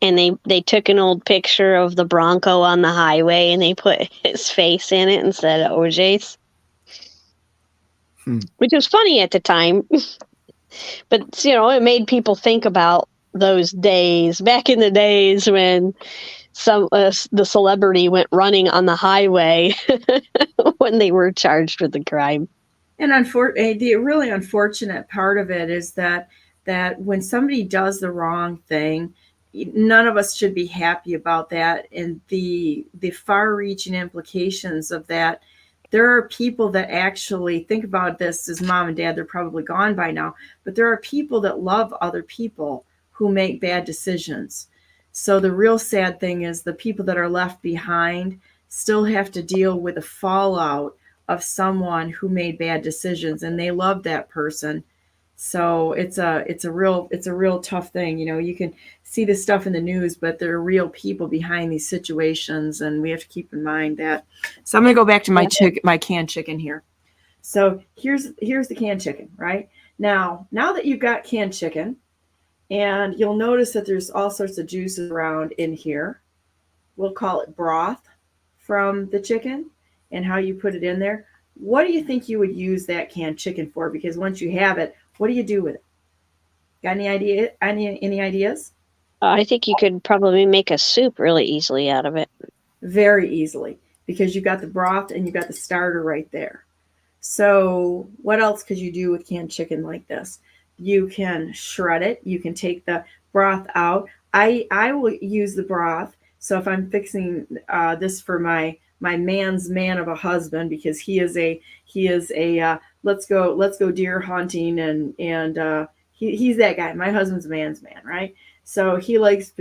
and they took an old picture of the Bronco on the highway, and they put his face in it instead of OJ's, which was funny at the time. But it made people think about those days, back in the days when the celebrity went running on the highway when they were charged with the crime. And the really unfortunate part of it is that when somebody does the wrong thing, none of us should be happy about that. And the far-reaching implications of that, there are people that actually think about this as mom and dad. They're probably gone by now, but there are people that love other people who make bad decisions. So the real sad thing is the people that are left behind still have to deal with the fallout of someone who made bad decisions, and they love that person, So it's a real tough thing. You know, you can see this stuff in the news, but there are real people behind these situations, and we have to keep in mind that. So I'm going to go back to my canned chicken here. So here's the canned chicken, right? Now that you've got canned chicken, and you'll notice that there's all sorts of juices around in here. We'll call it broth from the chicken and how you put it in there. What do you think you would use that canned chicken for? Because once you have it, what do you do with it? Got any idea? Any ideas? I think you could probably make a soup really easily out of it. Very easily, because you got the broth and you got the starter right there. So what else could you do with canned chicken like this? You can shred it. You can take the broth out. I will use the broth. So if I'm fixing this for my man's man of a husband, because he is a let's go deer hunting, and he's that guy. My husband's a man's man, right? So he likes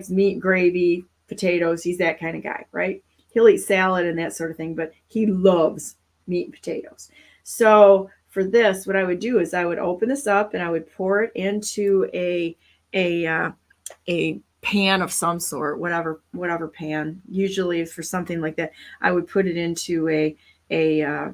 meat, gravy, potatoes. He's that kind of guy, right? He'll eat salad and that sort of thing, but he loves meat and potatoes. So for this, what I would do is I would open this up and I would pour it into a pan of some sort, whatever pan. Usually for something like that, I would put it into a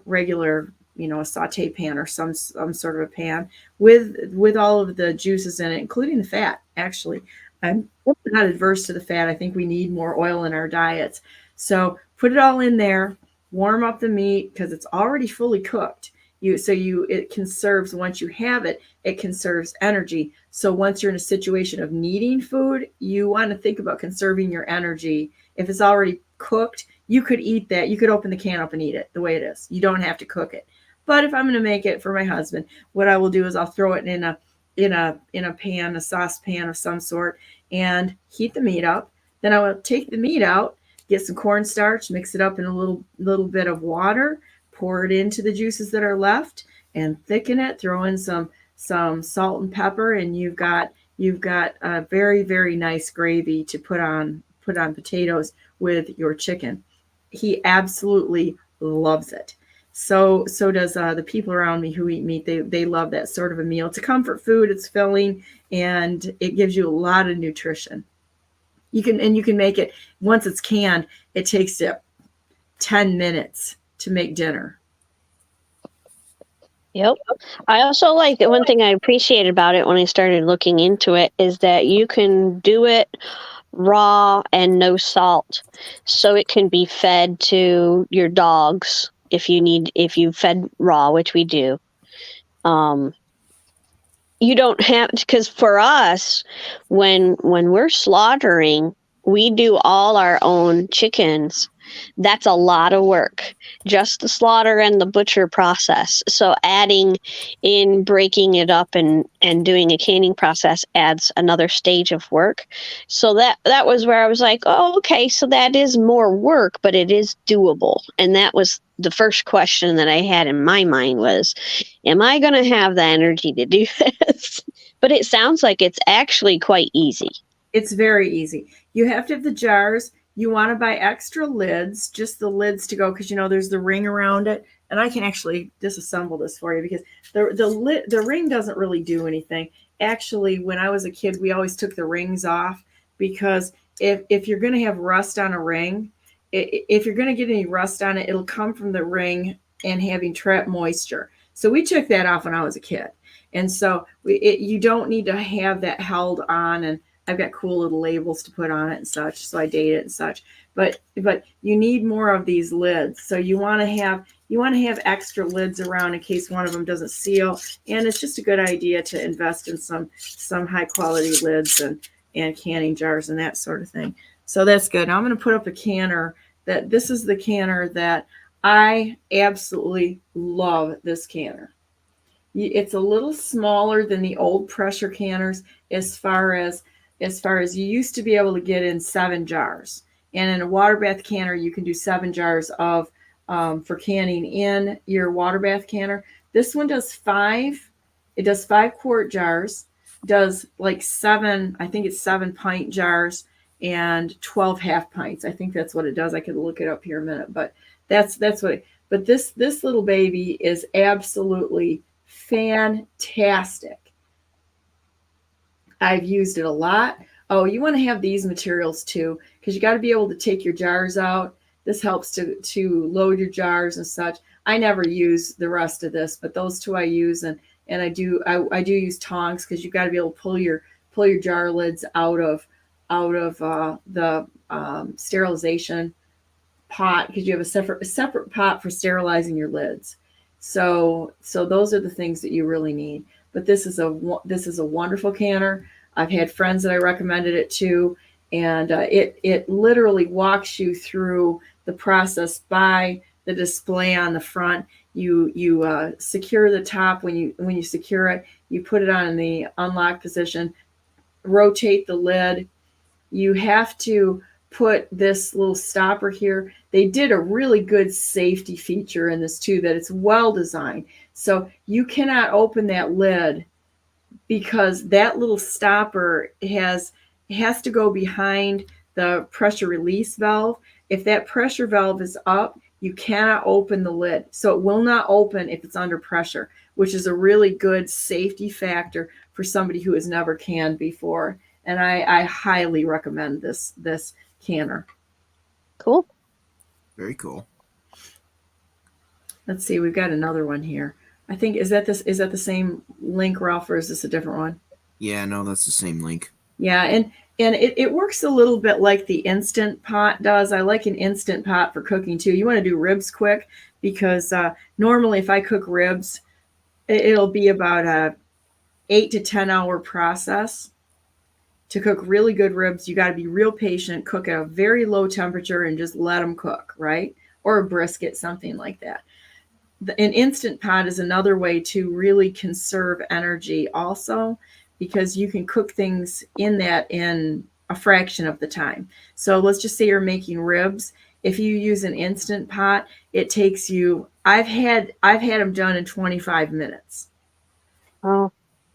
regular, a saute pan or some sort of a pan with all of the juices in it, including the fat. Actually, I'm not adverse to the fat. I think we need more oil in our diets. So put it all in there, warm up the meat because it's already fully cooked. It conserves, once you have it, it conserves energy. So once you're in a situation of needing food, you want to think about conserving your energy. If it's already cooked, you could eat that. You could open the can up and eat it the way it is. You don't have to cook it. But if I'm going to make it for my husband, what I will do is I'll throw it in a pan, a saucepan of some sort, and heat the meat up. Then I will take the meat out, get some cornstarch, mix it up in a little bit of water, pour it into the juices that are left, and thicken it. Throw in some salt and pepper, and you've got a very, very nice gravy to put on potatoes with your chicken. He absolutely loves it. So does the people around me who eat meat. They love that sort of a meal. It's a comfort food. It's filling, and it gives you a lot of nutrition. You can make it once it's canned. It takes 10 minutes to make dinner. Yep. I also like that. One thing I appreciated about it when I started looking into it is that you can do it raw and no salt. So it can be fed to your dogs if you fed raw, which we do. You don't have, because for us, when we're slaughtering, we do all our own chickens. That's a lot of work, just the slaughter and the butcher process. So adding in, breaking it up and doing a canning process adds another stage of work. So that was where I was like, oh, okay, so that is more work, but it is doable. And that was the first question that I had in my mind was, am I going to have the energy to do this? But it sounds like it's actually quite easy. It's very easy. You have to have the jars. You want to buy extra lids, just the lids to go, because there's the ring around it. And I can actually disassemble this for you because the ring doesn't really do anything. Actually, when I was a kid, we always took the rings off because if you're going to have rust on a ring, if you're going to get any rust on it, it'll come from the ring and having trapped moisture. So we took that off when I was a kid. And so you don't need to have that held on, and I've got cool little labels to put on it and such, so I date it and such. But you need more of these lids. So you want to have extra lids around in case one of them doesn't seal. And it's just a good idea to invest in some high quality lids and canning jars and that sort of thing. So that's good. Now I'm going to put up a canner this is the canner that I absolutely love. This canner. It's a little smaller than the old pressure canners as far as you used to be able to get in 7 jars. And in a water bath canner, you can do 7 jars of for canning in your water bath canner. This one does 5. It does 5 quart jars, does like 7, I think it's 7 pint jars and 12 half pints. I think that's what it does. I could look it up here in a minute, but that's what but this little baby is absolutely fantastic. I've used it a lot. Oh, you want to have these materials too, because you got to be able to take your jars out. This helps to load your jars and such. I never use the rest of this, but those two I use, and I do use tongs, because you've got to be able to pull your jar lids out of the sterilization pot, because you have a separate pot for sterilizing your lids. So those are the things that you really need. But this is a wonderful canner. I've had friends that I recommended it to, and it literally walks you through the process by the display on the front. You secure the top. When you secure it, you put it on in the unlock position, rotate the lid. You have to put this little stopper here. They did a really good safety feature in this too, that it's well designed. So you cannot open that lid, because that little stopper has to go behind the pressure release valve. If that pressure valve is up, you cannot open the lid. So it will not open if it's under pressure, which is a really good safety factor for somebody who has never canned before. And I highly recommend this canner. Cool. Very cool. Let's see, we've got another one here. I think, is that the same link, Ralph, or is this a different one? Yeah, no, that's the same link. Yeah, and it works a little bit like the Instant Pot does. I like an Instant Pot for cooking too. You want to do ribs quick, because normally if I cook ribs, it'll be about a 8 to 10 hour process. To cook really good ribs, you got to be real patient, cook at a very low temperature, and just let them cook, right? Or a brisket, something like that. An Instant Pot is another way to really conserve energy also, because you can cook things in a fraction of the time. So let's just say you're making ribs. If you use an Instant Pot, it takes you, I've had them done in 25 minutes. Oh.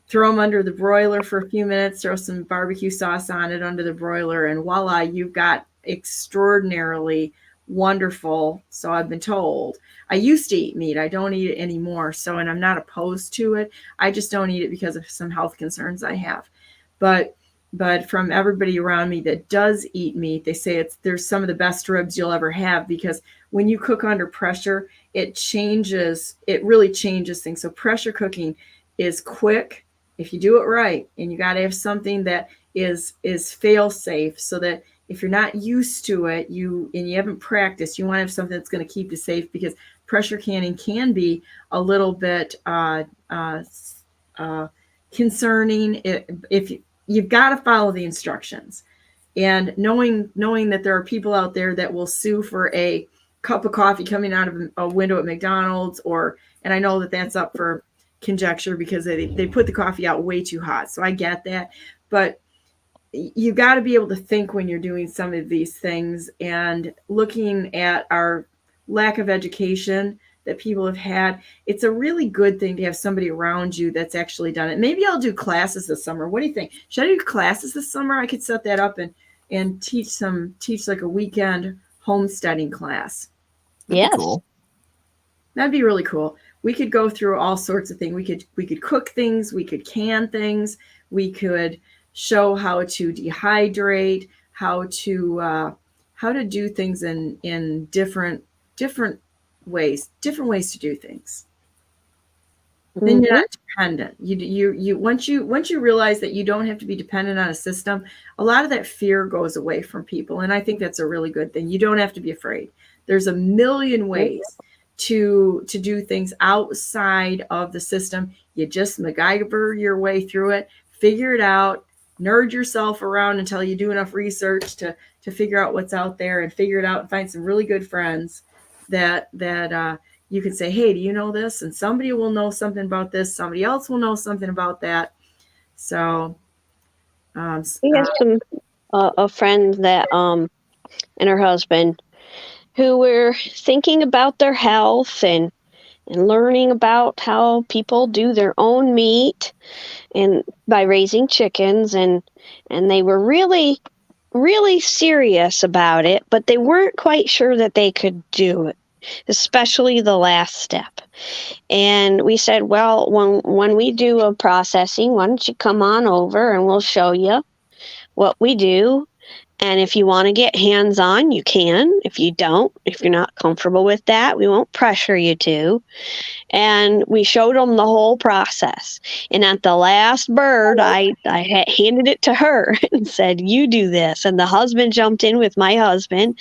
Throw them under the broiler for a few minutes, throw some barbecue sauce on it under the broiler, and voila, you've got extraordinarily wonderful. So I've been told. I used to eat meat. I don't eat it anymore. So, and I'm not opposed to it. I just don't eat it because of some health concerns I have. But from everybody around me that does eat meat, they say there's some of the best ribs you'll ever have, because when you cook under pressure, it really changes things. So pressure cooking is quick if you do it right, and you got to have something that is fail safe, so that if you're not used to it, and you haven't practiced, you want to have something that's going to keep you safe, because pressure canning can be a little bit concerning. If you've got to follow the instructions, and knowing that there are people out there that will sue for a cup of coffee coming out of a window at McDonald's, and I know that that's up for conjecture, because they put the coffee out way too hot. So I get that, but you got to be able to think when you're doing some of these things, and looking at our lack of education that people have had. It's a really good thing to have somebody around you that's actually done it. Maybe I'll do classes this summer. What do you think? Should I do classes this summer? I could set that up and teach like a weekend homesteading class. Yes. Cool. That'd be really cool. We could go through all sorts of things. We could cook things. We could can things. We could show how to dehydrate, how to do things in different ways to do things. Mm-hmm. Then you're not dependent. You once you realize that you don't have to be dependent on a system, a lot of that fear goes away from people, and I think that's a really good thing. You don't have to be afraid. There's a million ways to do things outside of the system. You just MacGyver your way through it, figure it out, nerd yourself around until you do enough research to figure out what's out there, and figure it out, and find some really good friends that you can say, hey, do you know this? And somebody will know something about this. Somebody else will know something about that. So we have a friend that and her husband who were thinking about their health and learning about how people do their own meat and by raising chickens, and they were really, really serious about it, but they weren't quite sure that they could do it, especially the last step. And we said, well, when we do a processing, why don't you come on over and we'll show you what we do. And if you want to get hands-on, you can. If you don't, if you're not comfortable with that, we won't pressure you to. And we showed them the whole process. And at the last bird, I handed it to her and said, you do this. And the husband jumped in with my husband.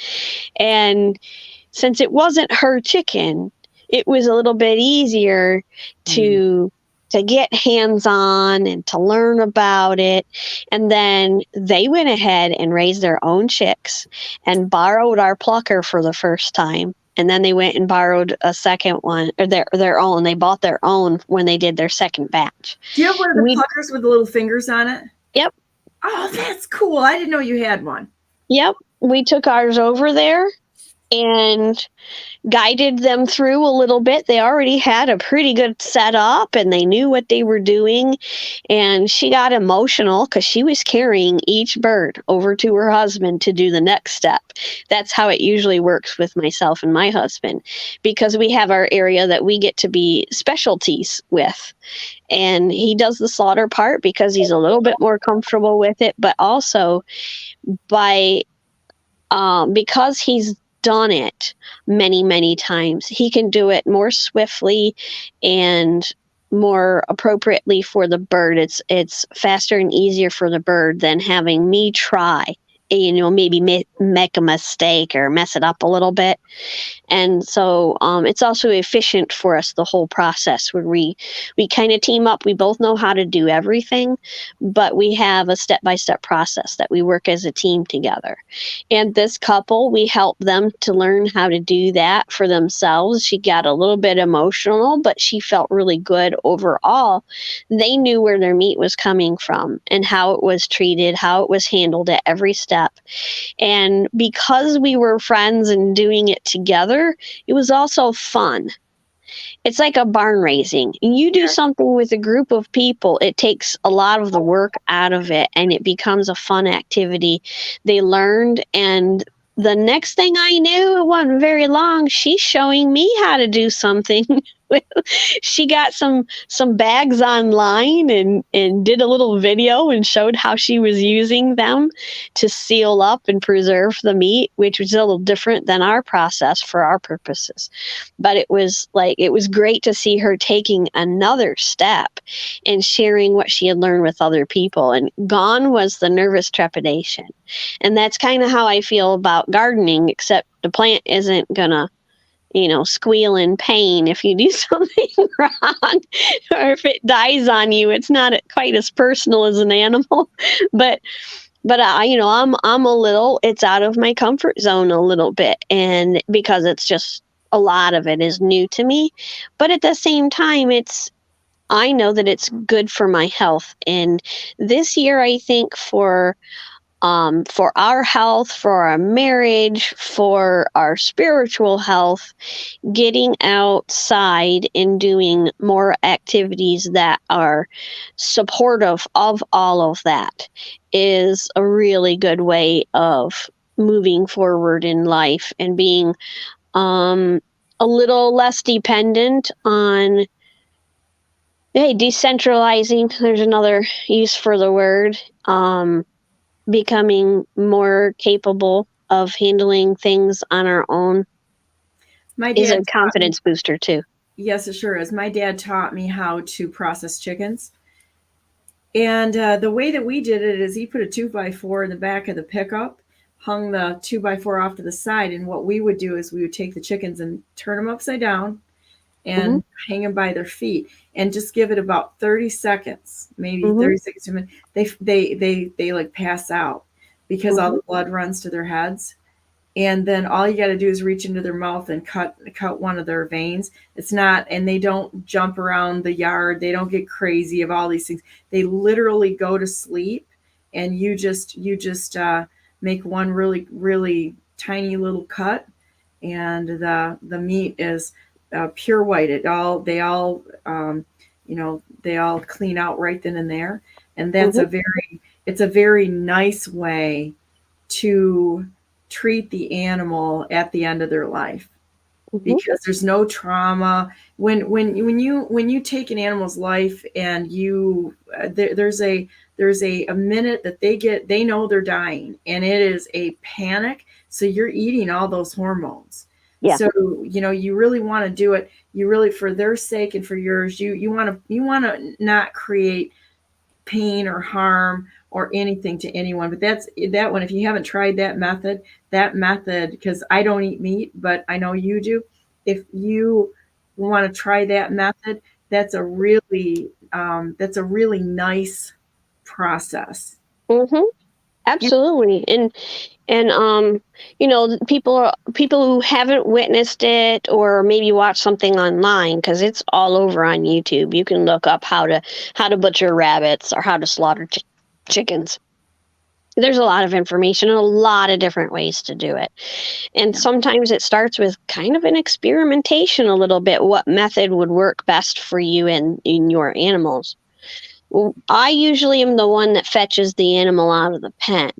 And since it wasn't her chicken, it was a little bit easier to get hands-on and to learn about it. And then they went ahead and raised their own chicks and borrowed our plucker for the first time. And then they went and borrowed a second one, or their own. They bought their own when they did their second batch. Do you have one of the pluckers with the little fingers on it? Yep. Oh, that's cool. I didn't know you had one. Yep. We took ours over there and guided them through a little bit. They already had a pretty good setup and they knew what they were doing. And she got emotional because she was carrying each bird over to her husband to do the next step. That's how it usually works with myself and my husband, because we have our area that we get to be specialties with. And he does the slaughter part because he's a little bit more comfortable with it, but also because he's done it many times, he can do it more swiftly and more appropriately for the bird. It's faster and easier for the bird than having me try, maybe make a mistake or mess it up a little bit. And so it's also efficient for us, the whole process, where we kind of team up. We both know how to do everything, but we have a step-by-step process that we work as a team together. And this couple, we help them to learn how to do that for themselves. She got a little bit emotional, but she felt really good overall. They knew where their meat was coming from and how it was treated, how it was handled at every step. And because we were friends and doing it together, it was also fun. It's like a barn raising. You do something with a group of people, it takes a lot of the work out of it and it becomes a fun activity. They learned, and the next thing I knew, it wasn't very long, she's showing me how to do something. She got some bags online and did a little video and showed how she was using them to seal up and preserve the meat, which was a little different than our process for our purposes. But it was great to see her taking another step and sharing what she had learned with other people. And gone was the nervous trepidation. And that's kind of how I feel about gardening, except the plant isn't gonna squeal in pain if you do something wrong, or if it dies on you. It's not quite as personal as an animal, but I'm a little, it's out of my comfort zone a little bit, and because it's just, a lot of it is new to me, but at the same time, I know that it's good for my health. And this year, I think for our health, for our marriage, for our spiritual health, getting outside and doing more activities that are supportive of all of that is a really good way of moving forward in life and being a little less dependent on, decentralizing. There's another use for the word. Becoming more capable of handling things on our own is a confidence booster too. Yes, it sure is. My dad taught me how to process chickens. And the way that we did it is he put a 2x4 in the back of the pickup, hung the 2x4 off to the side. And what we would do is we would take the chickens and turn them upside down and hang them by their feet and just give it about 30 seconds, maybe 30 seconds to a minute. They like pass out because all the blood runs to their heads. And then all you got to do is reach into their mouth and cut one of their veins. And they don't jump around the yard. They don't get crazy of all these things. They literally go to sleep, and you just make one really, really tiny little cut, and the meat is pure white. They all clean out right then and there. And that's it's a very nice way to treat the animal at the end of their life. because there's no trauma. When you take an animal's life and you there's a minute that they know they're dying, and it is a panic. So you're eating all those hormones. Yeah. So you really want to do it. You really, for their sake and for yours, you want to not create pain or harm or anything to anyone. But that one, if you haven't tried that method, because I don't eat meat, but I know you do. If you want to try that method, that's a really nice process. Mm-hmm. Absolutely. And people who haven't witnessed it or maybe watch something online, because it's all over on YouTube. You can look up how to butcher rabbits or how to slaughter chickens. There's a lot of information and a lot of different ways to do it. And sometimes it starts with kind of an experimentation a little bit, what method would work best for you and in your animals. I usually am the one that fetches the animal out of the pen,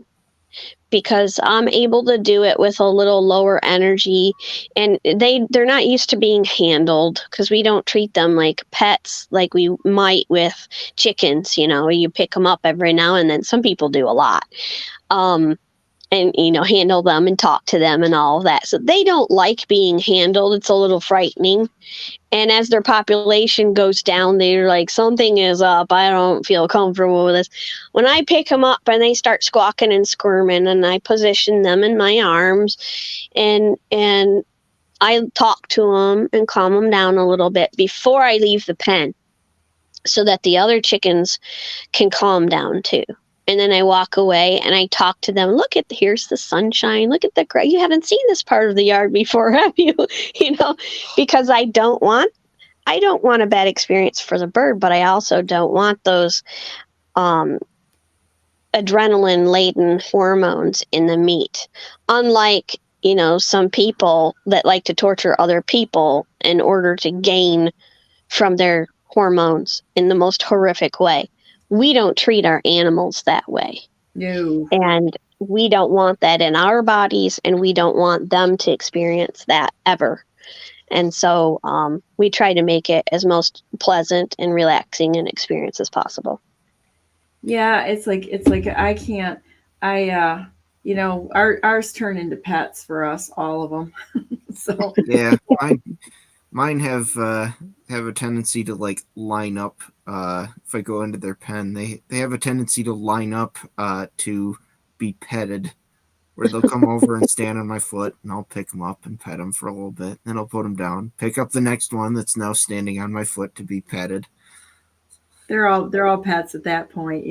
because I'm able to do it with a little lower energy, and they're not used to being handled, because we don't treat them like pets like we might with chickens. You pick them up every now and then. Some people do a lot. And handle them and talk to them and all of that. So they don't like being handled. It's a little frightening. And as their population goes down, they're like, something is up. I don't feel comfortable with this. When I pick them up and they start squawking and squirming, and I position them in my arms, and I talk to them and calm them down a little bit before I leave the pen, so that the other chickens can calm down too. And then I walk away and I talk to them. Here's the sunshine. Look at the gray. You haven't seen this part of the yard before, have you? Because I don't want a bad experience for the bird, but I also don't want those adrenaline laden hormones in the meat. Unlike, some people that like to torture other people in order to gain from their hormones in the most horrific way. We don't treat our animals that way. No. And we don't want that in our bodies, and we don't want them to experience that ever. And so we try to make it as most pleasant and relaxing an experience as possible. Yeah, it's like ours turn into pets for us, all of them. So Yeah, mine have a tendency to like line up. If I go into their pen, they have a tendency to line up to be petted, where they'll come over and stand on my foot, and I'll pick them up and pet them for a little bit. Then I'll put them down, pick up the next one that's now standing on my foot to be petted. they're all pets at that point,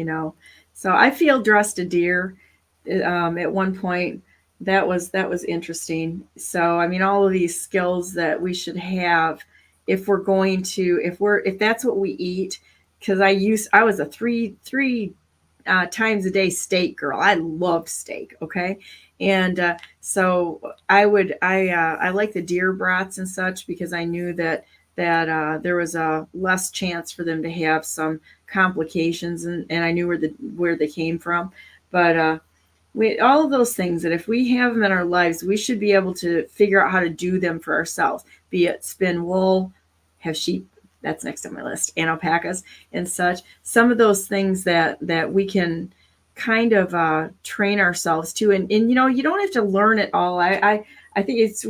So I field dressed a deer at one point. That was interesting. So I mean, all of these skills that we should have if we're going to, if that's what we eat. Because I was a three times a day steak girl. I love steak. Okay. And so I like the deer brats and such, because I knew that there was a less chance for them to have some complications, and I knew where they came from. But all of those things, that if we have them in our lives, we should be able to figure out how to do them for ourselves, be it spin wool, have sheep, that's next on my list, and alpacas and such. Some of those things that we can kind of train ourselves to. And you don't have to learn it all. I think it's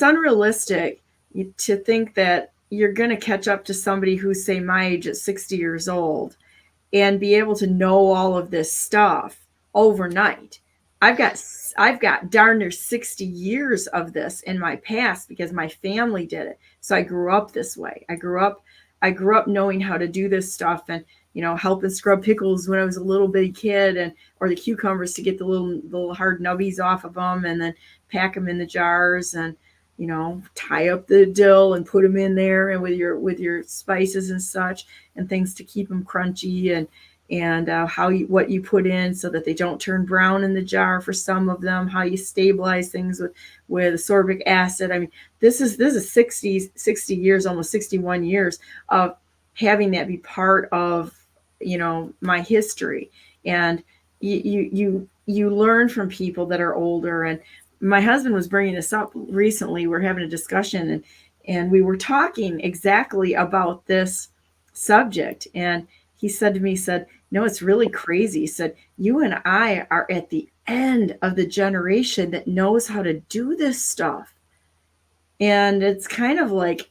unrealistic to think that you're going to catch up to somebody who's, say, my age at 60 years old and be able to know all of this stuff overnight. I've got darn near 60 years of this in my past, because my family did it. So I grew up this way. I grew up knowing how to do this stuff, and helping scrub pickles when I was a little bitty kid, or the cucumbers to get the little hard nubbies off of them, and then pack them in the jars, and tie up the dill and put them in there, and with your spices and such and things to keep them crunchy, and what you put in so that they don't turn brown in the jar for some of them, how you stabilize things with ascorbic acid. I mean, this is 60 years, almost 61 years of having that be part of my history. And you learn from people that are older, and my husband was bringing this up recently. We're having a discussion, and we were talking exactly about this subject. And he said to me, he said, "No, it's really crazy." He said, "You and I are at the end of the generation that knows how to do this stuff." And it's kind of like,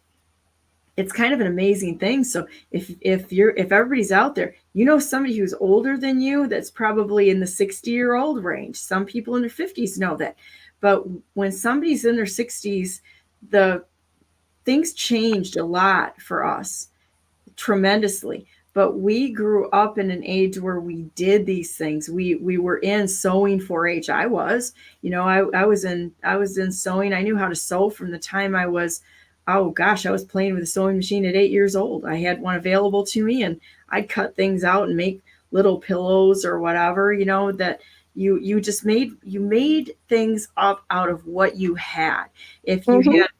it's kind of an amazing thing. So if everybody's out there, somebody who's older than you, that's probably in the 60-year-old range. Some people in their 50s know that. But when somebody's in their 60s, the things changed a lot for us, tremendously. But we grew up in an age where we did these things. We were in sewing 4-H. I was, I was in sewing. I knew how to sew from the time I was, oh gosh, I was playing with a sewing machine at 8 years old. I had one available to me, and I'd cut things out and make little pillows or whatever, that you just made things up out of what you had. If you had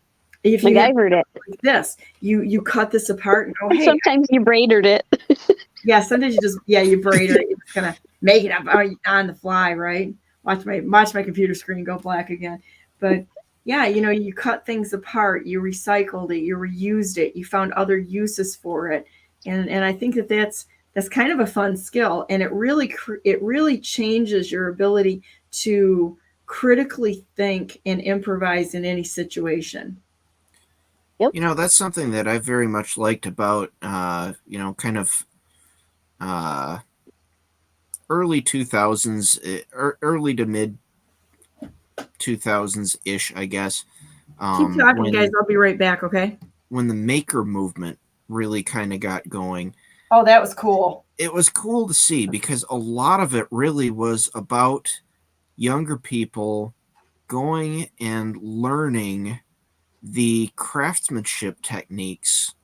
MacGyvered it. like this, you cut this apart and go, And hey. sometimes you braided it. Yeah, sometimes you braid it. You're just gonna make it up on the fly, right? Watch my computer screen go black again. But yeah, you cut things apart, you recycled it, you reused it, you found other uses for it, and I think that's kind of a fun skill, and it really changes your ability to critically think and improvise in any situation. That's something that I very much liked about, kind of early 2000s, early to mid 2000s ish, I guess. Keep talking, guys. I'll be right back, okay? When the maker movement really kind of got going. Oh, that was cool. It was cool to see, because a lot of it really was about younger people going and learning the craftsmanship techniques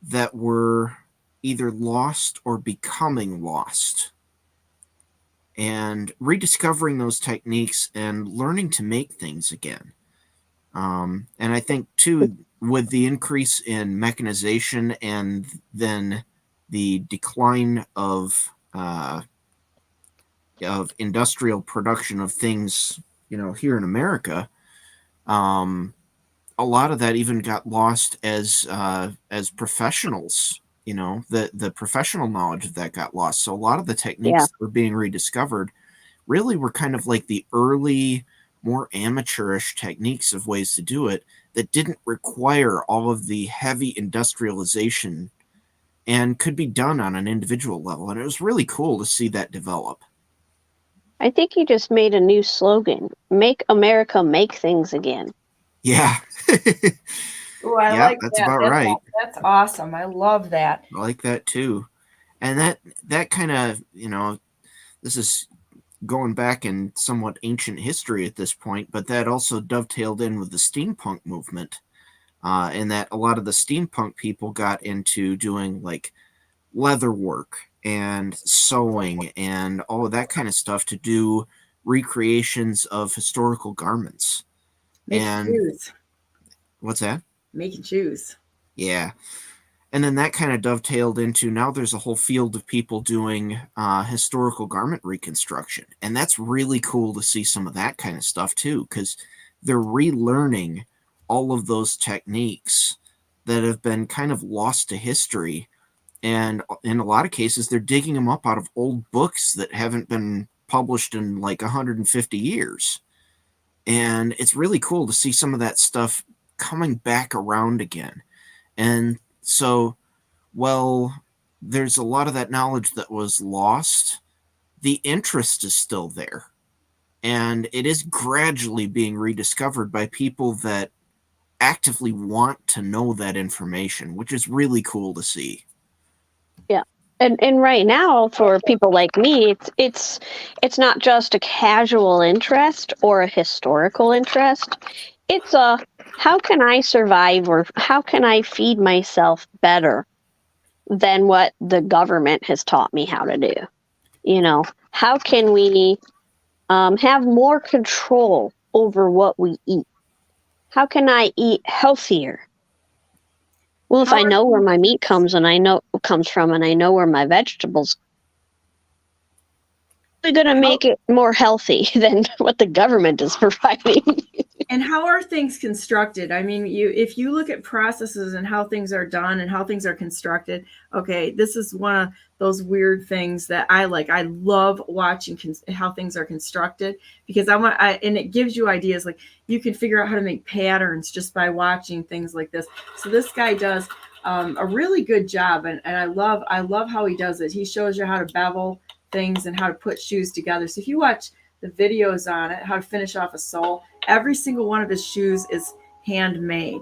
that were either lost or becoming lost, and rediscovering those techniques and learning to make things again. And I think too, with the increase in mechanization and then the decline of industrial production of things, here in America, a lot of that even got lost as professionals. The professional knowledge of that got lost. So a lot of the techniques that were being rediscovered really were kind of like the early, more amateurish techniques of ways to do it that didn't require all of the heavy industrialization and could be done on an individual level. And it was really cool to see that develop. I think you just made a new slogan: "Make America make things again." Yeah. Ooh, I like that's that. about right. That's awesome. I love that. I like that too. And that kind of, this is going back in somewhat ancient history at this point, but that also dovetailed in with the steampunk movement, in that a lot of the steampunk people got into doing like leather work and sewing and all of that kind of stuff to do recreations of historical garments. Making shoes. What's that? Making shoes. Yeah. And then that kind of dovetailed into, now there's a whole field of people doing historical garment reconstruction. And that's really cool to see some of that kind of stuff too, because they're relearning all of those techniques that have been kind of lost to history. And in a lot of cases, they're digging them up out of old books that haven't been published in like 150 years. And it's really cool to see some of that stuff coming back around again. And so, well, there's a lot of that knowledge that was lost. The interest is still there. And it is gradually being rediscovered by people that actively want to know that information, which is really cool to see. Yeah. And right now, for people like me, it's not just a casual interest or a historical interest. It's a, how can I survive, or how can I feed myself better than what the government has taught me how to do? How can we have more control over what we eat? How can I eat healthier? Well, if I know where my meat comes from, and I know where my vegetables. going to make it more healthy than what the government is providing. And how are things constructed? I mean, if you look at processes and how things are done and how things are constructed, okay, this is one of those weird things that I like. I love watching how things are constructed, because and it gives you ideas. Like, you can figure out how to make patterns just by watching things like this. So this guy does a really good job, and I love how he does it. He shows you how to bevel things and how to put shoes together. So if you watch the videos on it, how to finish off a sole, every single one of his shoes is handmade.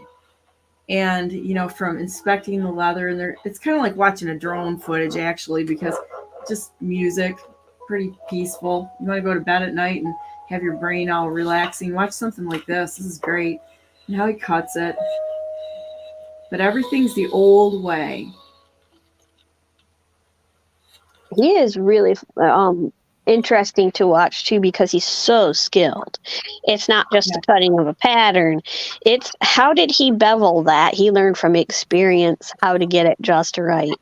And, you know, from inspecting the leather, and it's kind of like watching a drone footage, actually, because just music, pretty peaceful. You want to go to bed at night and have your brain all relaxing, watch something like this. This is great. And how he cuts it. But everything's the old way. He is really interesting to watch too, because he's so skilled. It's not just the cutting of a pattern. It's how did he bevel that? He learned from experience how to get it just right.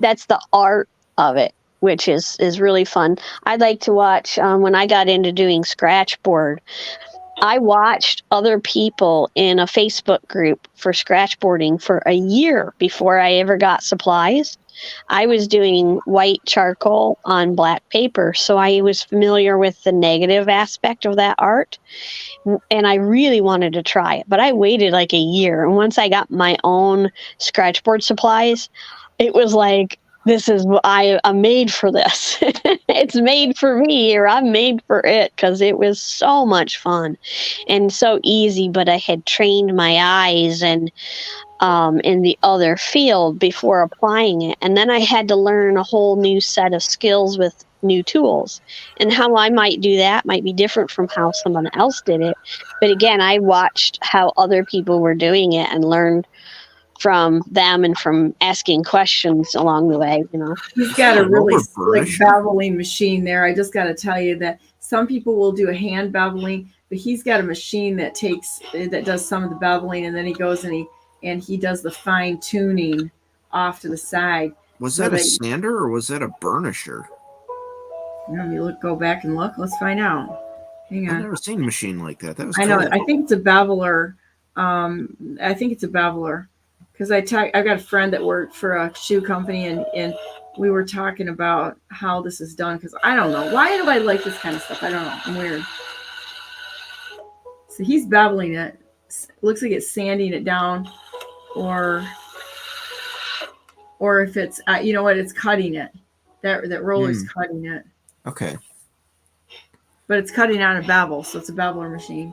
That's the art of it, which is really fun. I'd like to watch when I got into doing scratchboard, I watched other people in a Facebook group for scratchboarding for a year before I ever got supplies. I was doing white charcoal on black paper, so I was familiar with the negative aspect of that art, and I really wanted to try it, but I waited like a year, and once I got my own scratchboard supplies, it was like, I'm made for this. It's made for me, or I'm made for it, because it was so much fun and so easy, but I had trained my eyes and in the other field before applying it. And then I had to learn a whole new set of skills with new tools. And how I might do that might be different from how someone else did it. But again, I watched how other people were doing it and learned from them and from asking questions along the way, you know. He's got a really slick beveling machine there. I just got to tell you that some people will do a hand beveling, but he's got a machine that does some of the beveling, and then he goes and he does the fine tuning off to the side. Was that a sander or was that a burnisher? Let me go back and look. Let's find out. Hang on. I've never seen a machine like that. That was I know. I think it's a beveler. Because I've got a friend that worked for a shoe company, and we were talking about how this is done, because I don't know. Why do I like this kind of stuff? I don't know. I'm weird. So he's beveling it. Looks like it's sanding it down, or if it's, you know what, it's cutting it. That roller's cutting it. Okay. But it's cutting on a bevel, so it's a beveler machine.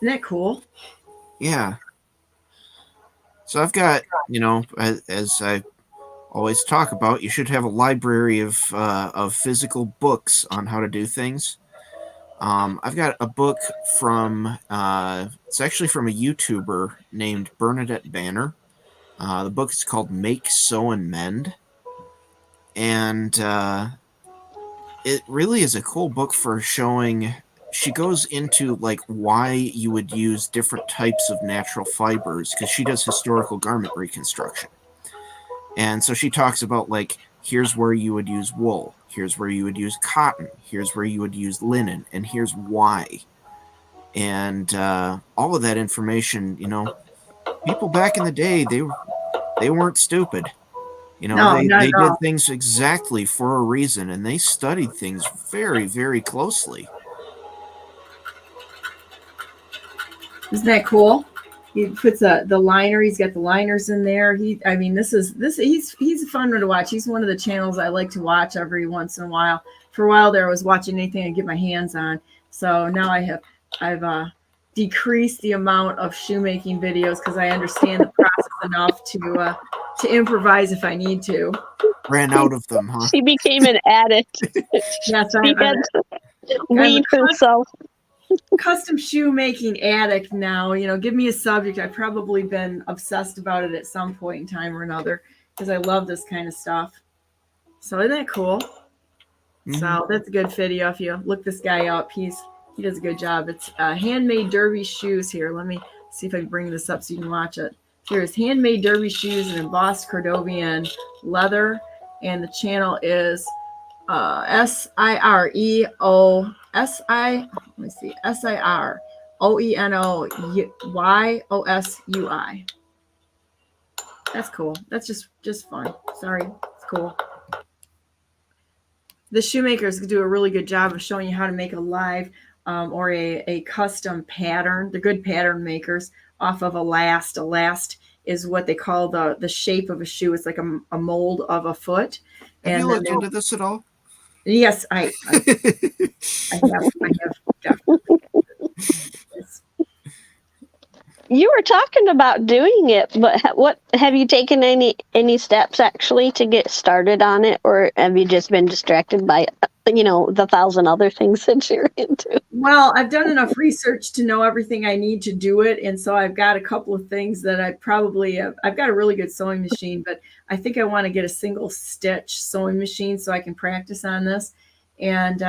Isn't that cool? Yeah. So I've got, you know, as I always talk about, you should have a library of physical books on how to do things. I've got a book from, it's actually from a YouTuber named Bernadette Banner. The book is called Make, Sew, and Mend. And it really is a cool book for showing. She goes into like why you would use different types of natural fibers, because she does historical garment reconstruction. And so she talks about, like, here's where you would use wool, here's where you would use cotton, here's where you would use linen, and here's why. And all of that information, you know, people back in the day, they weren't stupid. You know, they did things exactly for a reason, and they studied things very, very closely. Isn't that cool? He puts the liner. He's got the liners in there. He's fun to watch. He's one of the channels I like to watch every once in a while. For a while there, I was watching anything I could get my hands on. So now I've decreased the amount of shoemaking videos, because I understand the process enough to improvise if I need to. Ran out of them, huh? She became an addict. Yes, she had to weed herself. Custom shoemaking addict now. You know, give me a subject. I've probably been obsessed about it at some point in time or another, because I love this kind of stuff. So isn't that cool? So that's a good video. If you look this guy up, he does a good job. It's handmade derby shoes here. Let me see if I can bring this up so you can watch it. Here's handmade derby shoes in embossed Cordovian leather, and the channel is SIREOSI. Let me see. SIROENOYOSUI. That's cool. That's just fun. Sorry, it's cool. The shoemakers do a really good job of showing you how to make a live or a custom pattern. The good pattern makers off of a last. A last is what they call the shape of a shoe. It's like a mold of a foot. Have you looked into this at all? Yes, I have definitely. Yes. You were talking about doing it, but what have you taken any steps actually to get started on it, or have you just been distracted by the 1,000 other things that you're into? Well, I've done enough research to know everything I need to do it, and so I've got a couple of things that I've got a really good sewing machine, but I think I want to get a single stitch sewing machine so I can practice on this, and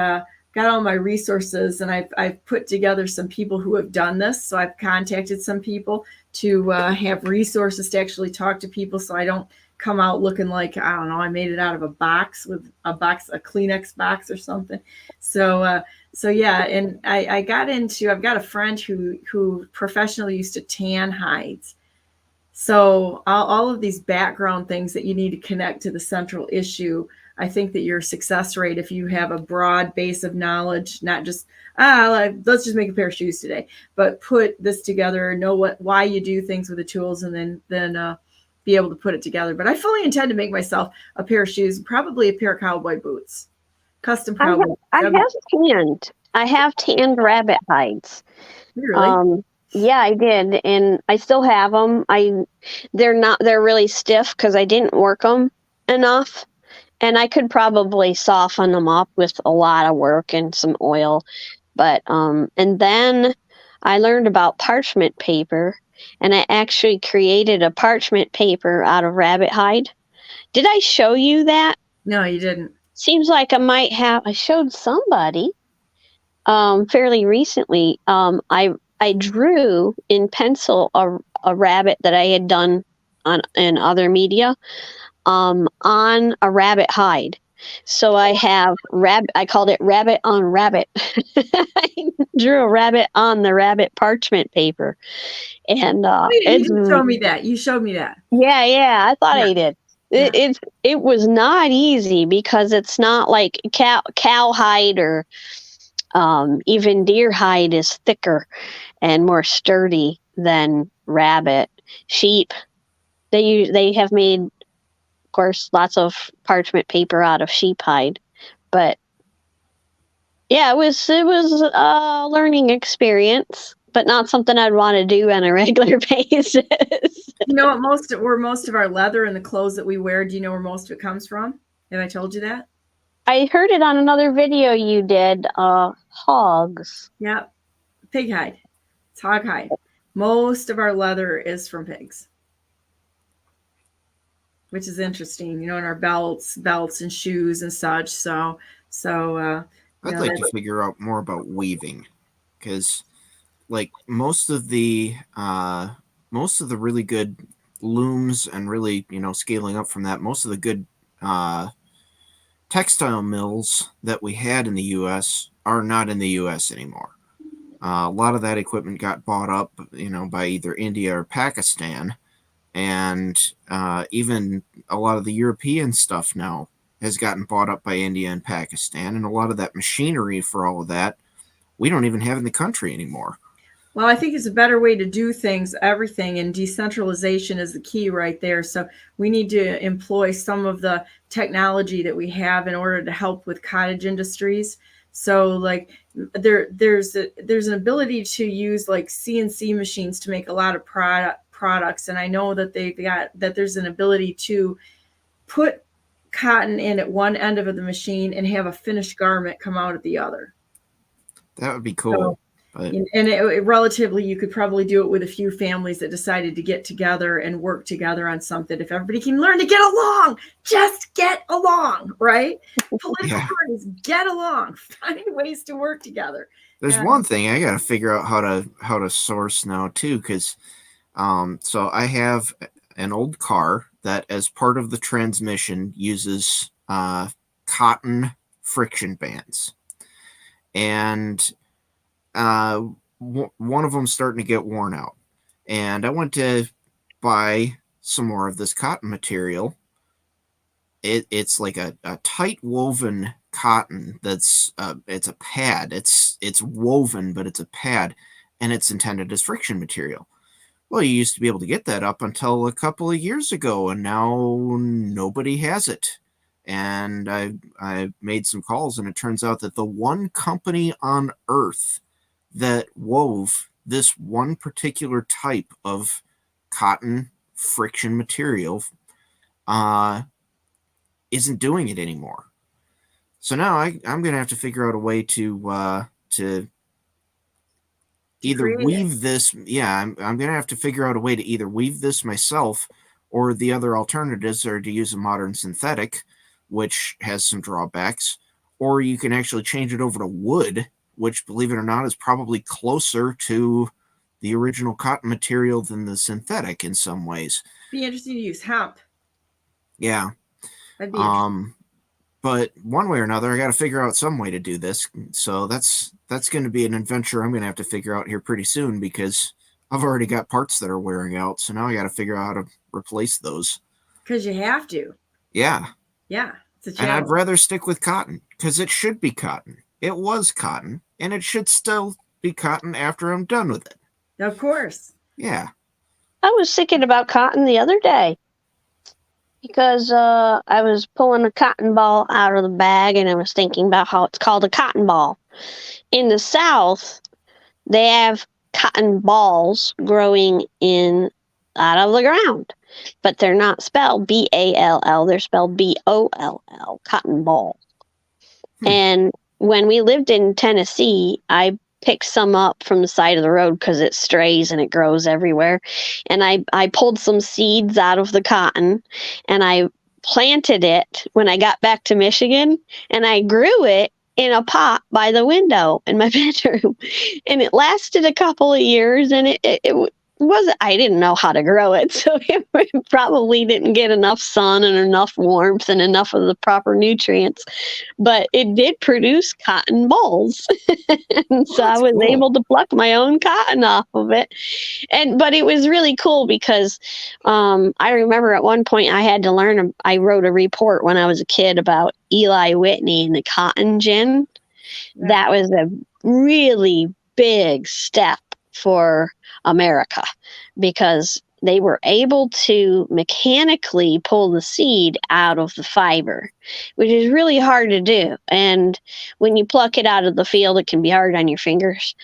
got all my resources, and I've put together some people who have done this. So I've contacted some people to have resources to actually talk to people, so I don't come out looking like, I don't know, I made it out of a box with a Kleenex box or something. So yeah, and I've got a friend who professionally used to tan hides. So all of these background things that you need to connect to the central issue, I think that your success rate, if you have a broad base of knowledge, not just, let's just make a pair of shoes today, but put this together, know why you do things with the tools, and then be able to put it together. But I fully intend to make myself a pair of shoes, probably a pair of cowboy boots, custom cowboy boots. I have tanned rabbit hides. Really? Yeah, I did, and I still have them. They're really stiff because I didn't work them enough. And I could probably soften them up with a lot of work and some oil. But, and then I learned about parchment paper, and I actually created a parchment paper out of rabbit hide. Did I show you that? No, you didn't. Seems like I might have. I showed somebody fairly recently. I drew in pencil a rabbit that I had done in other media. On a rabbit hide. So I have I called it rabbit on rabbit. I drew a rabbit on the rabbit parchment paper. And you showed me that. You showed me that. Yeah, I thought I did. Yeah. It was not easy because it's not like cow hide or even deer hide is thicker and more sturdy than rabbit. Sheep, they have made, course, lots of parchment paper out of sheep hide, but yeah, it was a learning experience, but not something I'd want to do on a regular basis. You know what? Where most of our leather and the clothes that we wear, do you know where most of it comes from? Have I told you that? I heard it on another video you did. Hogs. Yeah, pig hide. It's hog hide. Most of our leather is from pigs, which is interesting, in our belts and shoes and such. So I'd like to figure out more about weaving, because like most of the really good looms and really, scaling up from that, most of the good textile mills that we had in the U.S. are not in the U.S. anymore. A lot of that equipment got bought up, by either India or Pakistan. And even a lot of the European stuff now has gotten bought up by India and Pakistan. And a lot of that machinery for all of that, we don't even have in the country anymore. Well, I think it's a better way to do everything, and decentralization is the key right there. So we need to employ some of the technology that we have in order to help with cottage industries. So like there's an ability to use like CNC machines to make a lot of products, and I know that there's an ability to put cotton in at one end of the machine and have a finished garment come out at the other. That would be cool. Relatively, you could probably do it with a few families that decided to get together and work together on something. If everybody can learn to get along, just get along, right? Political parties, get along, find ways to work together. There's one thing I got to figure out how to source now too, because so I have an old car that, as part of the transmission, uses cotton friction bands. And one of them's starting to get worn out. And I went to buy some more of this cotton material. It's like a tight woven cotton that's it's a pad. It's woven, but it's a pad, and it's intended as friction material. Well, you used to be able to get that up until a couple of years ago, and now nobody has it. And I made some calls, and it turns out that the one company on earth that wove this one particular type of cotton friction material isn't doing it anymore. So now I'm going to have to figure out a way to either weave this. Yeah, I'm going to have to figure out a way to either weave this myself, or the other alternatives are to use a modern synthetic, which has some drawbacks, or you can actually change it over to wood, which, believe it or not, is probably closer to the original cotton material than the synthetic in some ways. Be interesting to use hemp. Yeah. That'd be interesting. But one way or another, I got to figure out some way to do this. So that's going to be an adventure I'm going to have to figure out here pretty soon, because I've already got parts that are wearing out. So now I got to figure out how to replace those. Because you have to. Yeah. Yeah. It's a And challenge. I'd rather stick with cotton, because it should be cotton. It was cotton, and it should still be cotton after I'm done with it. Of course. Yeah. I was thinking about cotton the other day because I was pulling a cotton ball out of the bag, and I was thinking about how it's called a cotton ball. In the South, they have cotton balls growing out of the ground, but they're not spelled B-A-L-L. They're spelled B-O-L-L, cotton ball. And when we lived in Tennessee, I picked some up from the side of the road because it strays and it grows everywhere. And I pulled some seeds out of the cotton, and I planted it when I got back to Michigan, and I grew it in a pot by the window in my bedroom. And it lasted a couple of years, and it wasn't, I didn't know how to grow it, so it probably didn't get enough sun and enough warmth and enough of the proper nutrients, but it did produce cotton balls. And so I was able to pluck my own cotton off of it. But it was really cool because I remember at one point I wrote a report when I was a kid about Eli Whitney and the cotton gin. Yeah. That was a really big step for America, because they were able to mechanically pull the seed out of the fiber, which is really hard to do. And when you pluck it out of the field, it can be hard on your fingers.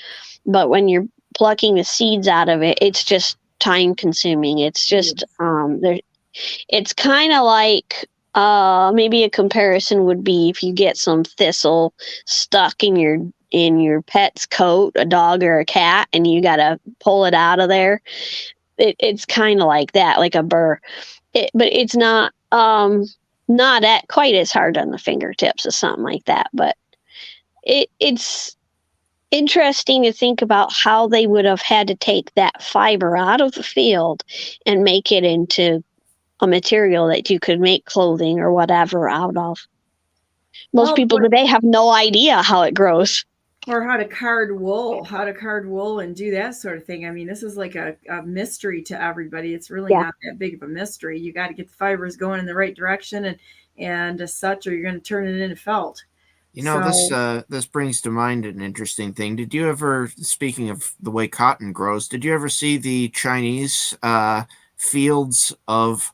But when you're plucking the seeds out of it, it's just time consuming. It's just, it's kind of like, maybe a comparison would be if you get some thistle stuck in your pet's coat, a dog or a cat, and you got to pull it out of there. It's kind of like that, like a burr. But it's not at quite as hard on the fingertips as something like that. But it's interesting to think about how they would have had to take that fiber out of the field and make it into a material that you could make clothing or whatever out of. Most people today have no idea how it grows. Or how to card wool and do that sort of thing. I mean, this is like a mystery to everybody. It's really not that big of a mystery. You got to get the fibers going in the right direction and as such, or you're going to turn it into felt. You know, this brings to mind an interesting thing. Did you ever, speaking of the way cotton grows, did you ever see the Chinese fields of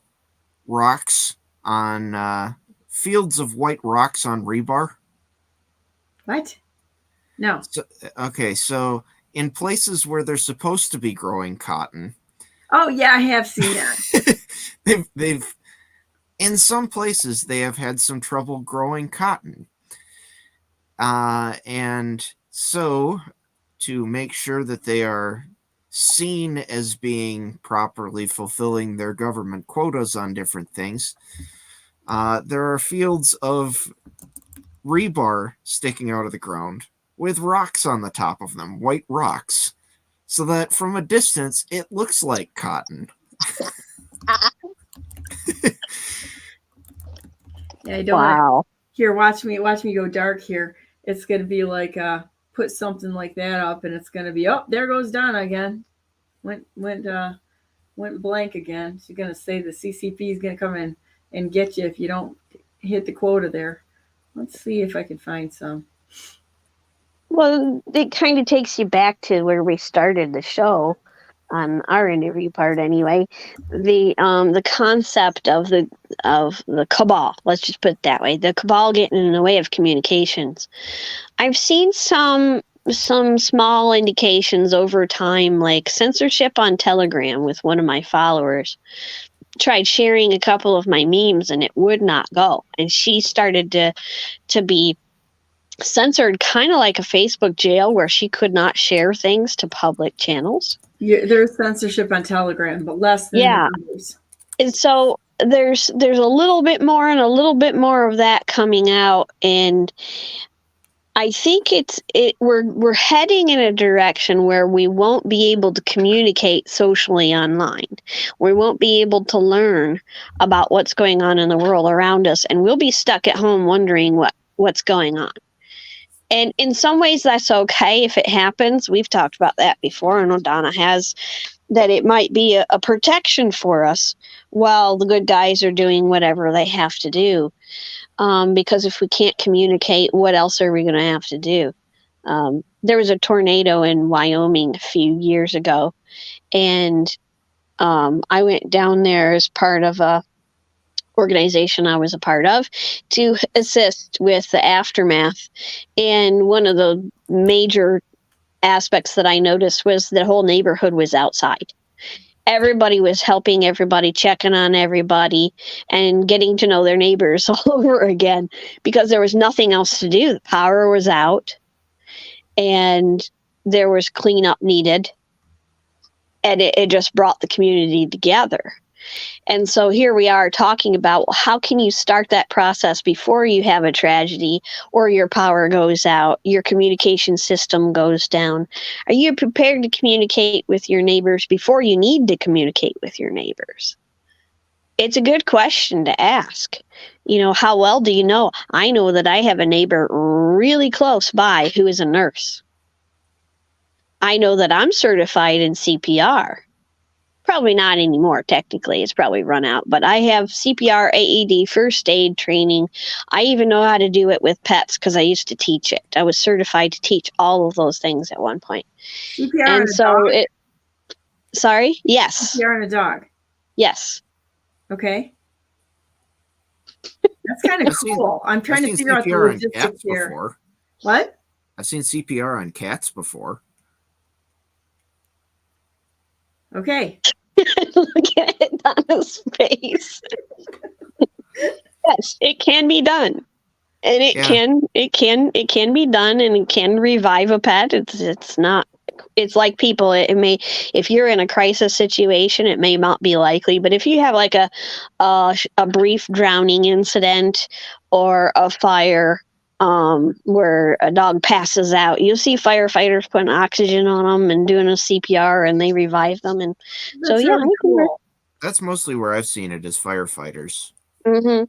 rocks on fields of white rocks on rebar? What? No. So in places where they're supposed to be growing cotton. Oh yeah, I have seen that. they've in some places they have had some trouble growing cotton. And so to make sure that they are seen as being properly fulfilling their government quotas on different things, there are fields of rebar sticking out of the ground with rocks on the top of them, white rocks, so that from a distance it looks like cotton. Yeah, Here, watch me go dark here. It's going to be like, put something like that up, and it's going to be, oh, there goes Donna again. Went blank again. She's going to say the CCP is going to come in and get you if you don't hit the quota there. Let's see if I can find some. Well, it kind of takes you back to where we started the show, on our interview part anyway. The concept of the cabal, let's just put it that way, the cabal getting in the way of communications. I've seen some small indications over time, like censorship on Telegram with one of my followers. Tried sharing a couple of my memes and it would not go, and she started to be censored, kind of like a Facebook jail, where she could not share things to public channels. Yeah, there's censorship on Telegram, but less than others. And so there's a little bit more and a little bit more of that coming out, and I think we're heading in a direction where we won't be able to communicate socially online. We won't be able to learn about what's going on in the world around us, and we'll be stuck at home wondering what's going on. And in some ways, that's okay if it happens. We've talked about that before. I know Donna has, that it might be a protection for us while the good guys are doing whatever they have to do. Because if we can't communicate, what else are we going to have to do? There was a tornado in Wyoming a few years ago, and I went down there as part of a organization I was a part of to assist with the aftermath. And one of the major aspects that I noticed was the whole neighborhood was outside. Everybody was helping everybody, checking on everybody, and getting to know their neighbors all over again, because there was nothing else to do. The power was out and there was cleanup needed, and it just brought the community together. And so here we are talking about, well, how can you start that process before you have a tragedy or your power goes out, your communication system goes down? Are you prepared to communicate with your neighbors before you need to communicate with your neighbors? It's a good question to ask. You know, how well do you know? I know that I have a neighbor really close by who is a nurse. I know that I'm certified in CPR. Probably not anymore, technically. It's probably run out. But I have CPR, AED, first aid training. I even know how to do it with pets because I used to teach it. I was certified to teach all of those things at one point. CPR and on a so dog? Sorry? Yes. CPR on a dog? Yes. Okay. That's kind of cool. I'm trying to figure out the logistics here. Before. What? I've seen CPR on cats before. Okay. Look at Donna's face. Yes, it can be done. And it can be done, and it can revive a pet. It's like people, it may, if you're in a crisis situation, it may not be likely, but if you have like a brief drowning incident or a fire where a dog passes out, you'll see firefighters putting oxygen on them and doing a CPR, and they revive them. And That's really cool. That's mostly where I've seen it, as firefighters. Mm-hmm.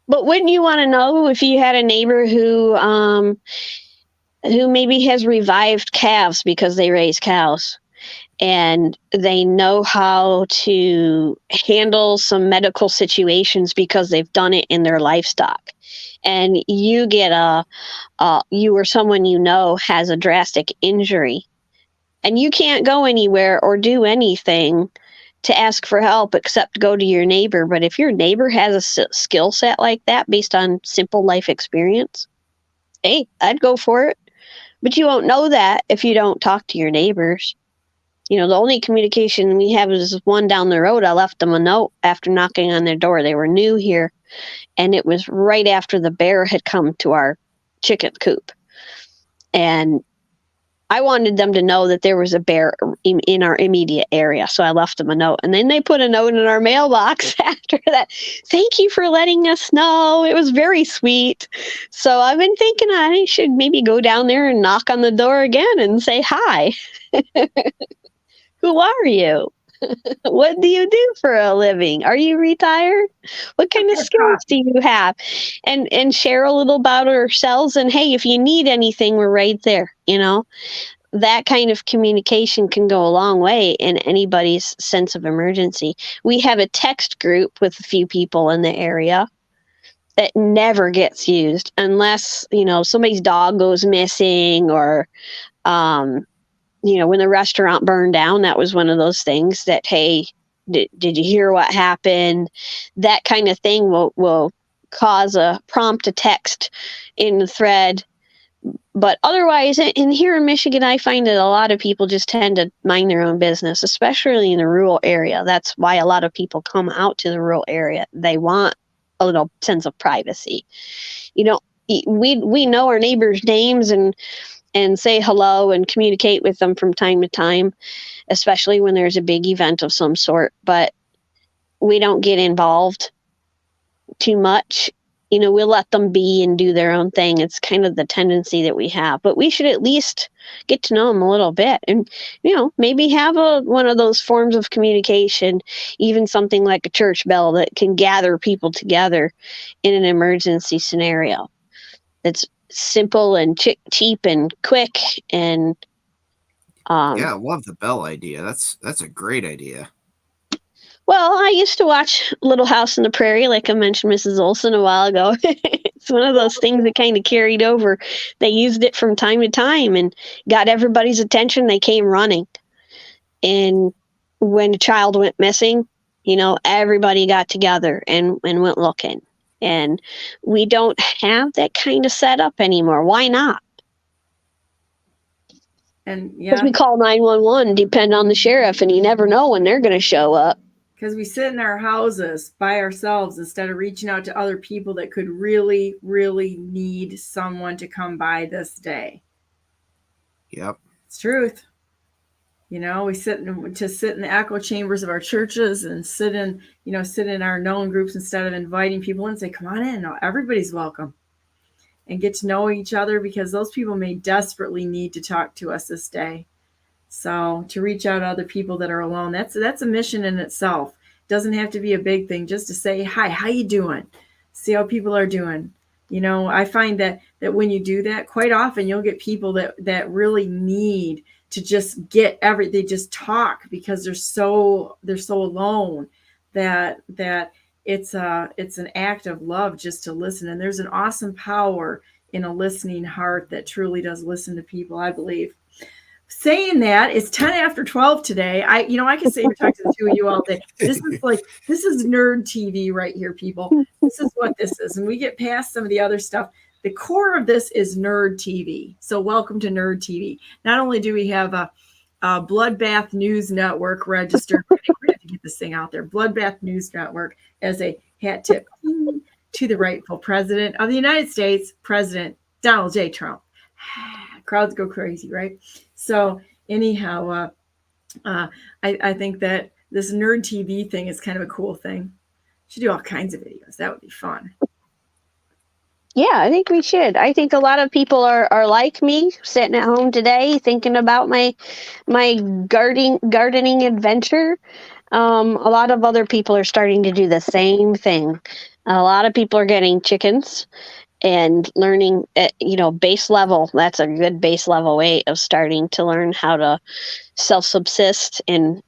But wouldn't you want to know if you had a neighbor who maybe has revived calves because they raise cows, and they know how to handle some medical situations because they've done it in their livestock, and you get you or someone you know has a drastic injury, and you can't go anywhere or do anything to ask for help except go to your neighbor. But if your neighbor has a skill set like that based on simple life experience, hey, I'd go for it. But you won't know that if you don't talk to your neighbors. You know, the only communication we have is one down the road. I left them a note after knocking on their door. They were new here, and it was right after the bear had come to our chicken coop. And I wanted them to know that there was a bear in our immediate area. So I left them a note. And then they put a note in our mailbox after that. Thank you for letting us know. It was very sweet. So I've been thinking I should maybe go down there and knock on the door again and say hi. Who are you? What do you do for a living? Are you retired? What kind of skills do you have? And share a little about ourselves. And hey, if you need anything, we're right there. That kind of communication can go a long way in anybody's sense of emergency. We have a text group with a few people in the area that never gets used unless, somebody's dog goes missing or, when the restaurant burned down, that was one of those things that, hey, did you hear what happened? That kind of thing will prompt a text in the thread. But otherwise, in here in Michigan, I find that a lot of people just tend to mind their own business, especially in the rural area. That's why a lot of people come out to the rural area. They want a little sense of privacy. We know our neighbors' names and say hello and communicate with them from time to time, especially when there's a big event of some sort. But we don't get involved too much. We'll let them be and do their own thing. It's kind of the tendency that we have, but we should at least get to know them a little bit and, maybe have one of those forms of communication, even something like a church bell that can gather people together in an emergency scenario. It's simple and cheap and quick. And, yeah, I love the bell idea. That's a great idea. Well, I used to watch Little House on the Prairie, like I mentioned Mrs. Olson a while ago. It's one of those things that kind of carried over. They used it from time to time and got everybody's attention. They came running. And when a child went missing, everybody got together and went looking. And we don't have that kind of setup anymore. Why not? And Because we call 911, depend on the sheriff, and you never know when they're going to show up. Because we sit in our houses by ourselves instead of reaching out to other people that could really, really need someone to come by this day. Yep. It's truth. We sit in the echo chambers of our churches and sit in our known groups instead of inviting people and say, come on in. No, everybody's welcome. And get to know each other, because those people may desperately need to talk to us this day. So to reach out to other people that are alone, that's a mission in itself. It doesn't have to be a big thing, just to say, hi, how you doing? See how people are doing. I find that when you do that, quite often you'll get people that really need to just they just talk because they're so alone that it's an act of love just to listen. And there's an awesome power in a listening heart that truly does listen to people, I believe. Saying that, it's 10 after 12 today. I can say talk to the two of you all day. This is nerd TV right here, people. This is what this is. And we get past some of the other stuff. The core of this is nerd TV. So welcome to nerd TV. Not only do we have a Bloodbath News Network registered, we're going to have to get this thing out there. Bloodbath News Network as a hat tip to the rightful president of the United States, President Donald J. Trump. Crowds go crazy, right? So anyhow, I think that this nerd TV thing is kind of a cool thing. Should do all kinds of videos. That would be fun. Yeah, I think we should. I think a lot of people are like me, sitting at home today thinking about my gardening adventure. A lot of other people are starting to do the same thing. A lot of people are getting chickens and learning at, base level. That's a good base level way of starting to learn how to self-subsist and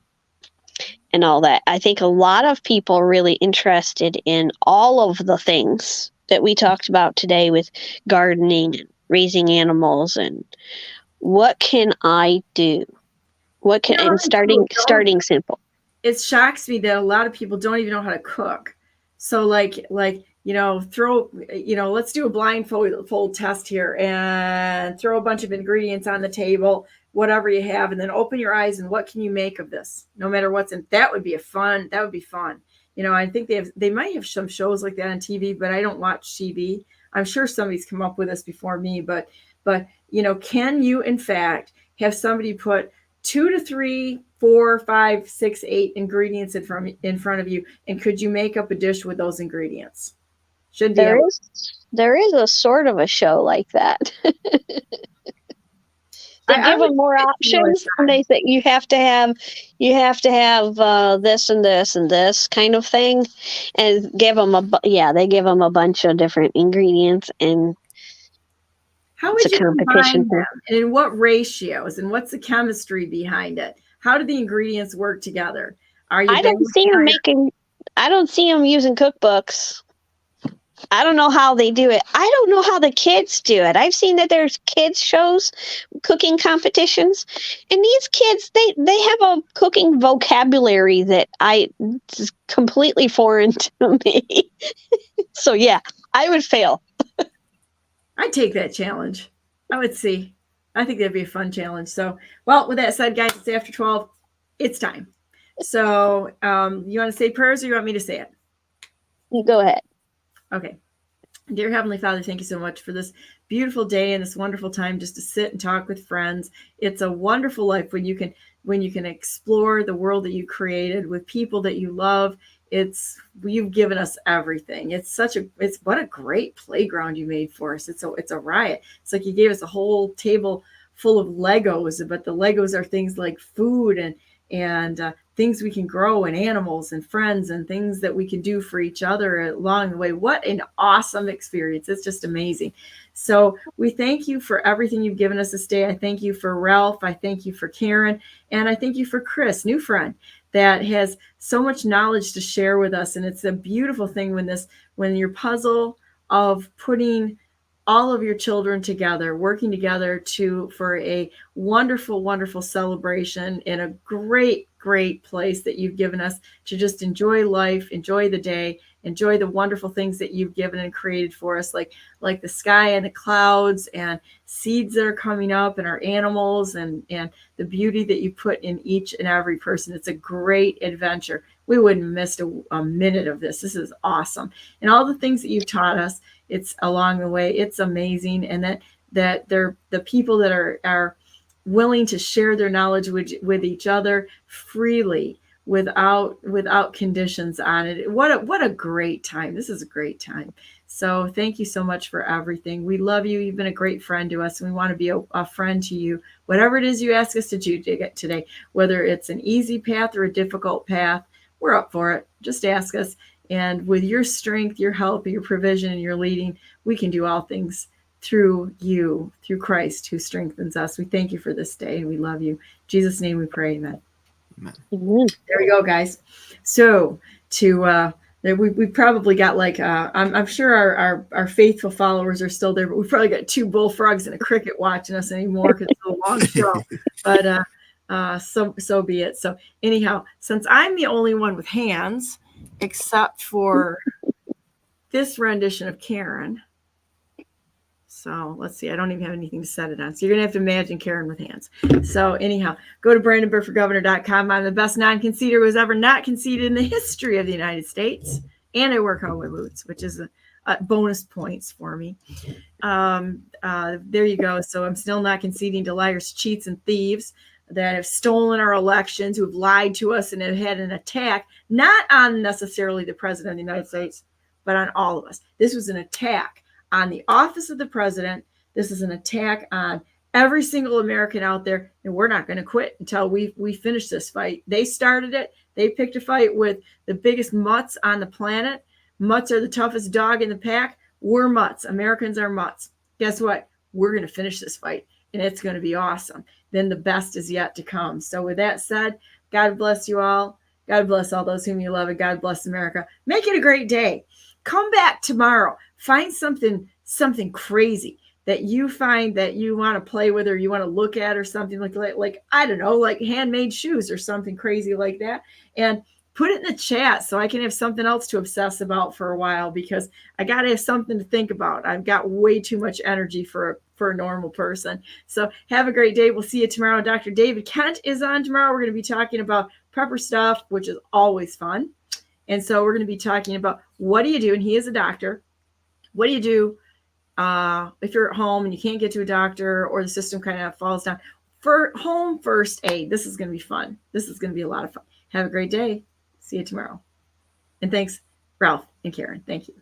all that. I think a lot of people are really interested in all of the things that we talked about today with gardening and raising animals and what can I do? And starting simple. It shocks me that a lot of people don't even know how to cook. So let's do a blindfold test here and throw a bunch of ingredients on the table, whatever you have, and then open your eyes and what can you make of this? No matter what's in, that would be fun. I think they might have some shows like that on TV, but I don't watch TV. I'm sure somebody's come up with this before me, but can you in fact have somebody put 2 to 3, 4, 5, 6, 8 ingredients in front of you, and could you make up a dish with those ingredients? There is a sort of a show like that. They I give would them more say options, and they say you have to have this and this and this kind of thing, and give them they give them a bunch of different ingredients, and how it's would a you competition combine thing. them? And in what ratios? And what's the chemistry behind it? How do the ingredients work together? Are you I don't see them making. I don't see them using cookbooks. I don't know how they do it. I don't know how the kids do it. I've seen that there's kids shows, cooking competitions, and these kids they have a cooking vocabulary that is completely foreign to me. So yeah, I would fail. I'd take that challenge. I would see. I think that'd be a fun challenge. So, well, with that said, guys, it's after 12. It's time. So, you want to say prayers or you want me to say it? You go ahead. Okay. Dear Heavenly Father, thank you so much for this beautiful day and this wonderful time just to sit and talk with friends. It's a wonderful life when you can explore the world that you created with people that you love. You've given us everything. It's what a great playground you made for us. It's a riot. It's like you gave us a whole table full of Legos, but the Legos are things like food and things we can grow and animals and friends and things that we can do for each other along the way. What an awesome experience. It's just amazing. So we thank you for everything you've given us this day. I thank you for Ralph. I thank you for Karen. And I thank you for Chris, new friend, that has so much knowledge to share with us. And it's a beautiful thing when your puzzle of putting all of your children together, working together for a wonderful, wonderful celebration in a great, great place that you've given us to just enjoy life, enjoy the day, enjoy the wonderful things that you've given and created for us, like the sky and the clouds and seeds that are coming up and our animals and the beauty that you put in each and every person. It's a great adventure. We wouldn't miss a minute of this. This is awesome. And all the things that you've taught us, it's along the way. It's amazing. And that they're the people that are willing to share their knowledge with each other freely without conditions on it. What a great time. This is a great time. So thank you so much for everything. We love you. You've been a great friend to us, and we want to be a friend to you. Whatever it is you ask us to do today, whether it's an easy path or a difficult path, we're up for it. Just ask us. And with your strength, your help, your provision, and your leading, we can do all things through you, through Christ who strengthens us. We thank you for this day, and we love you. In Jesus' name we pray, amen. Amen. There we go, guys. So we probably got I'm sure our faithful followers are still there, but we've probably got two bullfrogs and a cricket watching us anymore because it's a long show. But so be it. So anyhow, since I'm the only one with hands, except for this rendition of Karen. So let's see. I don't even have anything to set it on. So you're going to have to imagine Karen with hands. So anyhow, go to BrandenburgForGovernor.com. I'm the best non-conceder who has ever not conceded in the history of the United States. And I work on my boots, which is a bonus points for me. There you go. So I'm still not conceding to liars, cheats, and thieves that have stolen our elections, who have lied to us and have had an attack, not on necessarily the president of the United States, but on all of us. This was an attack on the office of the president. This is an attack on every single American out there, and we're not going to quit until we finish this fight. They started it. They picked a fight with the biggest mutts on the planet. Mutts are the toughest dog in the pack. We're mutts. Americans are mutts. Guess what? We're going to finish this fight, and it's going to be awesome. Then the best is yet to come. So with that said, God bless you all. God bless all those whom you love, and God bless America. Make it a great day. Come back tomorrow. Find something crazy that you find that you want to play with or you want to look at or something like I don't know, like handmade shoes or something crazy like that. And put it in the chat so I can have something else to obsess about for a while, because I got to have something to think about. I've got way too much energy for a normal person. So have a great day. We'll see you tomorrow. Dr. David Kent is on tomorrow. We're going to be talking about prepper stuff, which is always fun. And so we're going to be talking about what do you do? And he is a doctor. What do you do if you're at home and you can't get to a doctor or the system kind of falls down? For home first aid, this is going to be fun. This is going to be a lot of fun. Have a great day. See you tomorrow. And thanks, Ralph and Karen. Thank you.